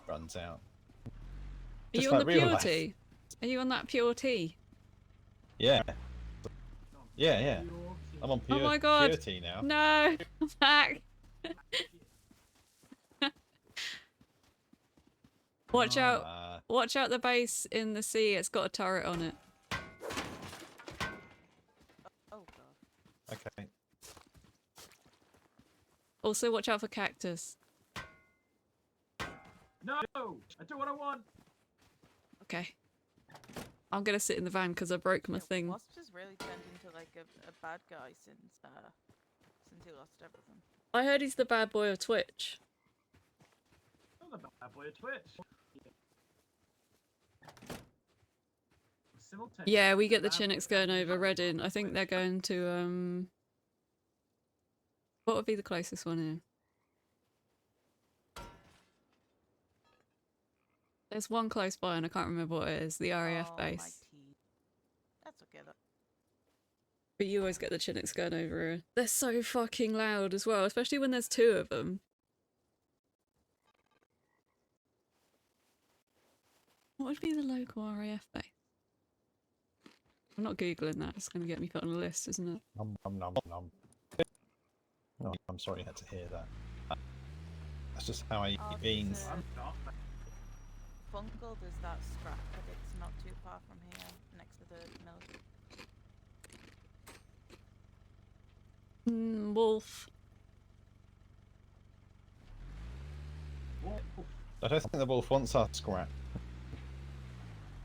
runs out. Are Just you on like the real pure life. tea? Are you on that pure tea? Yeah. Yeah. I'm on Oh my god! pure tea now. No! I'm back! Watch out! Watch out the base in the sea, it's got a turret on it. Oh god. Okay. Also watch out for cactus. No! I do what I want! Okay. I'm gonna sit in the van because I broke my thing. Wasps has really turned into like a bad guy since he lost everything. I heard he's the bad boy of Twitch. I'm the bad boy of Twitch. Yeah, we get the Chinooks going over Reading. I think they're going to, what would be the closest one here? There's one close by and I can't remember what it is. The RAF base. That's okay though. But you always get the Chinooks going over here. They're so fucking loud as well, especially when there's two of them. What would be the local RAF base? I'm not Googling that, it's going to get me put on a list, isn't it? Nom, nom, nom, nom. Oh, I'm sorry you had to hear that. That's just how I eat beans. Fungal does that scrap, but it's not too far from here, next to the military. Wolf. I don't think the wolf wants our scrap.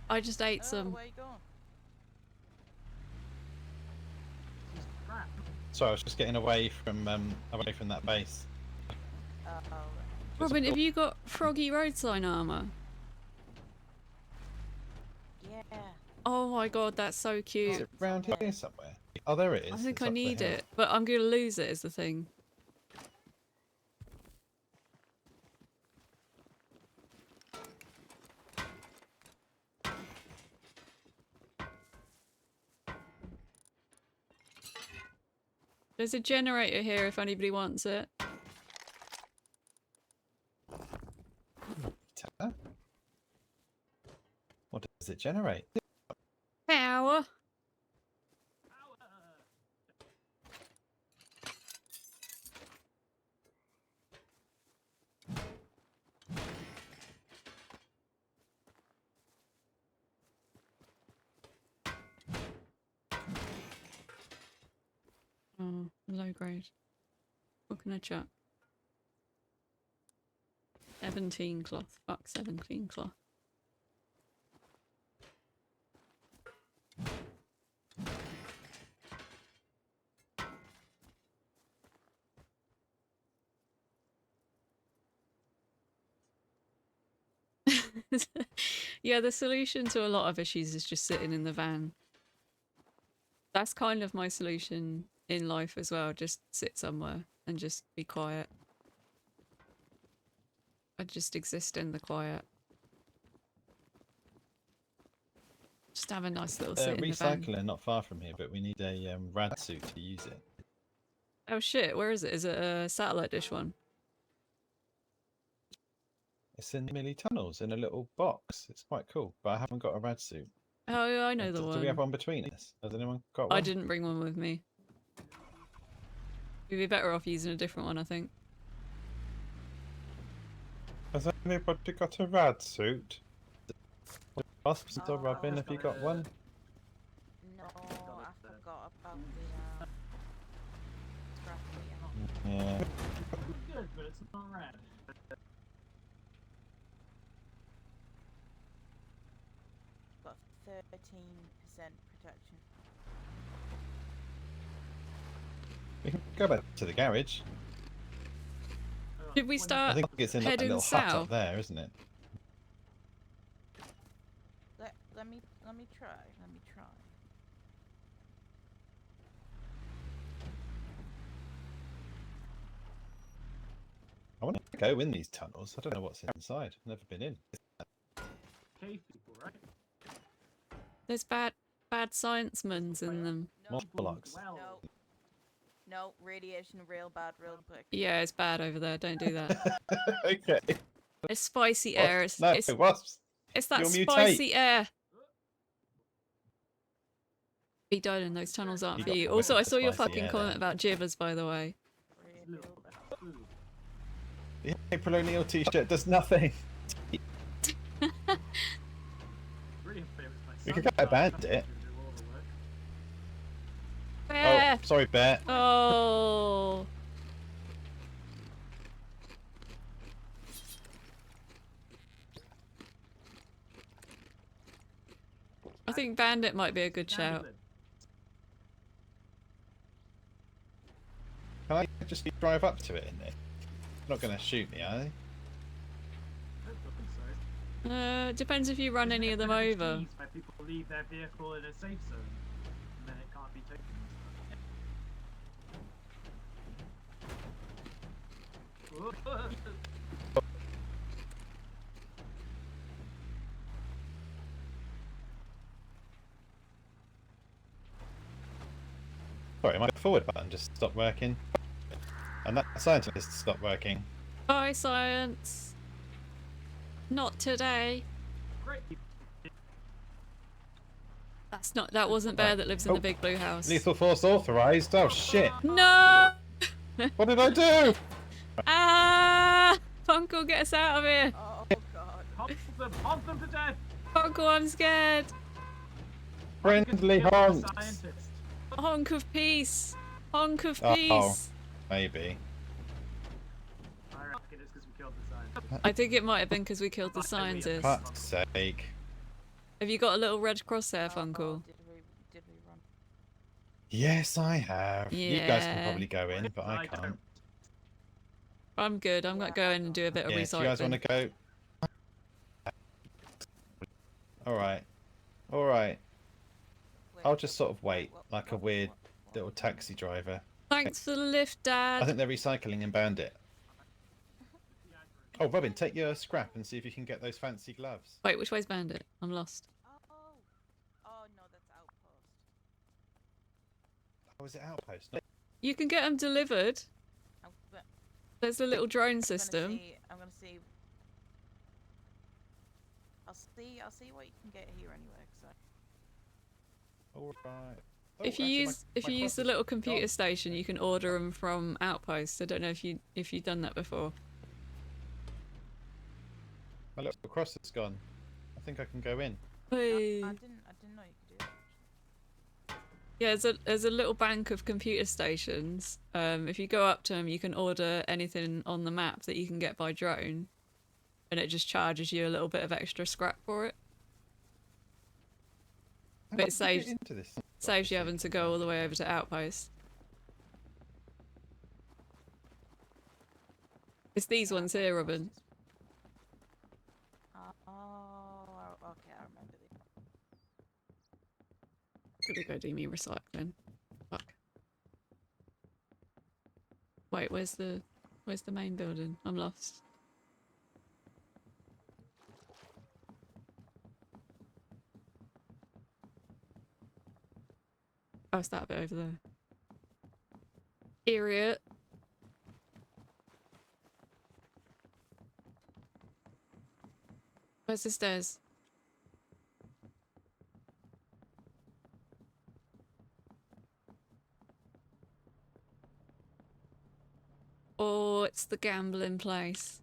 I just ate some. Where you going? Sorry, I was just getting away from that base. Robin, have you got froggy road sign armor? Yeah. Oh my god, that's so cute. Is it around here somewhere? Oh, there it is. I think It's I up the need hill. it, but I'm going to lose it is the thing. There's a generator here if anybody wants it. What does it generate? Power. Oh, low grade. What can I chuck? 17 cloth. Fuck 17 cloth. Yeah, the solution to a lot of issues is just sitting in the van. That's kind of my solution in life as well. Just sit somewhere and just be quiet. I just exist in the quiet. Just have a nice little sit in the van. Recycling not far from here, but we need a rad suit to use it. Oh shit, where is it? Is it a satellite dish one? It's in Millie Tunnels in a little box. It's quite cool, but I haven't got a rad suit. Oh, yeah, I know the one. Do we have one between us? Has anyone got one? I didn't bring one with me. You'd be better off using a different one, I think. Has anybody got a rad suit? Wasps or Robin, have you got one? No, I forgot about the scrap meter. Yeah. It's good, but it's not red. Got 13% protection. We can go back to the garage. Should we I start think it's in a heading little hut south? up there, isn't it? Let me try. Let me try. I want to go in these tunnels. I don't know what's inside. I've never been in. Cave people, right? There's bad science-mans in them. No, Morlocks. no, no, radiation real bad, real quick. Yeah, it's bad over there. Don't do that. Okay. It's spicy air. No, It's wasps. that You'll mutate. spicy air. Be done, and those tunnels aren't You for got you. the Also, I wicked saw your spicy fucking air comment there. about gibbers, by the way. The April O'Neil t-shirt does nothing. Really famous my We could son get a died, bandit. do all the work. Bear! Oh, sorry, Bear. Oh. I think bandit might be a good shout. Can I just drive up to it in there? Not going to shoot me, are they? Depends if you run any of them over. Where people leave their vehicle in a safe zone, and then it can't be taken. Sorry, my forward button just stopped working. And that scientist stopped working. Bye, science. Not today. That wasn't Bear that lives in the big blue house. Lethal force authorized. Oh shit! No! What did I do? Ah! Punkle, get us out of here! Oh god. Hunt them to death! Punkle, I'm scared! Friendly honks. Honk of peace! Honk of Oh, peace! maybe. I reckon it's because we killed the scientist. I think it might have been because we killed the scientist. Fuck's sake. Have you got a little red crosshair, Funkle? Did we run? Yes, I have. You guys can Yeah. probably go in, but I can't. I'm good. I'm gonna go in and do a bit of Yeah, do you guys want to recycling. go? Alright. Alright. I'll just sort of wait, like a weird little taxi driver. Thanks for the lift, I Dad. think they're recycling in Bandit. Oh, Robin, take your scrap and see if you can get those fancy gloves. Wait, which way's Bandit? I'm lost. Oh no, that's outpost. Oh, is it Outpost? You can get them delivered. I'm gonna There's a little drone system. I'm gonna see. I'll see what you can get here anyway. So. Alright. If you use the little computer station, you can order them from Outpost. I don't know if you've done that before. My little cross is gone. I think I can go in. Hey. I didn't know you could do that. Yeah, there's a little bank of computer stations. If you go up to them, you can order anything on the map that you can get by drone, and it just charges you a little bit of extra scrap for it. But it saves you having to go all the way over to Outpost. It's these ones here, Robin. Oh, okay, I remember these. Gotta go do me recycling. Fuck. Wait, where's the main building? I'm lost. Oh, it's that bit over there. Idiot. Where's the stairs? Oh, it's the gambling place.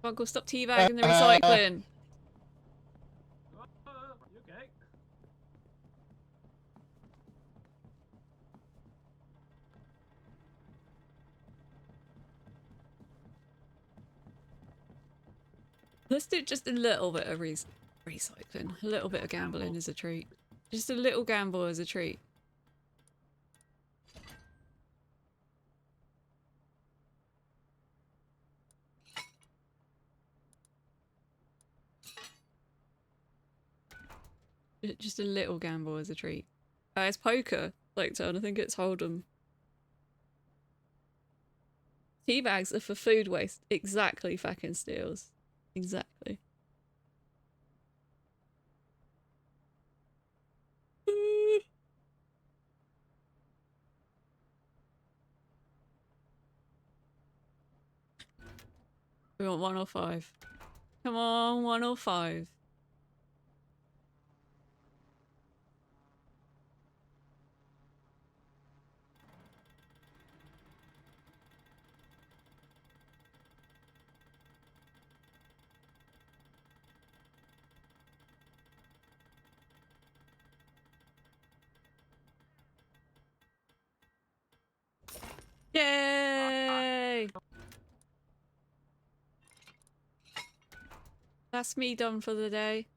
Uncle, stop teabagging the recycling. You okay? Let's do just a little bit of recycling. A little bit of gambling is a treat. Just a little gamble is a treat. Just a little gamble is a treat. It's poker, like Turn. I think it's Hold'em. Tea bags are for food waste. Exactly, fucking steals. Exactly. We want 105. Come on, 105. Yay! That's me done for the day.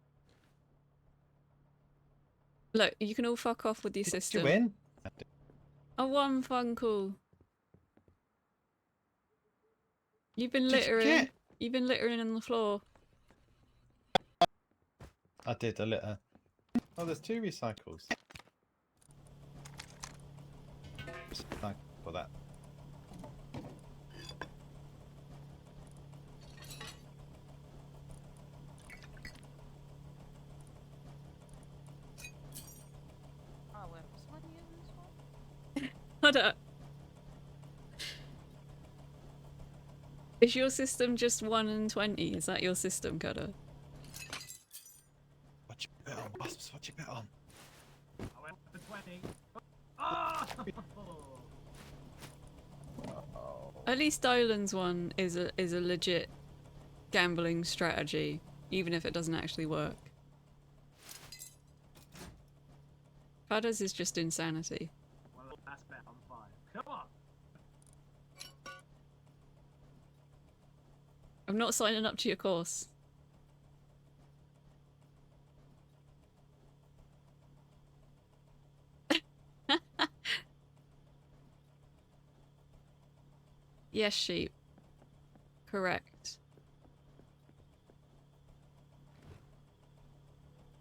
Look, you can all fuck off with your system. Did you win? I won, Funkle. You've been littering. You've been littering on the floor. I did a litter. Oh, there's 2 recycles. Recycle for that. Oh, wait, was one using this one? Hold up. Is your system just 1 in 20? Is that your system, Cutter? What you bet on, Wasps? What you bet on? I went for 20. Oh! At least Dolan's one is a legit gambling strategy, even if it doesn't actually work. Cutter's is just insanity. Well, last bet on 5. Come on! I'm not signing up to your course. Yes, sheep. Correct.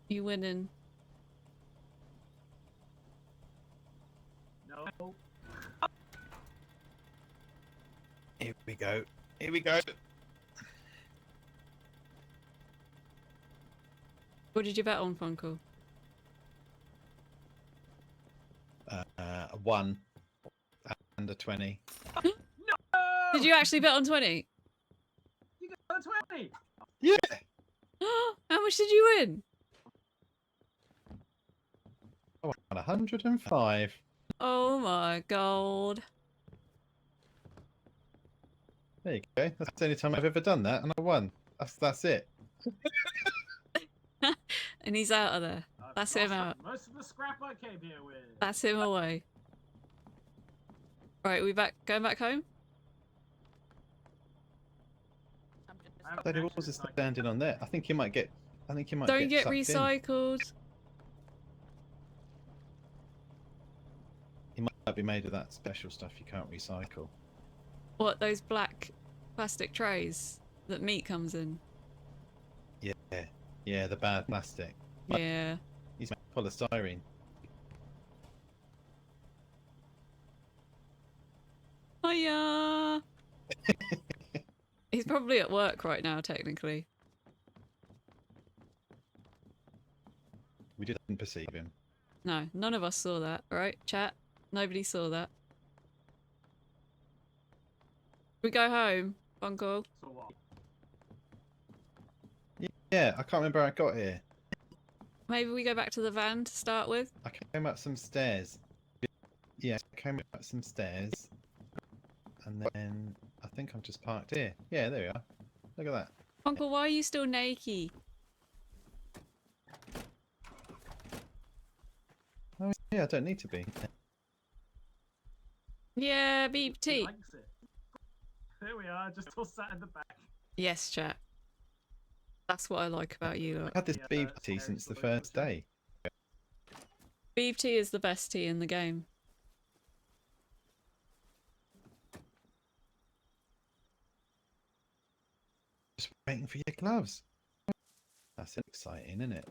You winning. No. Here we go. Here we go. What did you bet on, Funkle? 1 and a 20. No! Did you actually bet on 20? You got 20! Yeah! How much did you win? I won 105. Oh my god. There you go. That's the only time I've ever done that, and I won. That's it. And he's out of there. Oh, That's him out. Most of the scrap I came here with. That's him away. Right, we going back home? I But he was standing on there. I think he might get. Don't get sucked in. recycled. He might be made of that special stuff you can't recycle. What, those black plastic trays that meat comes in? Yeah, the bad plastic. Yeah. He's made of polystyrene. Hiya! He's probably at work right now, technically. We didn't perceive him. No, none of us saw that, right? Chat? Nobody saw that. We go home, Uncle. So what? Yeah, I can't remember how I got here. Maybe we go back to the van to start with? I came up some stairs. Yeah, I came up some stairs. And then I think I'm just parked here. Yeah, there we are. Look at that. Uncle, why are you still naked? Oh, yeah, I don't need to be. Yeah, beep He tea. likes it. There we are, just all sat in the back. Yes, chat. That's what I like about you lot. I've had this beef tea since the first day. Beef tea is the best tea in the game. Just waiting for your gloves. That's exciting, isn't it?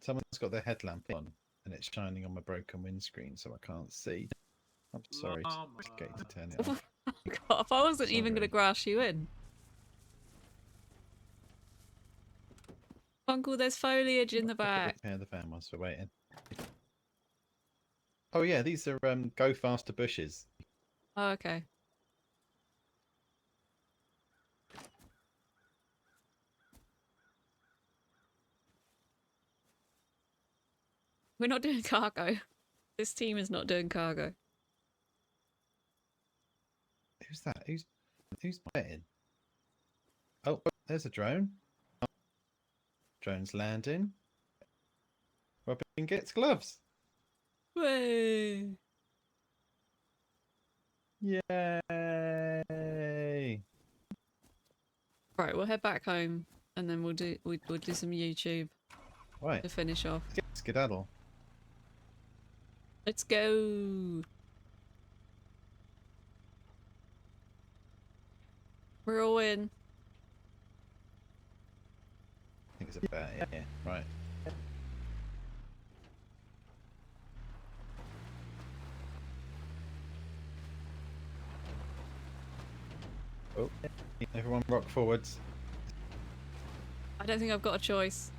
Someone's got their headlamp on and it's shining on my broken windscreen so I can't see. I'm sorry to get you to turn it off. God, if I wasn't even going to grass you in. Uncle, there's foliage in the back. Repair the van whilst we're waiting. Oh yeah, these are go faster bushes. Oh, okay. We're not doing cargo. This team is not doing cargo. Who's that? Who's betting? Oh, there's a drone. Drone's landing. Robin gets gloves. Way. Yay! Right, we'll head back home and then we'll do some YouTube Right. to finish off. Skedaddle. Let's go. We're all in. I think it's about yeah. Right. Oh, everyone rock forwards. I don't think I've got a choice.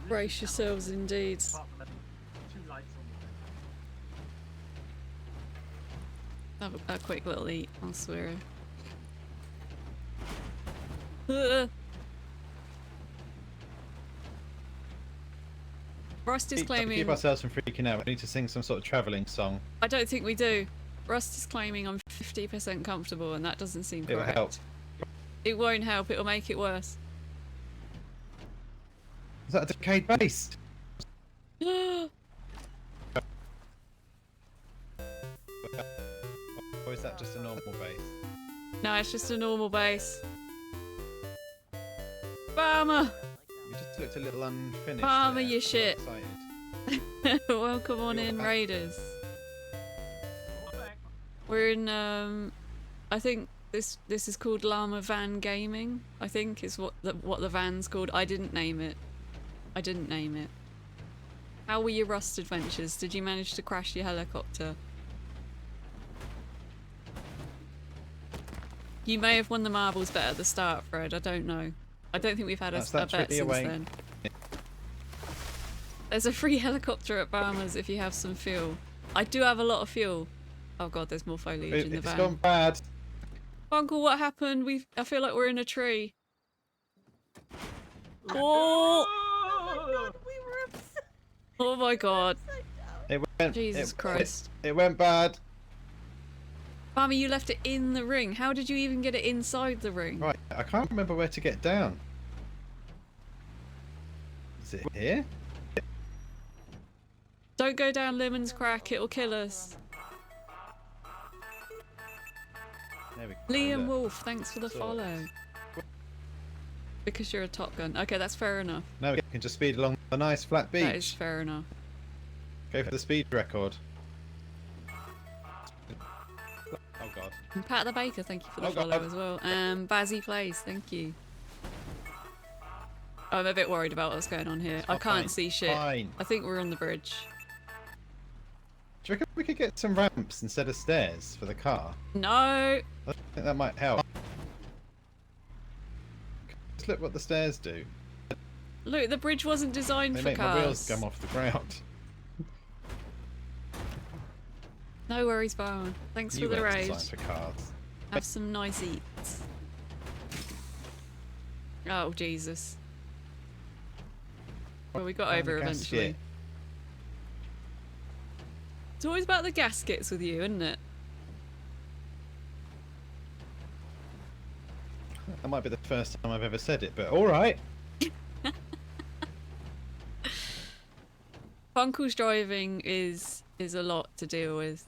Brace yourselves indeed. Apart from the 2 lights on the Have a quick little eat, I swear. Rust is To claiming... keep ourselves from freaking out, we need to sing some sort of travelling song. I don't think we do. Rust is claiming I'm 50% comfortable and that doesn't seem correct. It'll help. It won't help, it'll make it worse. Is that a decayed base? Or is that just a normal base? No, it's just a normal base. Farmer! You just looked a little unfinished. Farmer, there. you shit. Excited. Welcome on in, Raiders. We're in, I think this is called Llama Van Gaming, I think is what the van's called. I didn't name it. How were your Rust adventures? Did you manage to crash your helicopter? You may have won the marbles bet at the start, Fred. I don't know. I don't think we've had a bet really since away. then. There's a free helicopter at Barmer's if you have some fuel. I do have a lot of fuel. Oh god, there's more foliage in the It's van. gone bad. Uncle, what happened? I feel like we're in a tree. Oh! Oh my god, we were upset. Oh my god. Upside down. Jesus Christ. It went bad. Barmy, you left it in the ring. How did you even get it inside the ring? Right, I can't remember where to get down. Is it here? Don't go down Lemon's crack, it'll kill us. There we go. Liam Look. Wolf, thanks for the Saw follow. Because you're a Top Gun. Okay, that's fair enough. Now we can just speed along the nice flat beach. That is fair enough. Go for the speed record. Oh god. And Pat the Baker, thank you for the Oh, follow God. as well. Bazzy Plays, thank you. I'm a bit worried about what's going on here. I can't see shit. Fine. I think we're on the bridge. Do you reckon we could get some ramps instead of stairs for the car? No! I think that might help. Just look what the stairs do. Look, the bridge wasn't designed They for make cars. my wheels come off the ground. No worries, Barman. Thanks You for the weren't raid. designed for cars. Have some nice eats. Oh, Jesus. Well, we got Find over the eventually. gasket. It's always about the gaskets with you, isn't it? That might be the first time I've ever said it, but alright. Funkle's driving is a lot to deal with.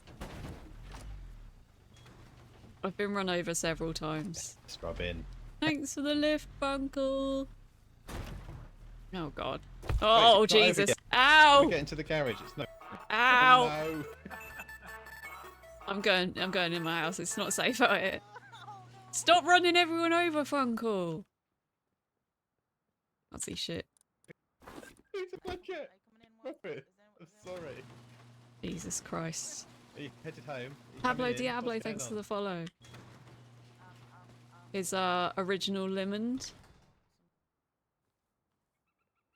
I've been run over several times. Let's rub in. Thanks for the lift, Funkle. Oh god. Wait, Oh it's not over Jesus. yet. Ow! We get into the garage. It's no. Ow! No. I'm going in my house. It's not safe out here. Stop running everyone over, Funkle. Can't see shit. It's a blanket. Rub it. I'm sorry. Jesus Christ. Are you headed home? Are you Pablo coming in? Diablo, What's thanks going for on? the follow. Is our original lemon.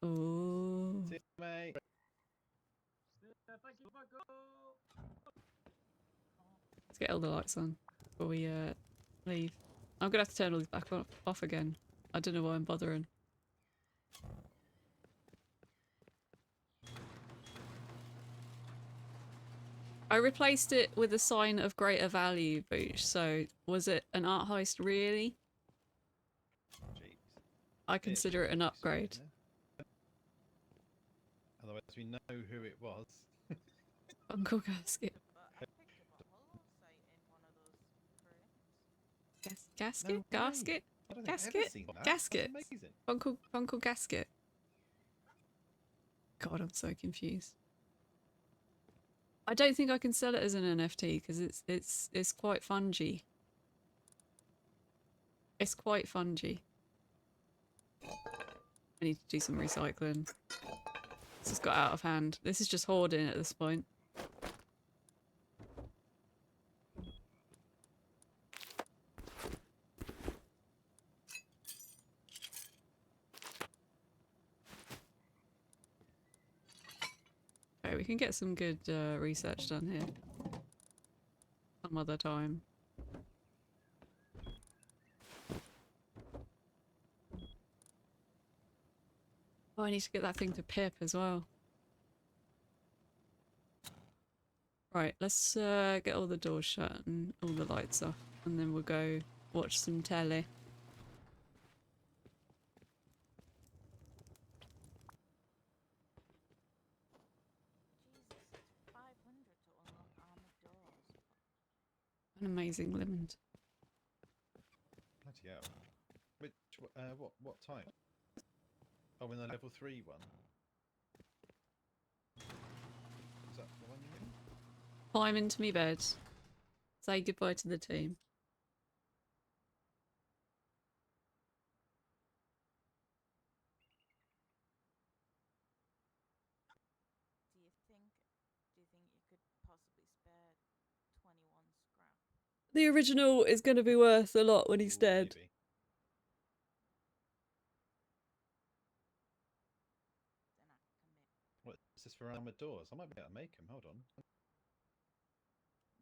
Ooh. See you, mate. Thank you, Michael. Let's get all the lights on before we leave. I'm gonna have to turn all these back off again. I don't know why I'm bothering. I replaced it with a sign of greater value, Booch, so was it an art heist really? Jeez. I consider it an upgrade. Otherwise, we know who it was. Uncle Gasket. Gasket? No Gasket? I don't think I've ever Gasket? seen that. Gasket? That's amazing. Uncle Gasket. God, I'm so confused. I don't think I can sell it as an NFT because it's quite fungy. It's quite fungy. I need to do some recycling. This has got out of hand. This is just hoarding at this point. Okay, we can get some good research done here. Some other time. Oh, I need to get that thing to Pip as well. Right, let's get all the doors shut and all the lights off, and then we'll go watch some telly. Jesus, it's 500 to unlock armored doors. An amazing lemon. Bloody hell. Which, what type? Oh, in the level 3 one. Is that the one you mean? Climb into me bed. Say goodbye to the team. Do you think you could possibly spare 21 scrap? The original is going to be worth a lot when he's dead. Maybe. Then I commit. What is this for armored doors? I might be able to make them. Hold on.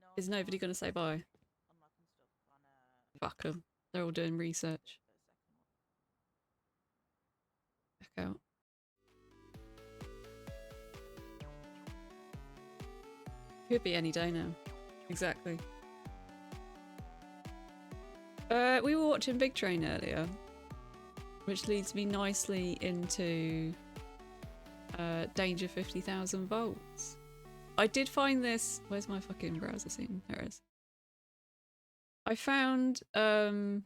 No, Is nobody going to say bye? unlocking stuff on Fuck them. They're all doing research. the second one. Back out. Could be any day now. Exactly. We were watching Big Train earlier, which leads me nicely into Danger 50,000 volts. I did find this. Where's my fucking browser scene? There it is. I found some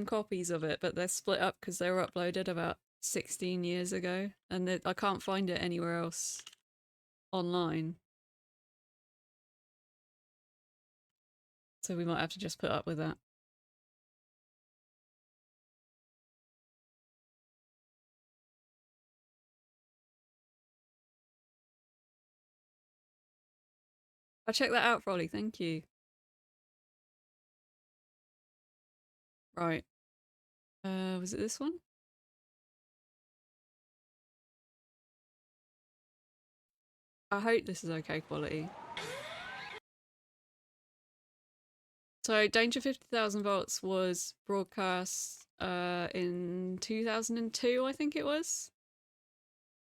copies of it, but they're split up because they were uploaded about 16 years ago, and I can't find it anywhere else online. So we might have to just put up with that. I'll check that out, Frolly. Thank you. Right. Was it this one? I hope this is okay quality. So Danger 50,000 volts was broadcast in 2002, I think it was.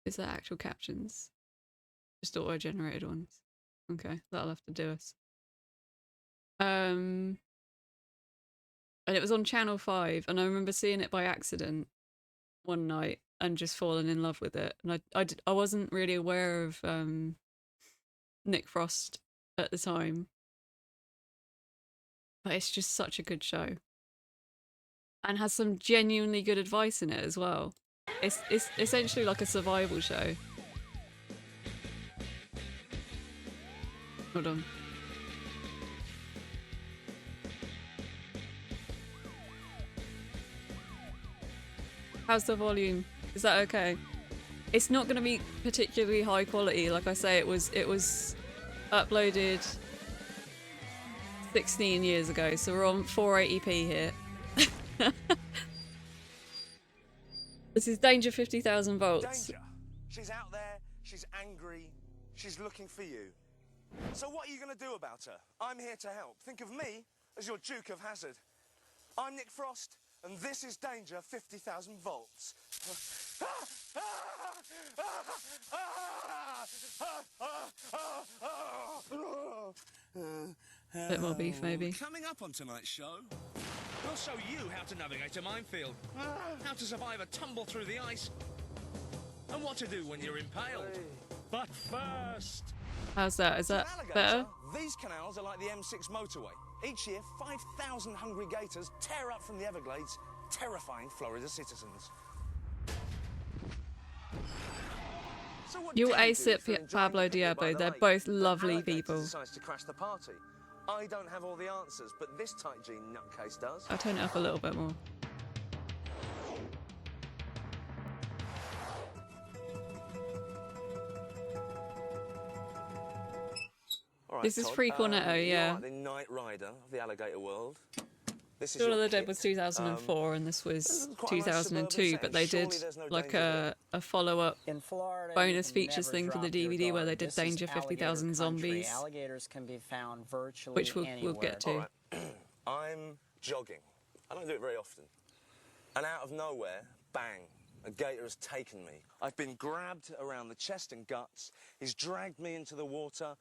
Is that actual captions? Just auto-generated ones. Okay, that'll have to do us. And it was on Channel 5, and I remember seeing it by accident one night and just falling in love with it. And I wasn't really aware of Nick Frost at the time. But it's just such a good show. And has some genuinely good advice in it as well. It's essentially like a survival show. Hold on. How's the volume? Is that okay? It's not going to be particularly high quality. Like I say, it was uploaded 16 years ago, so we're on 480p here. This is Danger 50,000 volts. Danger. She's out there, she's angry, she's looking for you. So what are you going to do about her? I'm here to help. Think of me as your Duke of Hazzard. I'm Nick Frost, and this is Danger 50,000 volts. Bit more beef, maybe. Coming up on tonight's show, we'll show you how to navigate a minefield, how to survive a tumble through the ice, and what to do when you're impaled. But first... How's that? Is that better? These canals are like the M6 motorway. Each year, 5,000 hungry gators tear up from the Everglades, terrifying Florida citizens. So You'll ace it, Pablo Diablo. They're both lovely people. Decides to crash the party. I don't have all the answers, but this tight G nutcase does. I'll turn it up a little bit more. Right, this is Todd, free Cornetto, yeah. You're the Knight Rider of the alligator world. This is Dawn of your the Dead kit. was 2004 and this was quite a nice 2002, suburban but they setting. did Surely there's no like danger a follow-up In Florida, bonus you can features never thing for the drop your DVD where guard. they did This is Danger 50,000 alligator country. Zombies, Alligators can be found virtually which we'll anywhere. get to. All right. I'm jogging. I don't do it very often. And out of nowhere, bang, a gator has taken me. I've been grabbed around the chest and guts. He's dragged me into the water.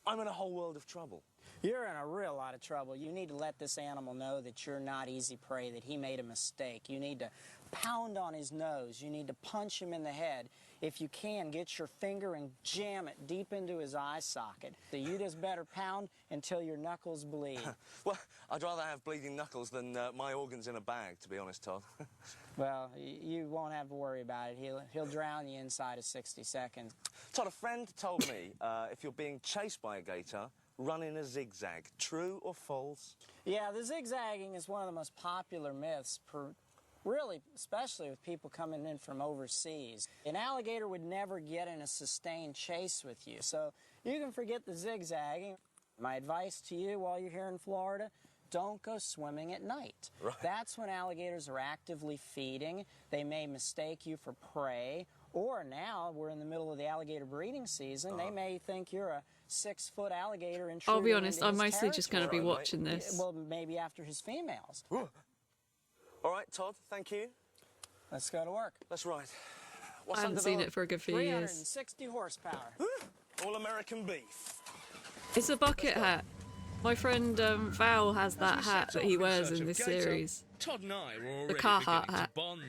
I'm in a whole world of trouble. You're in a real lot of trouble. You need to let this animal know that you're not easy prey, that he made a mistake. You need to pound on his nose. You need to punch him in the head. If you can, get your finger and jam it deep into his eye socket. So you just better pound until your knuckles bleed. Well, I'd rather have bleeding knuckles than my organs in a bag, to be honest, Todd. Well, you won't have to worry about it. He'll drown you inside of 60 seconds. Todd, a friend told me if you're being chased by a gator, run in a zigzag. True or false? Yeah, the zigzagging is one of the most popular myths, really, especially with people coming in from overseas. An alligator would never get in a sustained chase with you, so you can forget the zigzagging. My advice to you while you're here in Florida, don't go swimming at night. Right. That's when alligators are actively feeding. They may mistake you for prey, or now we're in the middle of the alligator breeding season. They may think you're a 6-foot alligator intruding I'll be honest, into I'm his mostly just going to be territory. watching this. Well, maybe after his females. All right, Todd, thank you. Let's go to work. That's right. I haven't seen it for a good few years. 360 horsepower. All American beef. It's a bucket hat. My friend Val has that As we hat set that he off wears search in of this Gator, series. Todd and I were already The Carhartt beginning hat. to bond.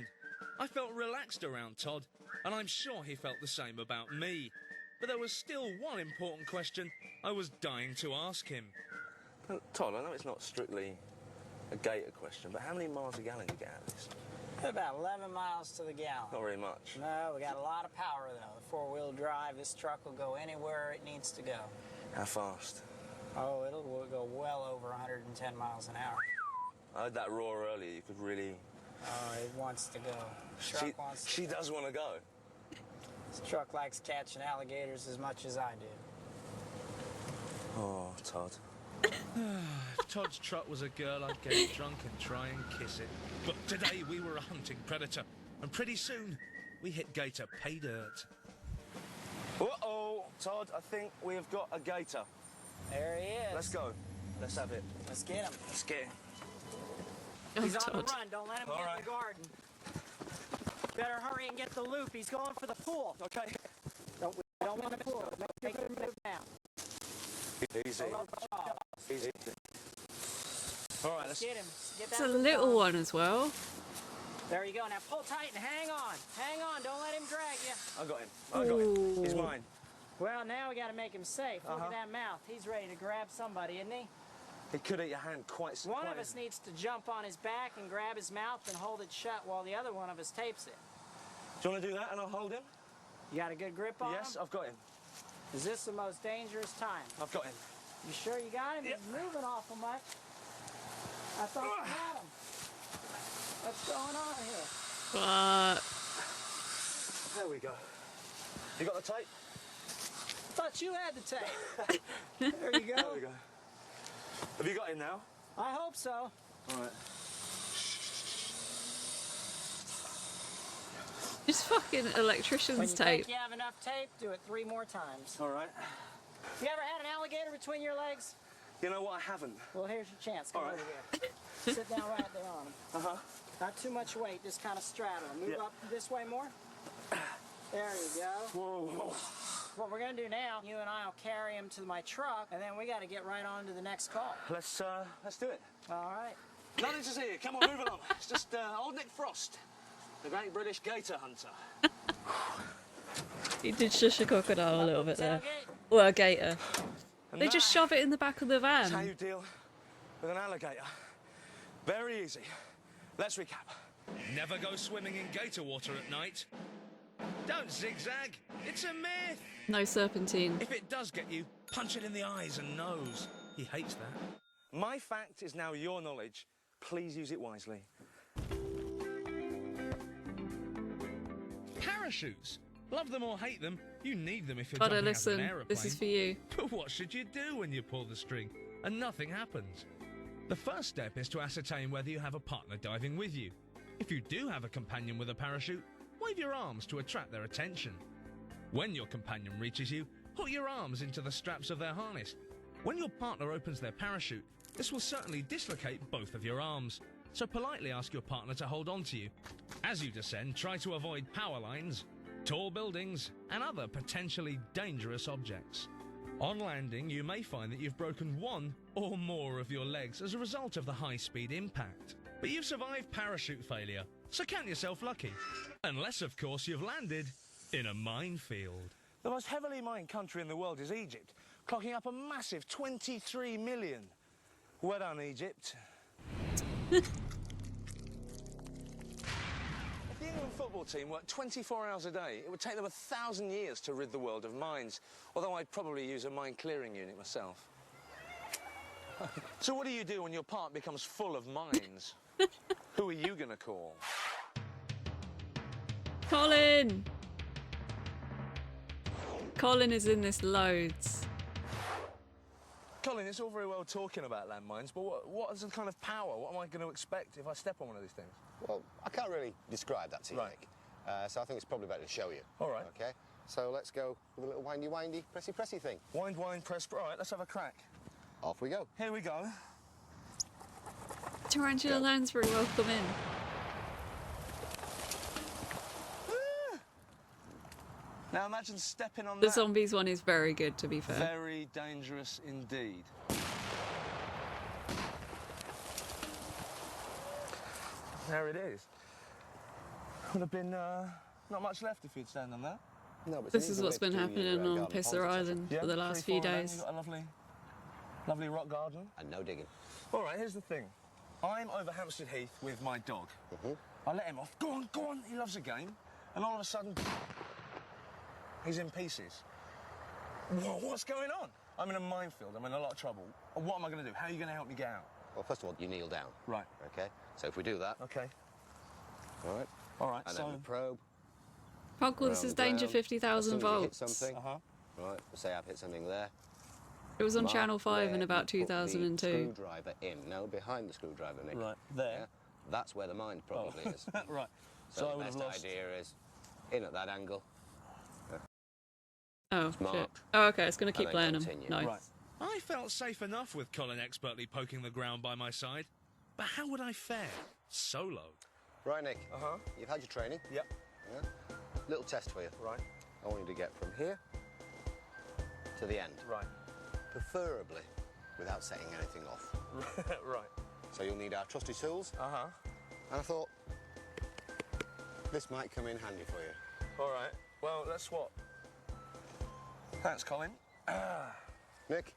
I felt relaxed around Todd, and I'm sure he felt the same about me. But there was still one important question I was dying to ask him. Todd, I know it's not strictly a Gator question, but how many miles a gallon do you get out of this? About 11 miles to the gallon. Not very much. No, we got a lot of power though. The four-wheel drive, this truck will go anywhere it needs to go. How fast? Oh, it'll go well over 110 miles an hour. I heard that roar earlier. You could really... Oh, it wants to go. She does want to go. This truck likes catching alligators as much as I do. Oh, Todd. If Todd's truck was a girl, I'd get drunk and try and kiss it. But today we were a hunting predator, and pretty soon we hit Gator pay dirt. Uh-oh, Todd, I think we have got a Gator. There he is. Let's go. Let's have it. Let's get him. Let's get him. He's on the run. Don't let him get in the garden. Better hurry and get the loop. He's going for the pool. Okay. Don't want to pull. Make him move now. Easy. Easy. All right, let's get him. Get It's that a loop little on. one as well. There you go. Now pull tight and hang on. Hang on. Don't let him drag you. I got him. I got him. He's mine. Well, now we got to make him safe. Look at that mouth. He's ready to grab somebody, isn't he? He could eat your hand quite... One of us needs to jump on his back and grab his mouth and hold it shut while the other one of us tapes it. Do you want to do that and I'll hold him? You got a good grip on him? Yes, I've got him. Is this the most dangerous time? I've got him. You sure you got him? Yep. He's moving awful much. I thought you had him. What's going on here? There we go. You got the tape? Thought you had the tape. There you go. There we go. Have you got him now? I hope so. All right. Just fucking When electrician's you tape. think you have enough tape, do it 3 more times. All right. You ever had an alligator between your legs? You know what? I haven't. Well, here's your chance. Come All over right. here. Sit down right there on him. Uh-huh. Not too much weight, just kind of straddle him. Move Yep. up this way more. There you go. Whoa. What we're going to do now, you and I will carry him to my truck, and then we got to get right on to the next call. Let's do it. All right. Nothing to see here. Come on, move along. It's just old Nick Frost, the great British gator hunter. He did shush a crocodile a little bit there. Tailgate. Well, a gator. And They just that shove it in the back of the is how van. you deal with an alligator. Very easy. Let's recap. Never go swimming in gator water at night. Don't zigzag. It's a myth. No serpentine. If it does get you, punch it in the eyes and nose. He hates that. My fact is now your knowledge. Please use it wisely. Parachutes. Love them or hate them, you need them if you're Gotta jumping out of an listen. aeroplane. This is for you. But what should you do when you pull the string and nothing happens? The first step is to ascertain whether you have a partner diving with you. If you do have a companion with a parachute, wave your arms to attract their attention. When your companion reaches you, hook your arms into the straps of their harness. When your partner opens their parachute, this will certainly dislocate both of your arms, so politely ask your partner to hold on to you. As you descend, try to avoid power lines, tall buildings, and other potentially dangerous objects. On landing, you may find that you've broken one or more of your legs as a result of the high-speed impact. But you've survived parachute failure, so count yourself lucky. Unless, of course, you've landed in a minefield. The most heavily mined country in the world is Egypt, clocking up a massive 23 million. Well done, Egypt. If the England football team worked 24 hours a day, it would take them 1,000 years to rid the world of mines, although I'd probably use a mine clearing unit myself. So what do you do when your park becomes full of mines? Who are you going to call? Colin! Colin is in this loads. Colin, it's all very well talking about landmines, but what is the kind of power? What am I going to expect if I step on one of these things? Well, I can't really describe that to you, Right. Nick. So I think it's probably better to show you. All right. Okay. So let's go with a little windy, pressy thing. Wind, press. All right, let's have a crack. Off we go. Here we go. Tarantula Lansbury, welcome in. Now imagine stepping on The that. zombies one is very good, to be fair. Very dangerous indeed. There it is. Would have been not much left if you'd stand on that. No, but This is what's been happening on Pisser Island for the last few days. You've got a lovely rock garden. And no digging. All right, here's the thing. I'm over Hampstead Heath with my dog. I let him off. Go on, he loves a game. And all of a sudden, he's in pieces. Whoa, what's going on? I'm in a minefield. I'm in a lot of trouble. What am I going to do? How are you going to help me get out? Well, first of all, you kneel down. Right. Okay. So if we do that. Okay. All right. All right. And so then we probe. Uncle, this is danger 50,000 volts. Hit something. Right. Say I've hit something there. It was on Mark Channel 5 in where about you put the 2002. screwdriver in. No, behind the screwdriver, Nick. Right, there. Yeah? That's where the mind probably is. Right. So I the would have best lost. idea is in at that angle. Oh, shit. marked. Oh, okay, it's going to And keep then playing them. continue. Nice. Right. I felt safe enough with Colin expertly poking the ground by my side, but how would I fare solo? Right, Nick. You've had your training. Yep. Yeah. Little test for you. Right. I want you to get from here to the end. Right. Preferably without setting anything off. Right. So you'll need our trusty tools. And I thought this might come in handy for you. All right. Well, let's swap. Thanks, Colin. Nick,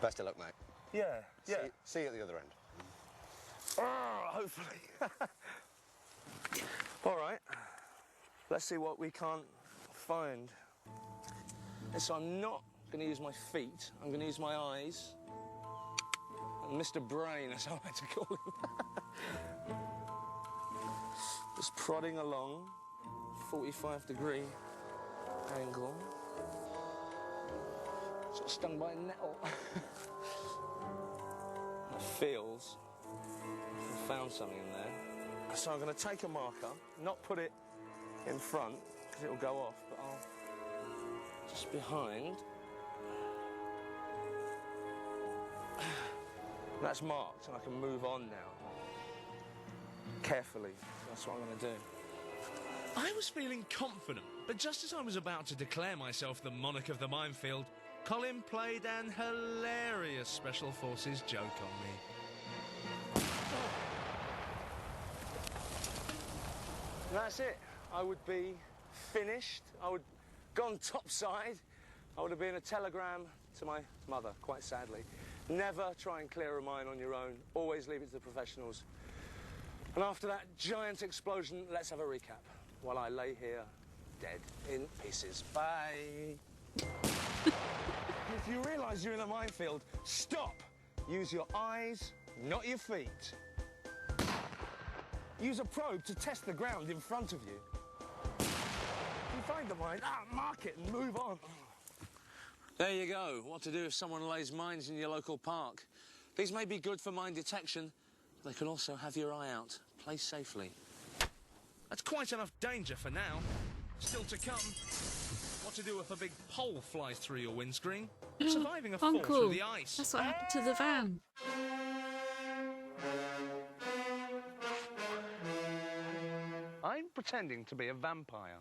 best of luck, mate. Yeah. See you at the other end. Hopefully. All right. Let's see what we can't find. So I'm not going to use my feet. I'm going to use my eyes. And Mr. Brain, as I like to call him. Just prodding along, 45-degree angle. Sort of stung by a nettle. It feels I found something in there. So I'm going to take a marker, not put it in front, because it will go off, but I'll just behind. That's marked, and I can move on now. Carefully, that's what I'm going to do. I was feeling confident, but just as I was about to declare myself the monarch of the minefield, Colin played an hilarious Special Forces joke on me. That's it. I would be finished. I would gone topside. I would have been a telegram to my mother, quite sadly. Never try and clear a mine on your own. Always leave it to the professionals. And after that giant explosion, let's have a recap while I lay here dead in pieces. Bye. If you realise you're in a minefield, stop. Use your eyes, not your feet. Use a probe to test the ground in front of you. If you find the mine, mark it and move on. There you go. What to do if someone lays mines in your local park. These may be good for mine detection. They can also have your eye out. Play safely. That's quite enough danger for now. Still to come. What to do if a big pole flies through your windscreen? Surviving a fall Uncle, through the ice. that's what happened to the van. I'm pretending to be a vampire.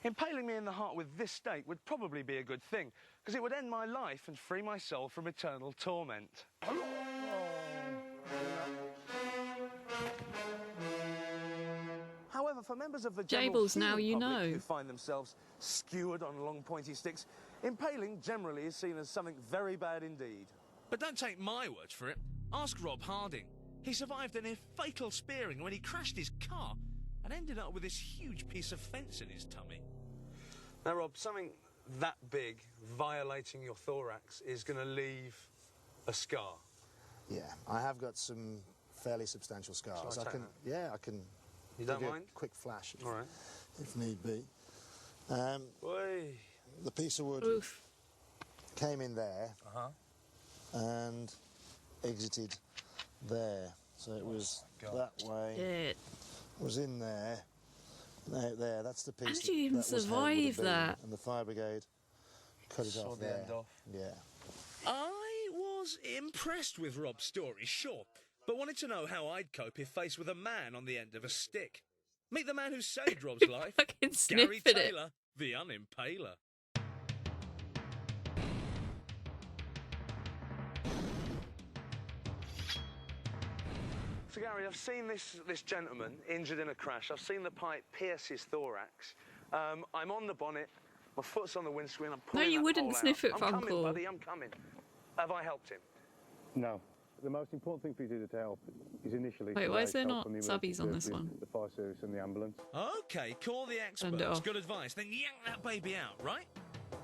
Impaling me in the heart with this stake would probably be a good thing, because it would end my life and free my soul from eternal torment. However, for members of the general Jables, now human you public know. who find themselves skewered on long pointy sticks, impaling generally is seen as something very bad indeed. But don't take my word for it. Ask Rob Harding. He survived a near fatal spearing when he crashed his car and ended up with this huge piece of fence in his tummy. Now, Rob, something that big violating your thorax is going to leave a scar. Yeah, I have got some fairly substantial scars. Shall I take that? Yeah, I can. You give don't you mind? A quick flash, All right. if need be. Oi. The piece of wood Oof. came in there and exited there. So it was that way. Shit. Was in there. And out there. That's the piece. How did you even that was how it would survive have been. that? And the fire brigade cut it Saw off the there. end off. Yeah. I was impressed with Rob's story, sure, but wanted to know how I'd cope if faced with a man on the end of a stick. Meet the man who saved Rob's life, Fucking Gary sniffing it. Taylor, the Unimpaler. So Gary, I've seen this gentleman injured in a crash. I've seen the pipe pierce his thorax. I'm on the bonnet. My foot's on the windscreen. I'm pulling you that wouldn't pole sniff out. it, I'm Van coming, Cor. buddy. I'm coming. Have I helped him? No. The most important thing for you to do to help is initially... Wait, to why raise is there help not from the subbies on this emergency one? services, the fire service and the ambulance. Okay, call the Turned it experts. off. Good advice. Then yank that baby out, right?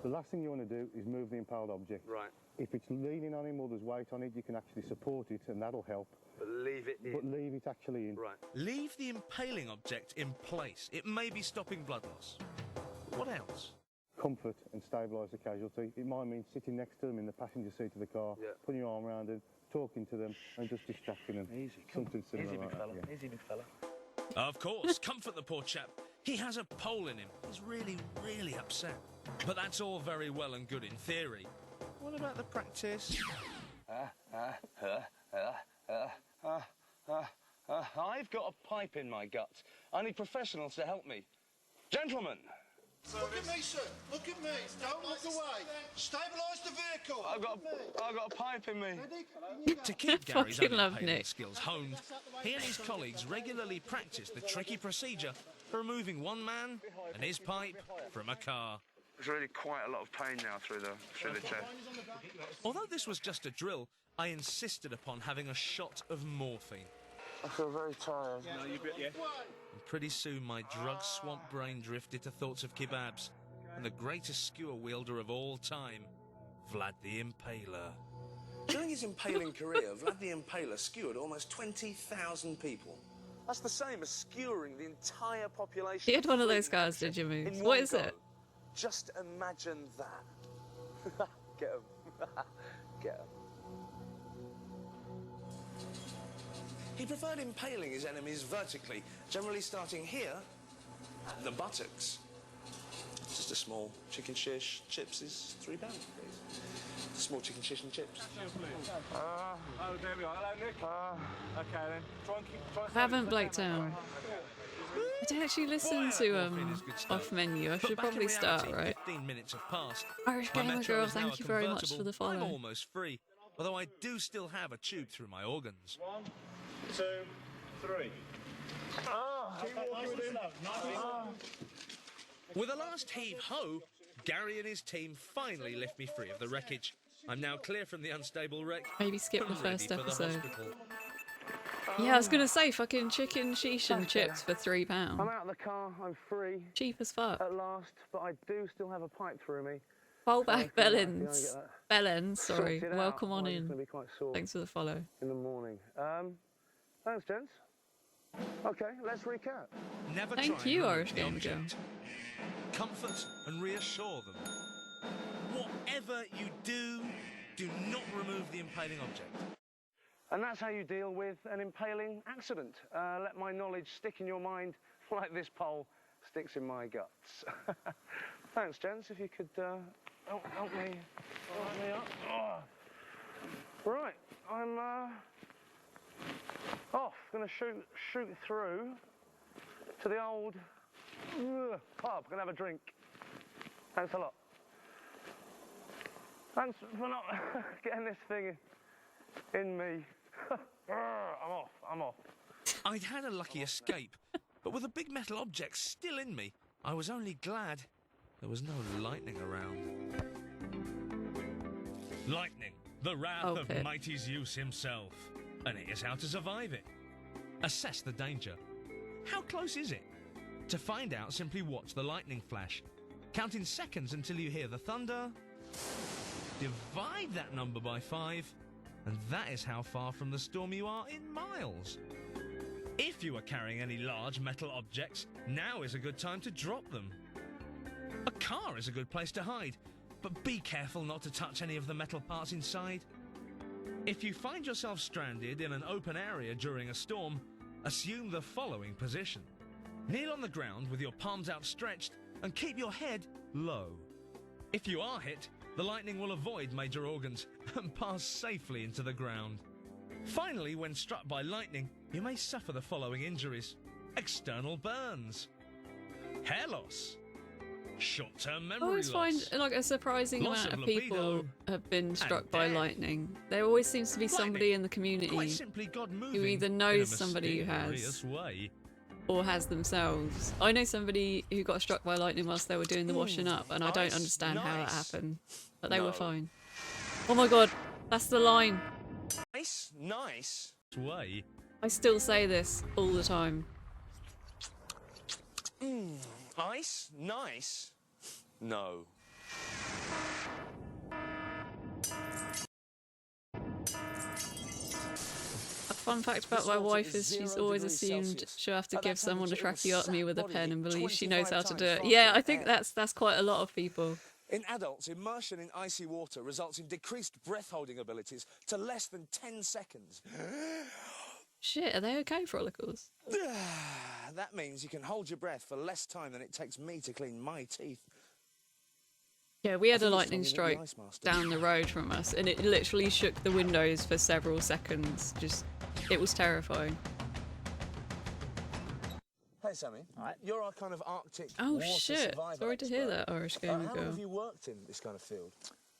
The last thing you want to do is move the impaled object. Right. If it's leaning on him or there's weight on it, you can actually support it and that'll help. But leave it in. But leave it actually in. Right. Leave the impaling object in place. It may be stopping blood loss. What else? Comfort and stabilise the casualty. It might mean sitting next to them in the passenger seat of the car, putting your arm around them, talking to them and just distracting them. Easy. Something similar Easy, like big fella. that. Yeah. Easy, big fella. Of course, comfort the poor chap. He has a pole in him. He's really, really upset. But that's all very well and good in theory. What about the practice? I've got a pipe in my gut. I need professionals to help me. Gentlemen! Look at me, sir. Look at me. Don't look away. Stabilise the vehicle. I've got a pipe in me. To keep Gary's Fucking love impaling Nick. skills honed, he and his colleagues regularly practice the tricky procedure for removing one man and his pipe from a car. There's really quite a lot of pain now through the chest. Although this was just a drill, I insisted upon having a shot of morphine. I feel very tired. No, you yeah. And pretty soon my drug-swamp brain drifted to thoughts of kebabs and the greatest skewer wielder of all time, Vlad the Impaler. During his impaling career, Vlad the Impaler skewered almost 20,000 people. That's the same as skewering the entire population. He had one of those Freedom guys, did you move? in What one is go. it? Just imagine that. Get him. Get him. He preferred impaling his enemies vertically, generally starting here at the buttocks. Just a small chicken shish. Chips is £3, please. Small chicken shish and chips. Oh, there we are. Hello, Nick. Okay, then. Try and I haven't Blake down. I don't actually listen to off menu. I should But back probably in reality, start, right? 15 minutes have passed. Irish My Gamer Metro Girl, is now thank a you very much for convertible. the follow. I'm almost free, although I do still have a tube through my organs. 1, 2, 3. Keep walking with him. With a last heave-ho, Gary and his team finally lift me free of the wreckage. I'm now clear from the unstable wreck. Maybe skip the and ready first for the episode. hospital. Yeah, I was gonna say fucking chicken sheesh and Okay. chips for £3. I'm out of the car. I'm free. Cheap as fuck. At last, but I do still have a pipe through me. Fallback So I feel like I Bellens. get that Bellens, sorry. sorted out, Welcome on otherwise it's in. gonna be quite sore Thanks for the follow. in the morning. Thanks, gents. Okay, let's recap. Never Thank try you, and remove Irish the Gamer object. Comfort and reassure them. Whatever you do, do not remove the impaling object. And that's how you deal with an impaling accident. Let my knowledge stick in your mind like this pole sticks in my guts. Thanks, gents. If you could help me up. Oh. Right, I'm off. Gonna shoot through to the old pub. Gonna have a drink. Thanks a lot. Thanks for not getting this thing in me. I'm off. I'd had a lucky escape, but with a big metal object still in me, I was only glad there was no lightning around. Lightning, the wrath of Okay. mighty Zeus himself. And here's how to survive it. Assess the danger. How close is it? To find out, simply watch the lightning flash. Count in seconds until you hear the thunder. Divide that number by 5, and that is how far from the storm you are in miles. If you are carrying any large metal objects, now is a good time to drop them. A car is a good place to hide, but be careful not to touch any of the metal parts inside. If you find yourself stranded in an open area during a storm, assume the following position. Kneel on the ground with your palms outstretched and keep your head low. If you are hit, the lightning will avoid major organs and pass safely into the ground. Finally, when struck by lightning, you may suffer the following injuries. external burns, hair loss, short-term I memory always loss. find like a surprising Loss amount of of people libido have been struck and by death. lightning. There always seems to be somebody in the community Quite simply God moving who either in a knows somebody who mysterious has way. or has themselves. I know somebody who got struck by lightning whilst they were doing the washing up, and I don't Nice, understand how that nice. happened, but they were No. fine. Oh my god, that's the line. Nice, nice. Way. I still say this all the time. Ice, nice. No. A fun fact about my wife is she's always assumed she'll have to give someone a tracheotomy with a pen and believes she knows how to do it. Yeah, I think that's quite a lot of people. In adults, immersion in icy water results in decreased breath-holding abilities to less than 10 seconds. Shit, are they okay, Frolicles? That means you can hold your breath for less time than it takes me to clean my teeth. Yeah, we had I a think it's lightning from the strike Ice Master. down the road from us, and it literally shook the windows for several seconds. It was terrifying. Hey, Sammy. You're our kind of Arctic Oh water shit! survivor Sorry to hear expert. that, Irish Gamer How long Girl. have you worked in this kind of field?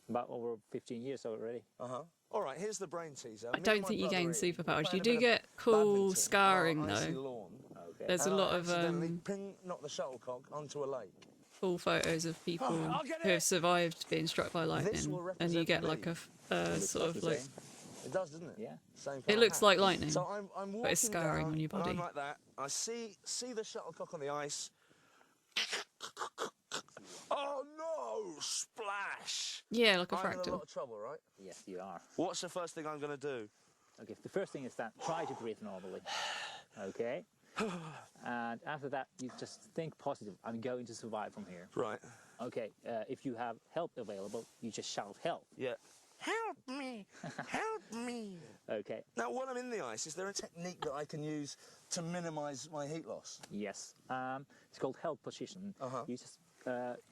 About over 15 years already. Uh-huh. All right, here's the brain teaser. I don't think you gain superpowers. You do get cool scarring though. There's a lot of knock the shuttlecock onto a lake. cool photos of people I'll get who have survived being struck by This will lightning, and you represent get me. like a sort of like. It does, doesn't it? Yeah. Same It kind of looks hat. like lightning, So I'm but it's walking scarring down, on your and body. I'm like that. I see the shuttlecock on the ice. Oh no! Splash! Yeah, like a I'm in a fractal. lot of trouble, right? Yes, you are. What's the first thing I'm going to do? Okay, the first thing is that try to breathe normally. Okay? And after that, you just think positive. I'm going to survive from here. Right. Okay, if you have help available, you just shout help. Yeah. Help me! Help me! Okay. Now, while I'm in the ice, is there a technique that I can use to minimise my heat loss? Yes. It's called held position. You just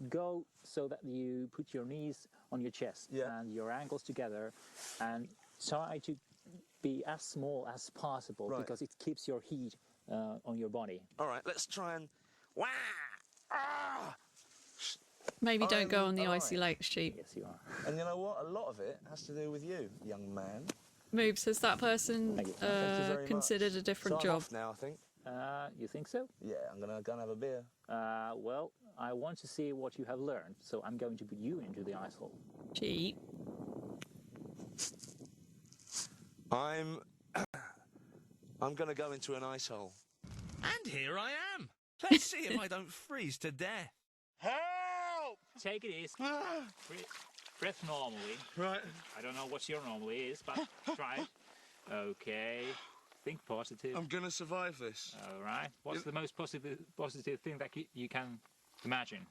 go so that you put your knees on your chest and your ankles together and try to be as small as possible because it keeps your heat on your body. All right, let's try and... Wah! Ah! Maybe don't go on the alive. icy lakes, cheap. Yes, you are. And you know what? A lot of it has to do with you, young man. Moobs, has that person Thank you very considered much. a different So I'm job? off now, I think. You think so? Yeah, I'm going to go and have a beer. Well, I want to see what you have learned, so I'm going to put you into the ice hole. Cheap. I'm going to go into an ice hole. And here I am. Let's see if I don't freeze to death. Help! Take it easy. Breath normally. Right. I don't know what your normally is, but try it. Okay. Think positive. I'm going to survive this. All right. What's the most positive thing that you can imagine?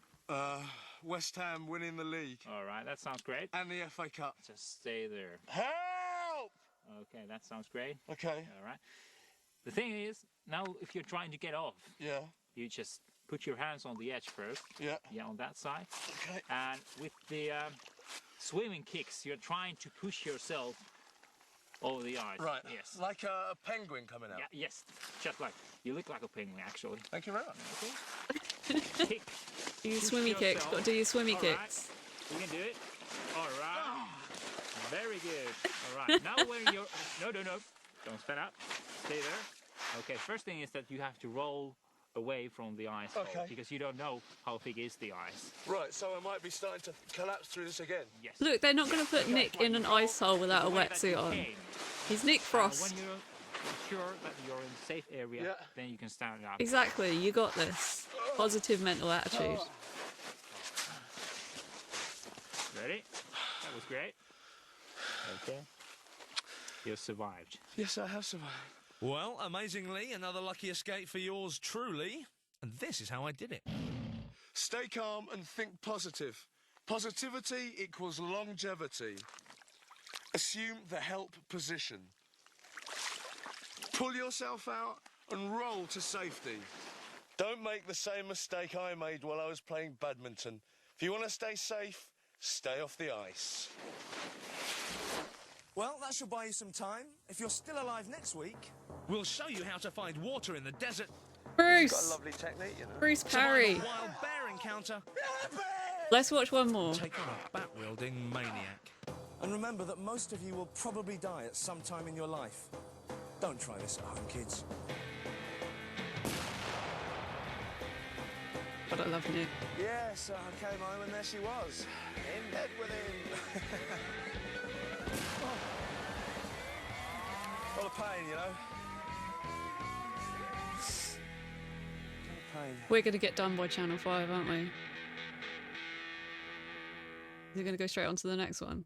West Ham winning the league. All right, that sounds great. And the FA Cup. Just stay there. Help! Okay, that sounds great. Okay. All right. The thing is, now if you're trying to get off, you just put your hands on the edge first. Yeah. Yeah, on that side. Okay. And with the swimming kicks, you're trying to push yourself over the ice. Right. Yes. Like a penguin coming out. Yeah, yes. Just like you look like a penguin, actually. Thank you very much. Okay. Kick. Do your Push swimmy kicks. yourself. Got to do your swimmy All right. kicks. You can do it. All right. Very good. All right. Now when you're... No. Don't stand up. Stay there. Okay, first thing is that you have to roll away from the ice hole, because you don't know how thick is the ice. Right, so I might be starting to collapse through this again. Yes. Look, they're not going to put Nick in an ice hole without a wetsuit on. He's Nick Frost. When you're sure that you're in a safe area, then you can stand up. Exactly, you got this. Positive mental attitude. Ready? That was great. Okay. You survived. Yes, I have survived. Well, amazingly, another lucky escape for yours truly. And this is how I did it. Stay calm and think positive. Positivity equals longevity. Assume the help position. Pull yourself out and roll to safety. Don't make the same mistake I made while I was playing badminton. If you want to stay safe, stay off the ice. Well, that should buy you some time. If you're still alive next week... We'll show you how to find water in the desert Bruce! Got a lovely technique, you know. Bruce Parry. Survive a wild bear encounter. Let's watch one more. Take on a bat-wielding maniac. And remember that most of you will probably die at some time in your life. Don't try this at home, kids. God, I love Nick. Yes, I came home and there she was, in bed with him. A lot of pain, you know. Pain. We're going to get done by Channel 5, aren't we? Is it going to go straight on to the next one?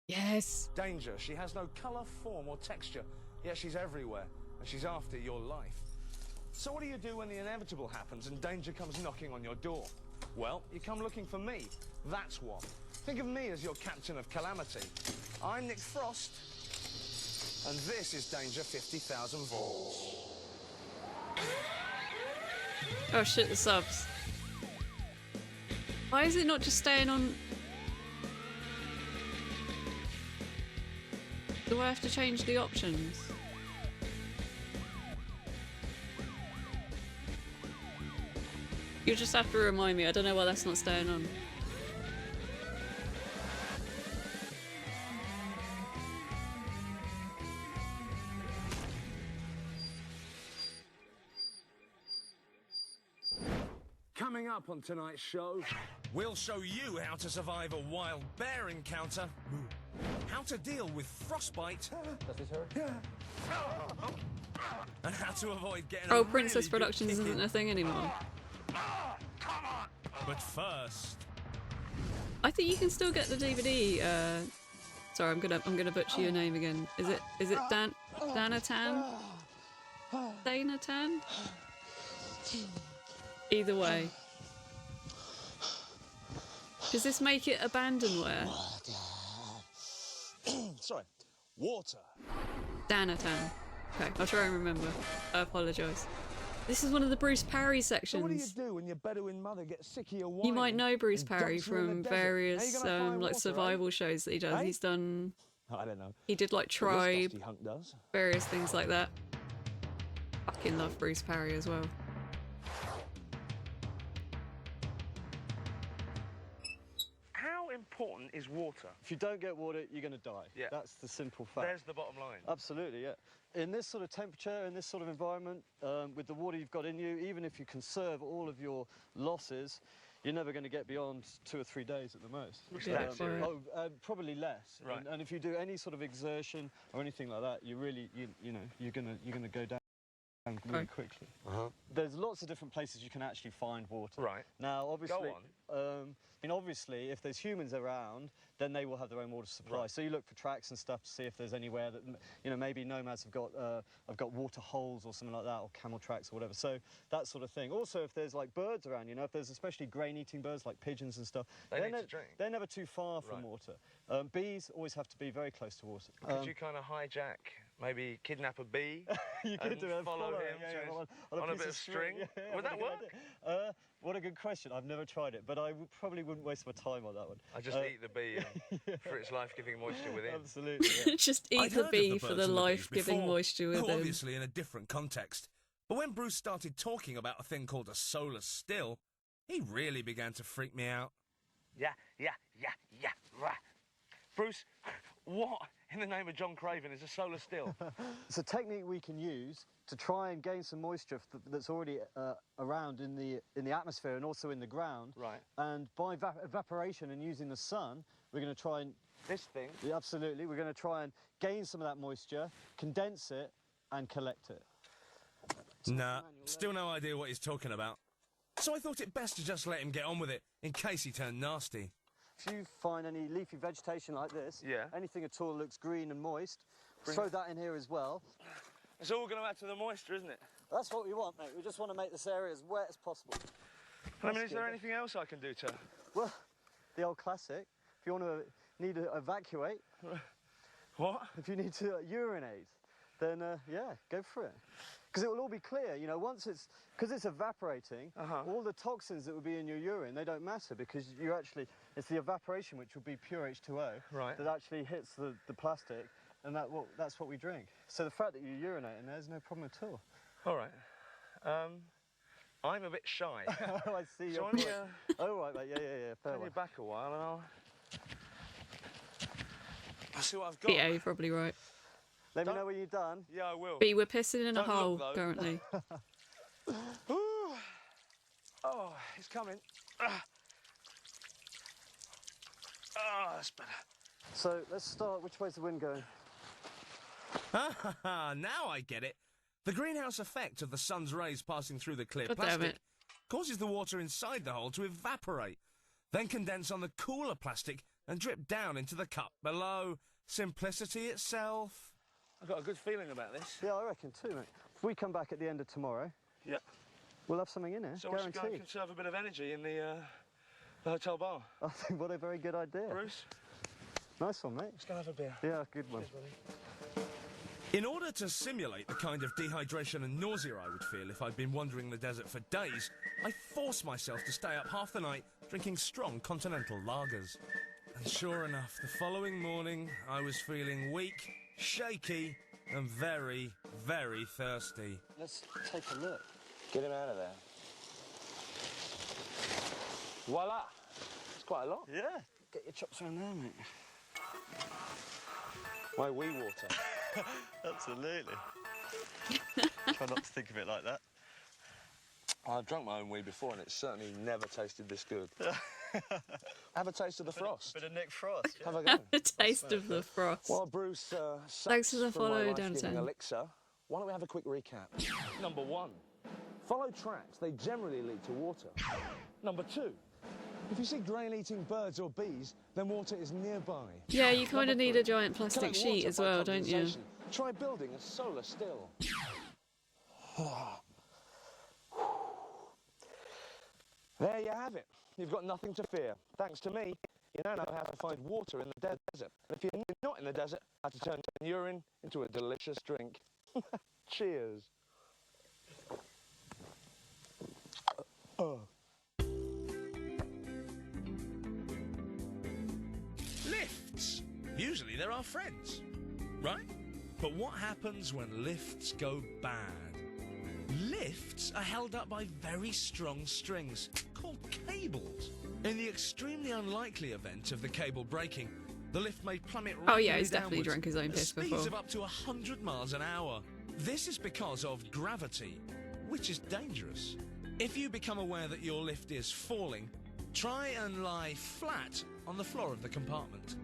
Yes! Danger. She has no colour, form or texture, yet she's everywhere, and she's after your life. So what do you do when the inevitable happens and danger comes knocking on your door? Well, you come looking for me. That's what. Think of me as your captain of calamity. I'm Nick Frost, and this is Danger 50,000 volts. Oh shit, the subs. Why is it not just staying on? Do I have to change the options? You just have to remind me, I don't know why that's not staying on. Coming up on tonight's show, We'll show you how to survive a wild bear encounter, how to deal with frostbite, Does this hurt? and how to avoid getting Oh, a Princess really good Productions kicking. isn't a thing anymore. But first, I think you can still get the DVD. Sorry, I'm gonna butcher your name again. Is it Danatan? Danatan? Either way. Does this make it abandonware? sorry, water. Danatan. Okay, I'll try and remember. I apologise. This is one of the Bruce Parry So what do you sections. do when your Bedouin mother gets sick of your wine? You might know Bruce and Parry dumps you in the from desert? How you various gonna find like water, survival shows that he does. Eh? He's done. I don't know. He did like But this Tribe, dusty hunk does. various things like that. Fucking love Bruce Parry as well. How important is water? If you don't get water, you're going to die. Yeah. That's the simple fact. There's the bottom line. Absolutely, yeah. In this sort of temperature, in this sort of environment, with the water you've got in you, even if you conserve all of your losses, you're never going to get beyond 2 or 3 days at the most. That serious? Probably less. Right. And if you do any sort of exertion or anything like that, you really, you know, you're going to go down really quickly. There's lots of different places you can actually find water. Right. Now, obviously, Go obviously, if there's humans around, then they will have their own water supply. Right. So you look for tracks and stuff to see if there's anywhere that, you know, maybe nomads have got water holes or something like that, or camel tracks or whatever. So that sort of thing. Also, if there's like birds around, you know, if there's especially grain-eating birds like pigeons and stuff, They need to drink. they're never too far from Right. water. Bees always have to be very close to water. Could you kind of hijack, maybe kidnap a bee You could and do it, follow him yeah, to yeah, his- on a on a piece bit of string? Yeah, Would what a that good work? idea. What a good question. I've never tried it, but I probably wouldn't waste my time on that one. I just eat the bee for its life-giving moisture within. Absolutely. Yeah. Just I'd eat the heard of bee for birds the and bees life-giving before, moisture though within. obviously in a different context. But when Bruce started talking about a thing called a solar still, he really began to freak me out. Yeah. Right. Bruce, what in the name of John Craven is a solar still? It's a technique we can use to try and gain some moisture that's already around in the atmosphere and also in the ground. Right. And by evaporation and using the sun, we're going to try and... This thing? Yeah, absolutely. We're going to try and gain some of that moisture, condense it, and collect it. Nah, still no idea what he's talking about. So I thought it best to just let him get on with it, in case he turned nasty. If you find any leafy vegetation like this, Yeah. anything at all that looks green and moist, throw that in here as well. It's all going to add to the moisture, isn't it? That's what we want, mate. We just want to make this area as wet as possible. I mean, is there anything else I can do to... Well, the old classic. If you want to need to evacuate... What? If you need to urinate, then, yeah, go for it. Because it will all be clear, you know, once it's... Because it's evaporating, all the toxins that would be in your urine, they don't matter because you actually... It's the evaporation, which will be pure H2O, right, that actually hits the plastic, and that's what we drink. So the fact that you urinate in there is no problem at all. All right. I'm a bit shy. Oh, I see your So point. Oh, right, mate. Yeah. Fair Turn one. you back a while and I'll see what I've got. Yeah, you're probably right. Let me know when you're done. Yeah, I will. B, we're pissing in a Don't look, hole though. currently. Ooh. Oh, it's coming. That's better. So let's start. Which way's the wind going? Now I get it. The greenhouse effect of the sun's rays passing through the clear God damn plastic it. causes the water inside the hole to evaporate, then condense on the cooler plastic and drip down into the cup below. Simplicity itself. I've got a good feeling about this. Yeah, I reckon too, mate. If we come back at the end of tomorrow, Yeah. we'll have something in here, So we should go and guaranteed. conserve a bit of energy in the hotel bar. I think what a very good idea. Bruce? Nice one, mate. Let's go have a beer. Yeah, good one. In order to simulate the kind of dehydration and nausea I would feel if I'd been wandering the desert for days, I forced myself to stay up half the night drinking strong continental lagers. And sure enough, the following morning, I was feeling weak, shaky, and very, very thirsty. Let's take a look. Get him out of there. Voila! It's quite a lot. Yeah. Get your chops around there, mate. My wee water. Absolutely. Try not to think of it like that. I've drunk my own wee before and it certainly never tasted this good. Have a taste of the frost. Bit of Nick Frost. Yeah. Have a go. Have a taste of the frost. While Bruce Thanks for the from my follow, life-giving Downtown. elixir, why don't we have a quick recap? Number 1, follow tracks. They generally lead to water. Number 2, if you see grain-eating birds or bees, then water is nearby. Yeah, you kind of need a giant plastic Collect sheet water as by well, don't you? condensation. Try building a solar still. There you have it. You've got nothing to fear. Thanks to me, you now know how to find water in the desert. And if you're not in the desert, how to turn urine into a delicious drink. Cheers. Lifts! Usually they're our friends, right? But what happens when lifts go bad? Lifts are held up by very strong strings, called cables. In the extremely unlikely event of the cable breaking, the lift may plummet rapidly Oh yeah, he's definitely downwards drunk his own at piss speeds before. of up to 100 miles an hour. This is because of gravity, which is dangerous. If you become aware that your lift is falling, try and lie flat on the floor of the compartment.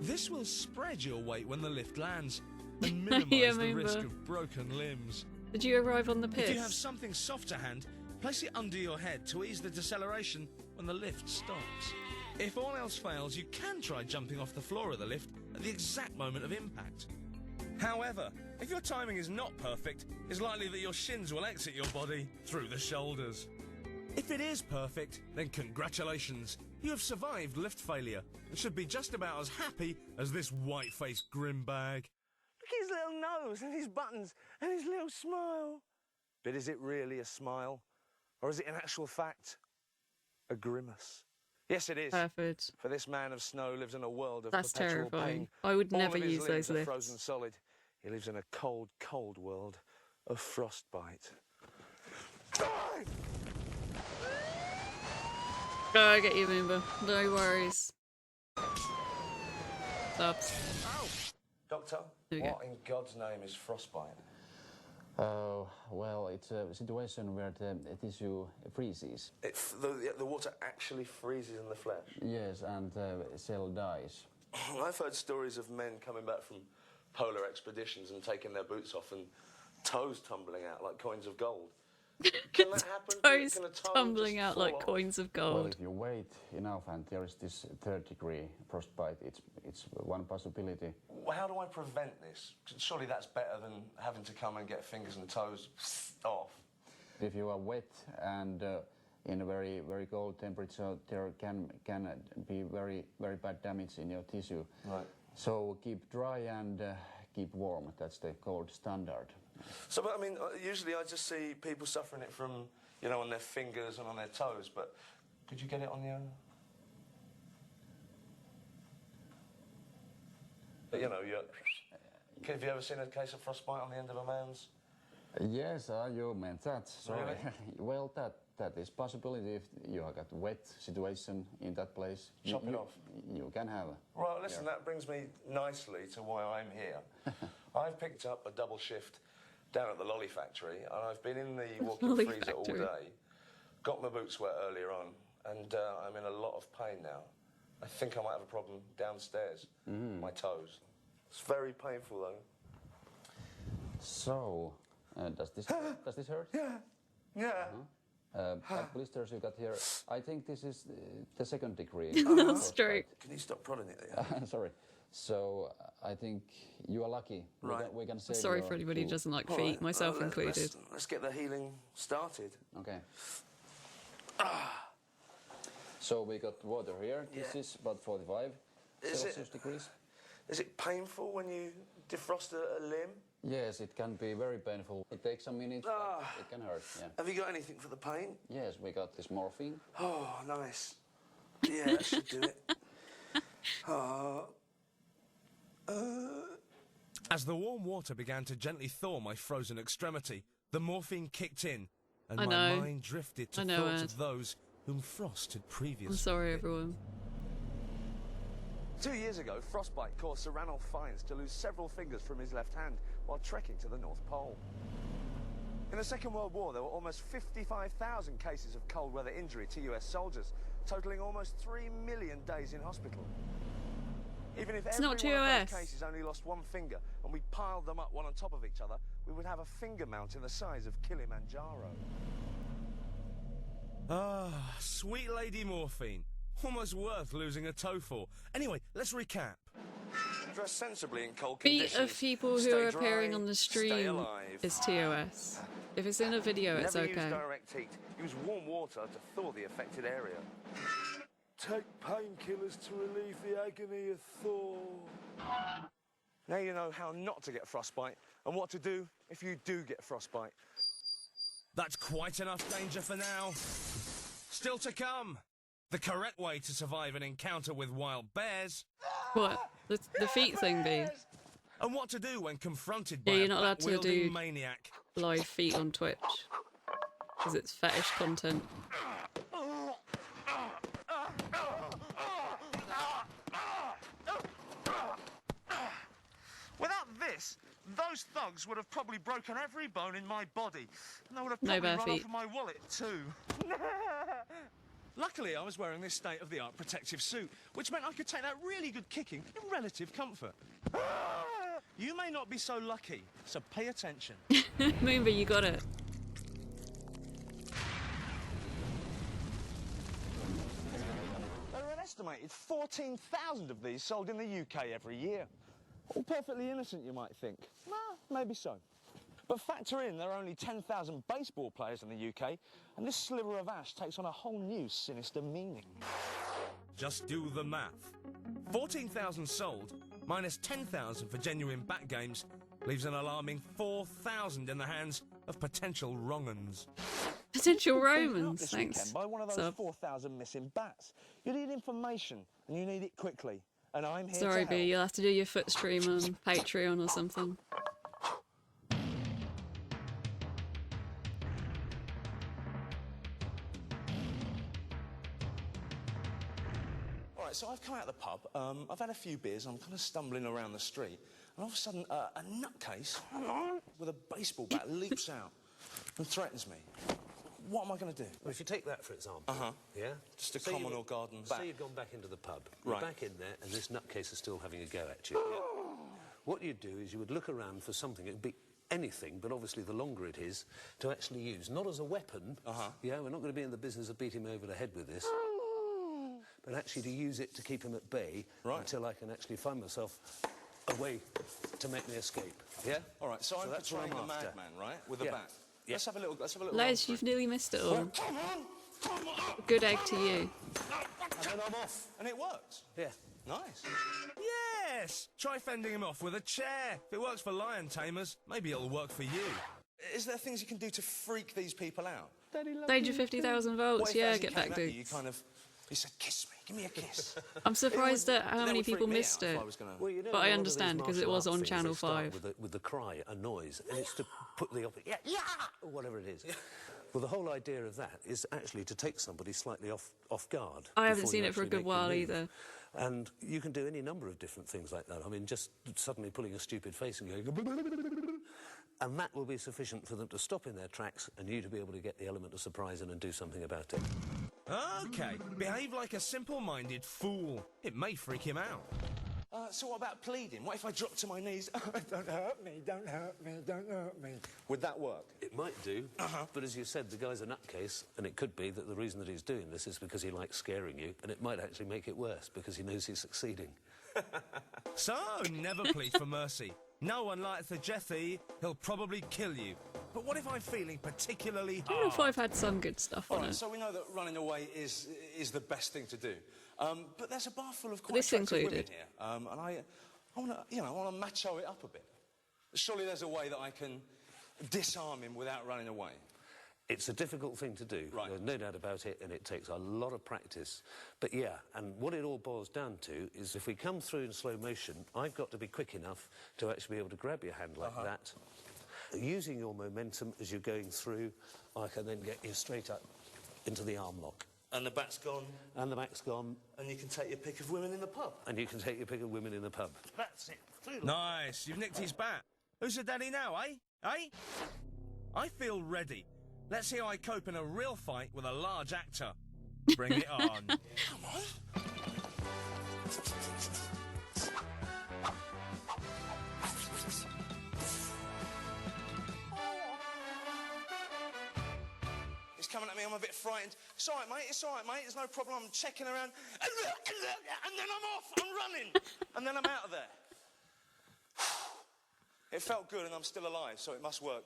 This will spread your weight when the lift lands and minimise Yeah, the risk remember. of broken limbs. Did you arrive on the If you have piss? something soft to hand, place it under your head to ease the deceleration when the lift stops. If all else fails, you can try jumping off the floor of the lift at the exact moment of impact. However, if your timing is not perfect, it's likely that your shins will exit your body through the shoulders. If it is perfect, then congratulations. You have survived lift failure and should be just about as happy as this white-faced grimbag. Look at his little nose and his buttons and his little smile. But is it really a smile? Or is it in actual fact a grimace? Yes, it is. Perfect. For this man of snow lives in a world of That's perpetual terrifying. pain. I would All never of his use limbs those are lifts. frozen solid. He lives in a cold, cold world of frostbite. Oh, I get you, Moomba. No worries. Subs. Doctor, There we go. what in God's name is frostbite? Well, it's a situation where the tissue freezes. The water actually freezes in the flesh? Yes, and cell dies. I've heard stories of men coming back from polar expeditions and taking their boots off and toes tumbling out like coins of gold. Can that happen? Toes Can a toe tumbling just out fall like off? coins of Well, gold. if you wait enough and there is this third-degree frostbite, it's one possibility. Well, how do I prevent this? Surely that's better than having to come and get fingers and toes off. If you are wet and in a very cold temperature, there can be very bad damage in your tissue. Right. So keep dry and keep warm. That's the gold standard. So, but I mean, usually I just see people suffering it from, you know, on their fingers and on their toes, but could you get it on your... You know, have you ever seen a case of frostbite on the end of a man's Yes, you meant that. Sorry. Really? Well, that is possibility if you have got wet situation in that place. Chop it off. You can have. Well, listen, that brings me nicely to why I'm here. I've picked up a double shift down at the lolly factory, and I've been in the walk-in freezer all day, got my boots wet earlier on, and I'm in a lot of pain now. I think I might have a problem downstairs, my toes. It's very painful, though. So, does this hurt? Yeah. That blisters you got here, I think this is the second degree. Stroke. Can you stop prodding it there? Sorry. So, I think you are lucky. Right. We can say Sorry for anybody who doesn't like feet, myself included. Let's get the healing started. Okay. So we got water here. This is about 45 Celsius degrees. Is it painful when you defrost a limb? Yes, it can be very painful. It takes some minutes, but it can hurt, yeah. Have you got anything for the pain? Yes, we got this morphine. Oh, nice. Yeah, that should do it. As the warm water began to gently thaw my frozen extremity, the morphine kicked in, and my mind drifted to thoughts of those whom Frost had previously. I'm sorry, everyone. 2 years ago, frostbite caused Sir Ranulph Fiennes to lose several fingers from his left hand while trekking to the North Pole. In the Second World War, there were almost 55,000 cases of cold weather injury to US soldiers, totaling almost 3 million days in hospital. Even if every one of those cases only lost one finger and we piled them up one on top of each other, we would have a finger mountain the size of Kilimanjaro. Ah, sweet lady morphine. Almost worth losing a toe for. Anyway, let's recap. Dress sensibly in cold Feet conditions. of people who are appearing on the stream is TOS. If it's in a video, it's Never okay. use direct heat. Use warm water to thaw the affected area. Take painkillers to relieve the agony of thaw. Now you know how not to get frostbite and what to do if you do get frostbite. That's quite enough danger for now. Still to come, the correct way to survive an encounter with wild bears. What? The feet thing be? And what to do when confronted by Yeah, you're not allowed to wielding do maniac. live feet on Twitch. Because it's fetish content. Without this, those thugs would have probably broken every bone in my body. And they would have No probably bare run feet. off my wallet too. Luckily, I was wearing this state-of-the-art protective suit, which meant I could take that really good kicking in relative comfort. You may not be so lucky, so pay attention. Moonby, you got it. There are an estimated 14,000 of these sold in the UK every year. All perfectly innocent, you might think. Well, maybe so. But factor in there are only 10,000 baseball players in the UK, and this sliver of ash takes on a whole new sinister meaning. Just do the math. 14,000 sold, minus 10,000 for genuine bat games, leaves an alarming 4,000 in the hands of potential wrong-uns. Potential Beaten up Romans, this thanks. weekend by one of those Sub. 4,000 missing bats. You need information, and you need it quickly. And I'm here Sorry, to B, help. you'll have to do your foot stream on Patreon or something. All right, so I've come out of the pub. I've had a few beers. I'm kind of stumbling around the street, and all of a sudden, a nutcase with a baseball bat leaps out and threatens me. What am I going to do? Well, if you take that, for example, yeah? Just a Say common you- or garden bat. Say you've gone back into the pub. You're Right. back in there, and this nutcase is still having a go at you. Yeah? What you'd do is you would look around for something. It would be anything, but obviously the longer it is, to actually use. Not as a weapon. Yeah, we're not going to be in the business of beating him over the head with this. But actually to use it to keep him at bay until I can actually find myself a way to make me escape. Yeah? All right, so I'm that's what portraying the after. madman, right? With a Yeah. bat. Yeah. Let's have a little. Les, you've nearly missed it all. Well, come on! Good egg to you. And then I'm off. And it works. Yeah. Nice. Yes! Try fending him off with a chair. If it works for lion tamers, maybe it'll work for you. Is there things you can do to freak these people out? Danger 50,000 volts, What if yeah, as he get back, came at you, dude. you kind of He said, kiss me, give me a kiss. I'm surprised at how That many would freak people me out missed if it. I was gonna- Well, you know, But a I lot of understand these because it martial was art on things, Channel they start 5. with the cry, a noise, and it's to put the yeah, or whatever it is. Well, the whole idea of that is actually to take somebody slightly off guard. I haven't before seen you it for a actually good make your while move. either. And you can do any number of different things like that. I mean, just suddenly pulling a stupid face and going, and that will be sufficient for them to stop in their tracks and you to be able to get the element of surprise in and do something about it. Okay, behave like a simple-minded fool. It may freak him out. So what about pleading? What if I drop to my knees? Don't hurt me, don't hurt me, don't hurt me. Would that work? It might do, but as you said, the guy's a nutcase, and it could be that the reason that he's doing this is because he likes scaring you, and it might actually make it worse because he knows he's succeeding. So, never plead for mercy. No one likes the Jethy, he'll probably kill you. But what if I'm feeling particularly Channel hard? 5 had some good stuff on All right, it. so we know that running away is the best thing to do. But there's a bar full of quite This attractive included. women here. And I want to, I want to macho it up a bit. Surely there's a way that I can disarm him without running away. It's a difficult thing to do, Right. There's no doubt about it, and it takes a lot of practice. But yeah, and what it all boils down to is if we come through in slow motion, I've got to be quick enough to actually be able to grab your hand like that. Using your momentum as you're going through, I can then get you straight up into the arm lock. And the bat's gone. And the back's gone. And you can take your pick of women in the pub. And you can take your pick of women in the pub. That's it. Nice, you've nicked his bat. Who's the daddy now, eh? Eh? I feel ready. Let's see how I cope in a real fight with a large actor. Bring it on. Come on. He's coming at me, I'm a bit frightened. It's all right, mate, it's all right, mate, there's no problem. I'm checking around. And then I'm off, I'm running. And then I'm out of there. It felt good and I'm still alive, so it must work.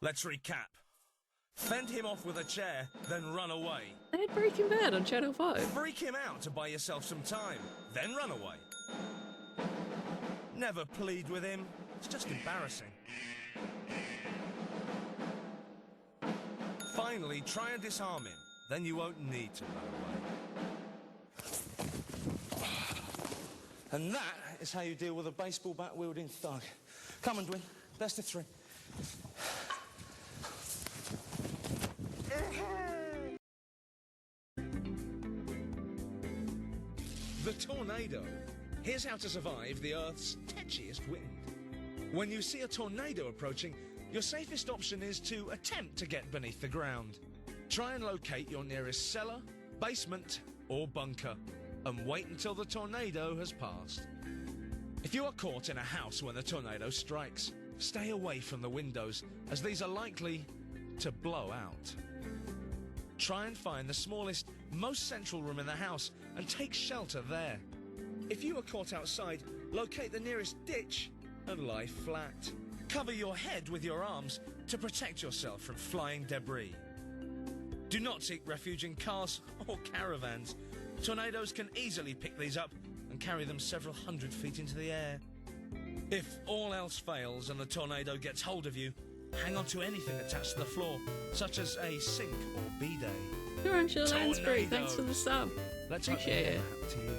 Let's recap. Fend him off with a chair, then run away. They had Breaking Bad on Channel 5. Freak him out to buy yourself some time, then run away. Never plead with him. It's just embarrassing. Finally, try and disarm him. Then you won't need to run away. And that is how you deal with a baseball bat-wielding thug. Come on, Dwin. Best of three. The tornado. Here's how to survive the Earth's tetchiest wind. When you see a tornado approaching, your safest option is to attempt to get beneath the ground. Try and locate your nearest cellar, basement, or bunker, and wait until the tornado has passed. If you are caught in a house when the tornado strikes, stay away from the windows, as these are likely to blow out. Try and find the smallest, most central room in the house and take shelter there. If you are caught outside, locate the nearest ditch and lie flat. Cover your head with your arms to protect yourself from flying debris. Do not seek refuge in cars or caravans. Tornadoes can easily pick these up and carry them several hundred feet into the air. If all else fails and the tornado gets hold of you, hang on to anything attached to the floor, such as a sink or bidet. You're on Chill Lansbury. Thanks for the sub. Let's hope Appreciate they it. never happen to you.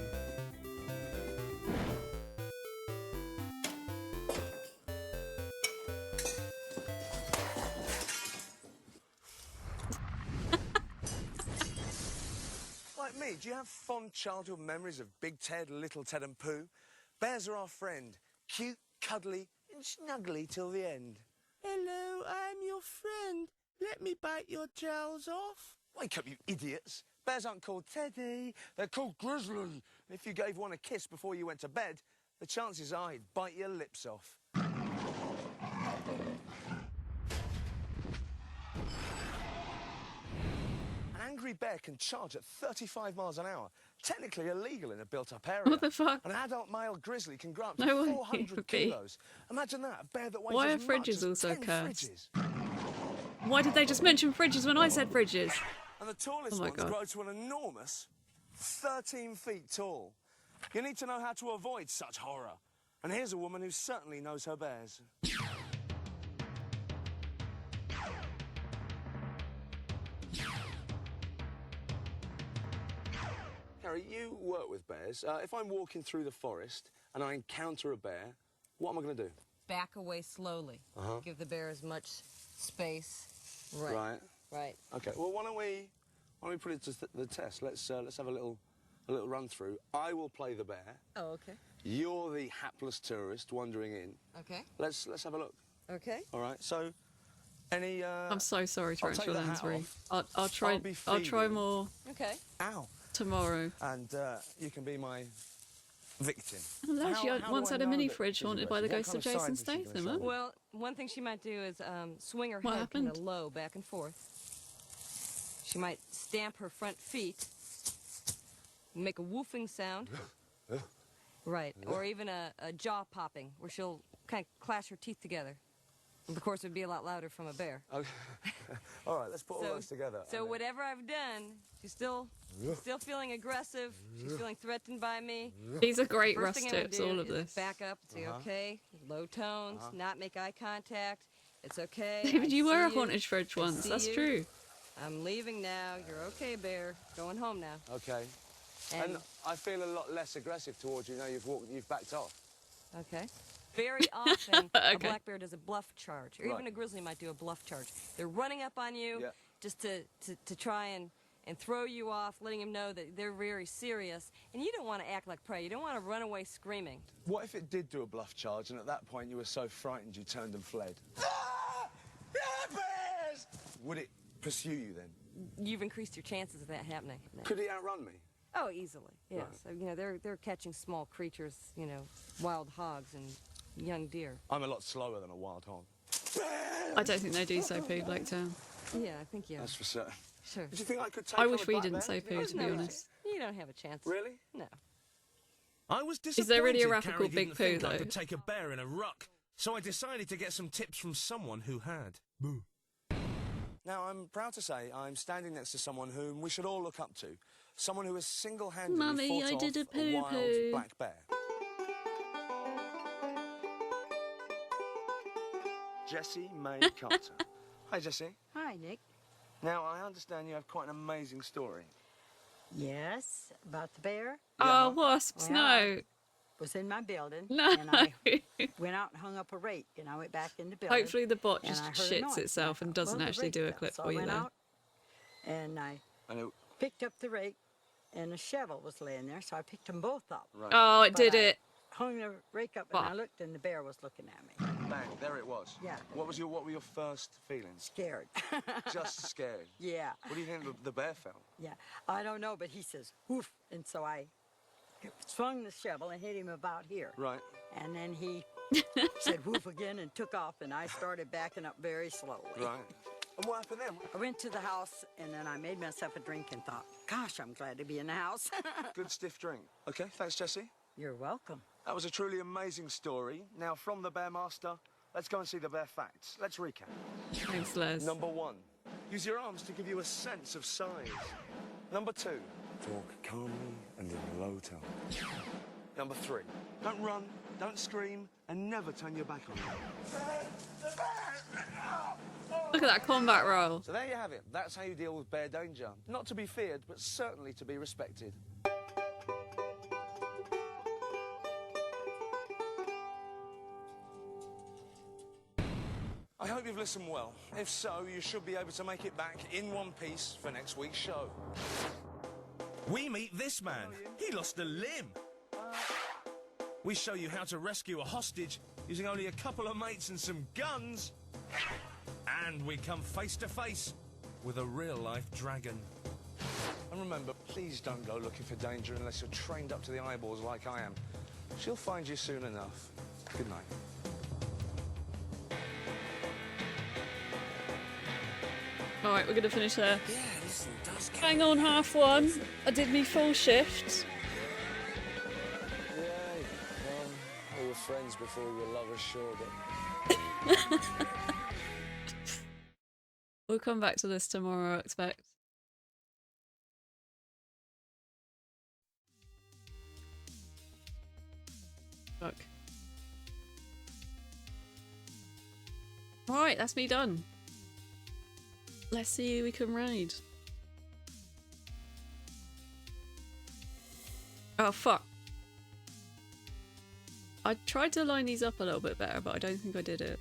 Like me, do you have fond childhood memories of Big Ted, Little Ted and Pooh? Bears are our friend. Cute, cuddly and snuggly till the end. Hello, I'm your friend. Let me bite your jowls off. Wake up, you idiots. Bears aren't called Teddy, they're called Grizzly. If you gave one a kiss before you went to bed, the chances are he'd bite your lips off. An angry bear can charge at 35 miles an hour. Technically illegal in a built-up area. What the fuck? An adult male grizzly can grow up to No way it 400 would be. kilos. Imagine that, a bear that weighs Why are as much fridges as also 10 cursed? fridges. Why did they just mention fridges when I said fridges? And the tallest Oh my ones God. grow to an enormous 13 feet tall. You need to know how to avoid such horror. And here's a woman who certainly knows her bears. Mary, you work with bears. If I'm walking through the forest and I encounter a bear, what am I going to do? Back away slowly. Give the bear as much space. Right. Right. Okay. Well, why don't we put it to the test? Let's have a little run through. I will play the bear. Oh, okay. You're the hapless tourist wandering in. Okay. Let's have a look. Okay. All right. So, any? I'm so sorry, I'll take the Tarantula hat Lansbury. off. I'll try. I'll try more. Okay. Ow. Tomorrow. And you can be my victim. Well, she How once do I had a know mini that fridge she's haunted by the aggressive? ghost What of kind Jason of signs is she Statham. gonna Huh? show me? Well, one thing she might do is swing her What head kind of happened? low, back and forth. She might stamp her front feet, make a woofing sound. Right. Or even a jaw popping, where she'll kind of clash her teeth together. Of course, it would be a lot louder from a bear. Okay. All right, let's put all those together. So whatever I've done, she's still feeling aggressive. She's feeling threatened by me. These are great First Russ thing I'm gonna tips, do all of is this. Back up and say, okay, low tones, not make eye contact. It's okay. David, I you were see a haunted fridge I once. see That's you. true. I'm leaving now. You're okay, bear. Going home now. Okay. And I feel a lot less aggressive towards you now you've backed off. Okay. Very often, a Okay. black bear does a bluff charge, or even a grizzly might do a bluff charge. They're running up on you just to try and throw you off, letting them know that they're very serious. And you don't want to act like prey. You don't want to run away screaming. What if it did do a bluff charge and at that point you were so frightened you turned and fled? Ah! Yeah, bears! Would it pursue you then? You've increased your chances of that happening. No. Could he outrun me? Oh, easily. Yes. Right. So, you know, they're catching small creatures, you know, wild hogs and young deer. I'm a lot slower than a wild hog. I don't think they do say poo Blaketown. Yeah, I think That's for certain. Sure. Do you think I could take I on wish a we black didn't bear? say poo, to be honest. You don't have a chance. Really? No. I was disappointed Is there really a rapper Carrie called Big didn't Pooh, think I though? could take a bear in a ruck, so I decided to get some tips from someone who had. Boo. Now, I'm proud to say I'm standing next to someone whom we should all look up to. Someone who has single-handedly Mummy, fought I off did a a wild poo-poo. black bear. Jessie May Carter. Hi, Jessie. Hi, Nick. Now, I understand you have quite an amazing story. Yes, about the bear. Oh, wasps, Well, no. I was in my building. No. And I went out and hung up a rake, and I went back in the building. Hopefully the bot and just I heard a shits noise. itself and doesn't Well, the actually rake do a fell. clip So for I you went there. out, and I picked up the rake, and a shovel was laying there, so I picked them both up. Right. Oh, it But did I it. hung the rake up, and I looked, and the bear was looking at me. Bang, there it was. Yeah. What were your first feelings? Scared. Just scared. Yeah. What do you think the bear felt? Yeah, I don't know, but he says, woof, and so I swung the shovel and hit him about here. Right. And then he said woof again and took off, and I started backing up very slowly. Right. And what happened then? I went to the house, and then I made myself a drink and thought, gosh, I'm glad to be in the house. Good stiff drink. Okay, thanks, Jessie. You're welcome. That was a truly amazing story. Now, from the Bear Master, let's go and see the bear facts. Let's recap. Thanks, Les. Number 1, use your arms to give you a sense of size. Number 2, talk calmly and in a low tone. Number 3, don't run, don't scream, and never turn your back on them. Look at that combat roll. So there you have it. That's how you deal with bear danger. Not to be feared, but certainly to be respected. I hope you've listened well. If so, you should be able to make it back in one piece for next week's show. We meet this man. He lost a limb. We show you how to rescue a hostage using only a couple of mates and some guns. And we come face to face with a real-life dragon. And remember, please don't go looking for danger unless you're trained up to the eyeballs like I am. She'll find you soon enough. Good night. All right, we're going to finish there. Yeah, listen, does Hang on, half one. I did me full shift. Yay. We were friends before we were lovers, sure, but... We'll come back to this tomorrow, I expect. Fuck. Alright, that's me done. Let's see who we can raid. Oh, fuck. I tried to line these up a little bit better, but I don't think I did it.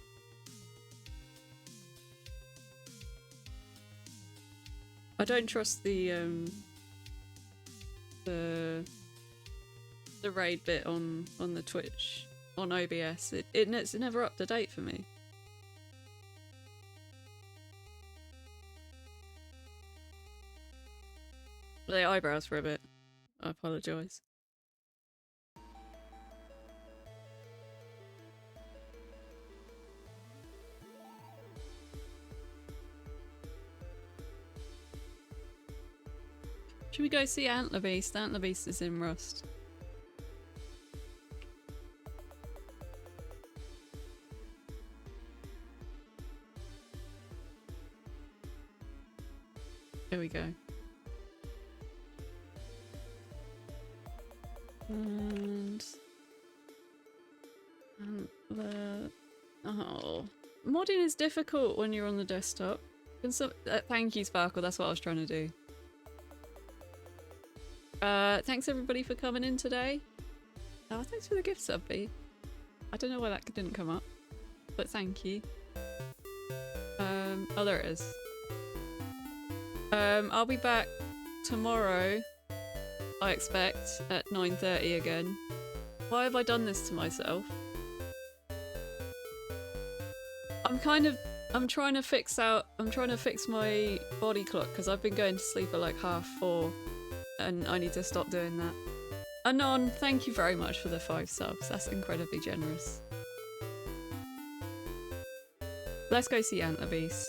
I don't trust the raid bit on the Twitch on OBS. It's never up to date for me. The eyebrows for a bit. I apologise. Should we go see Antler Beast? Antler Beast is in Rust. Here we go. And Antler. Oh, modding is difficult when you're on the desktop. Thank you, Sparkle. That's what I was trying to do. Thanks everybody for coming in today. Oh, thanks for the gift sub, B. I don't know why that didn't come up, but thank you. Oh, there it is. I'll be back tomorrow, I expect, at 9:30 again. Why have I done this to myself? I'm trying to fix my body clock because I've been going to sleep at like 4:30. And I need to stop doing that. Anon, thank you very much for the 5 subs. That's incredibly generous. Let's go see Antler Beast.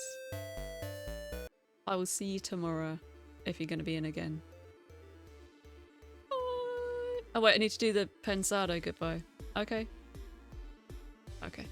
I will see you tomorrow if you're going to be in again. Bye. Oh wait, I need to do the pensado goodbye. Okay. Okay.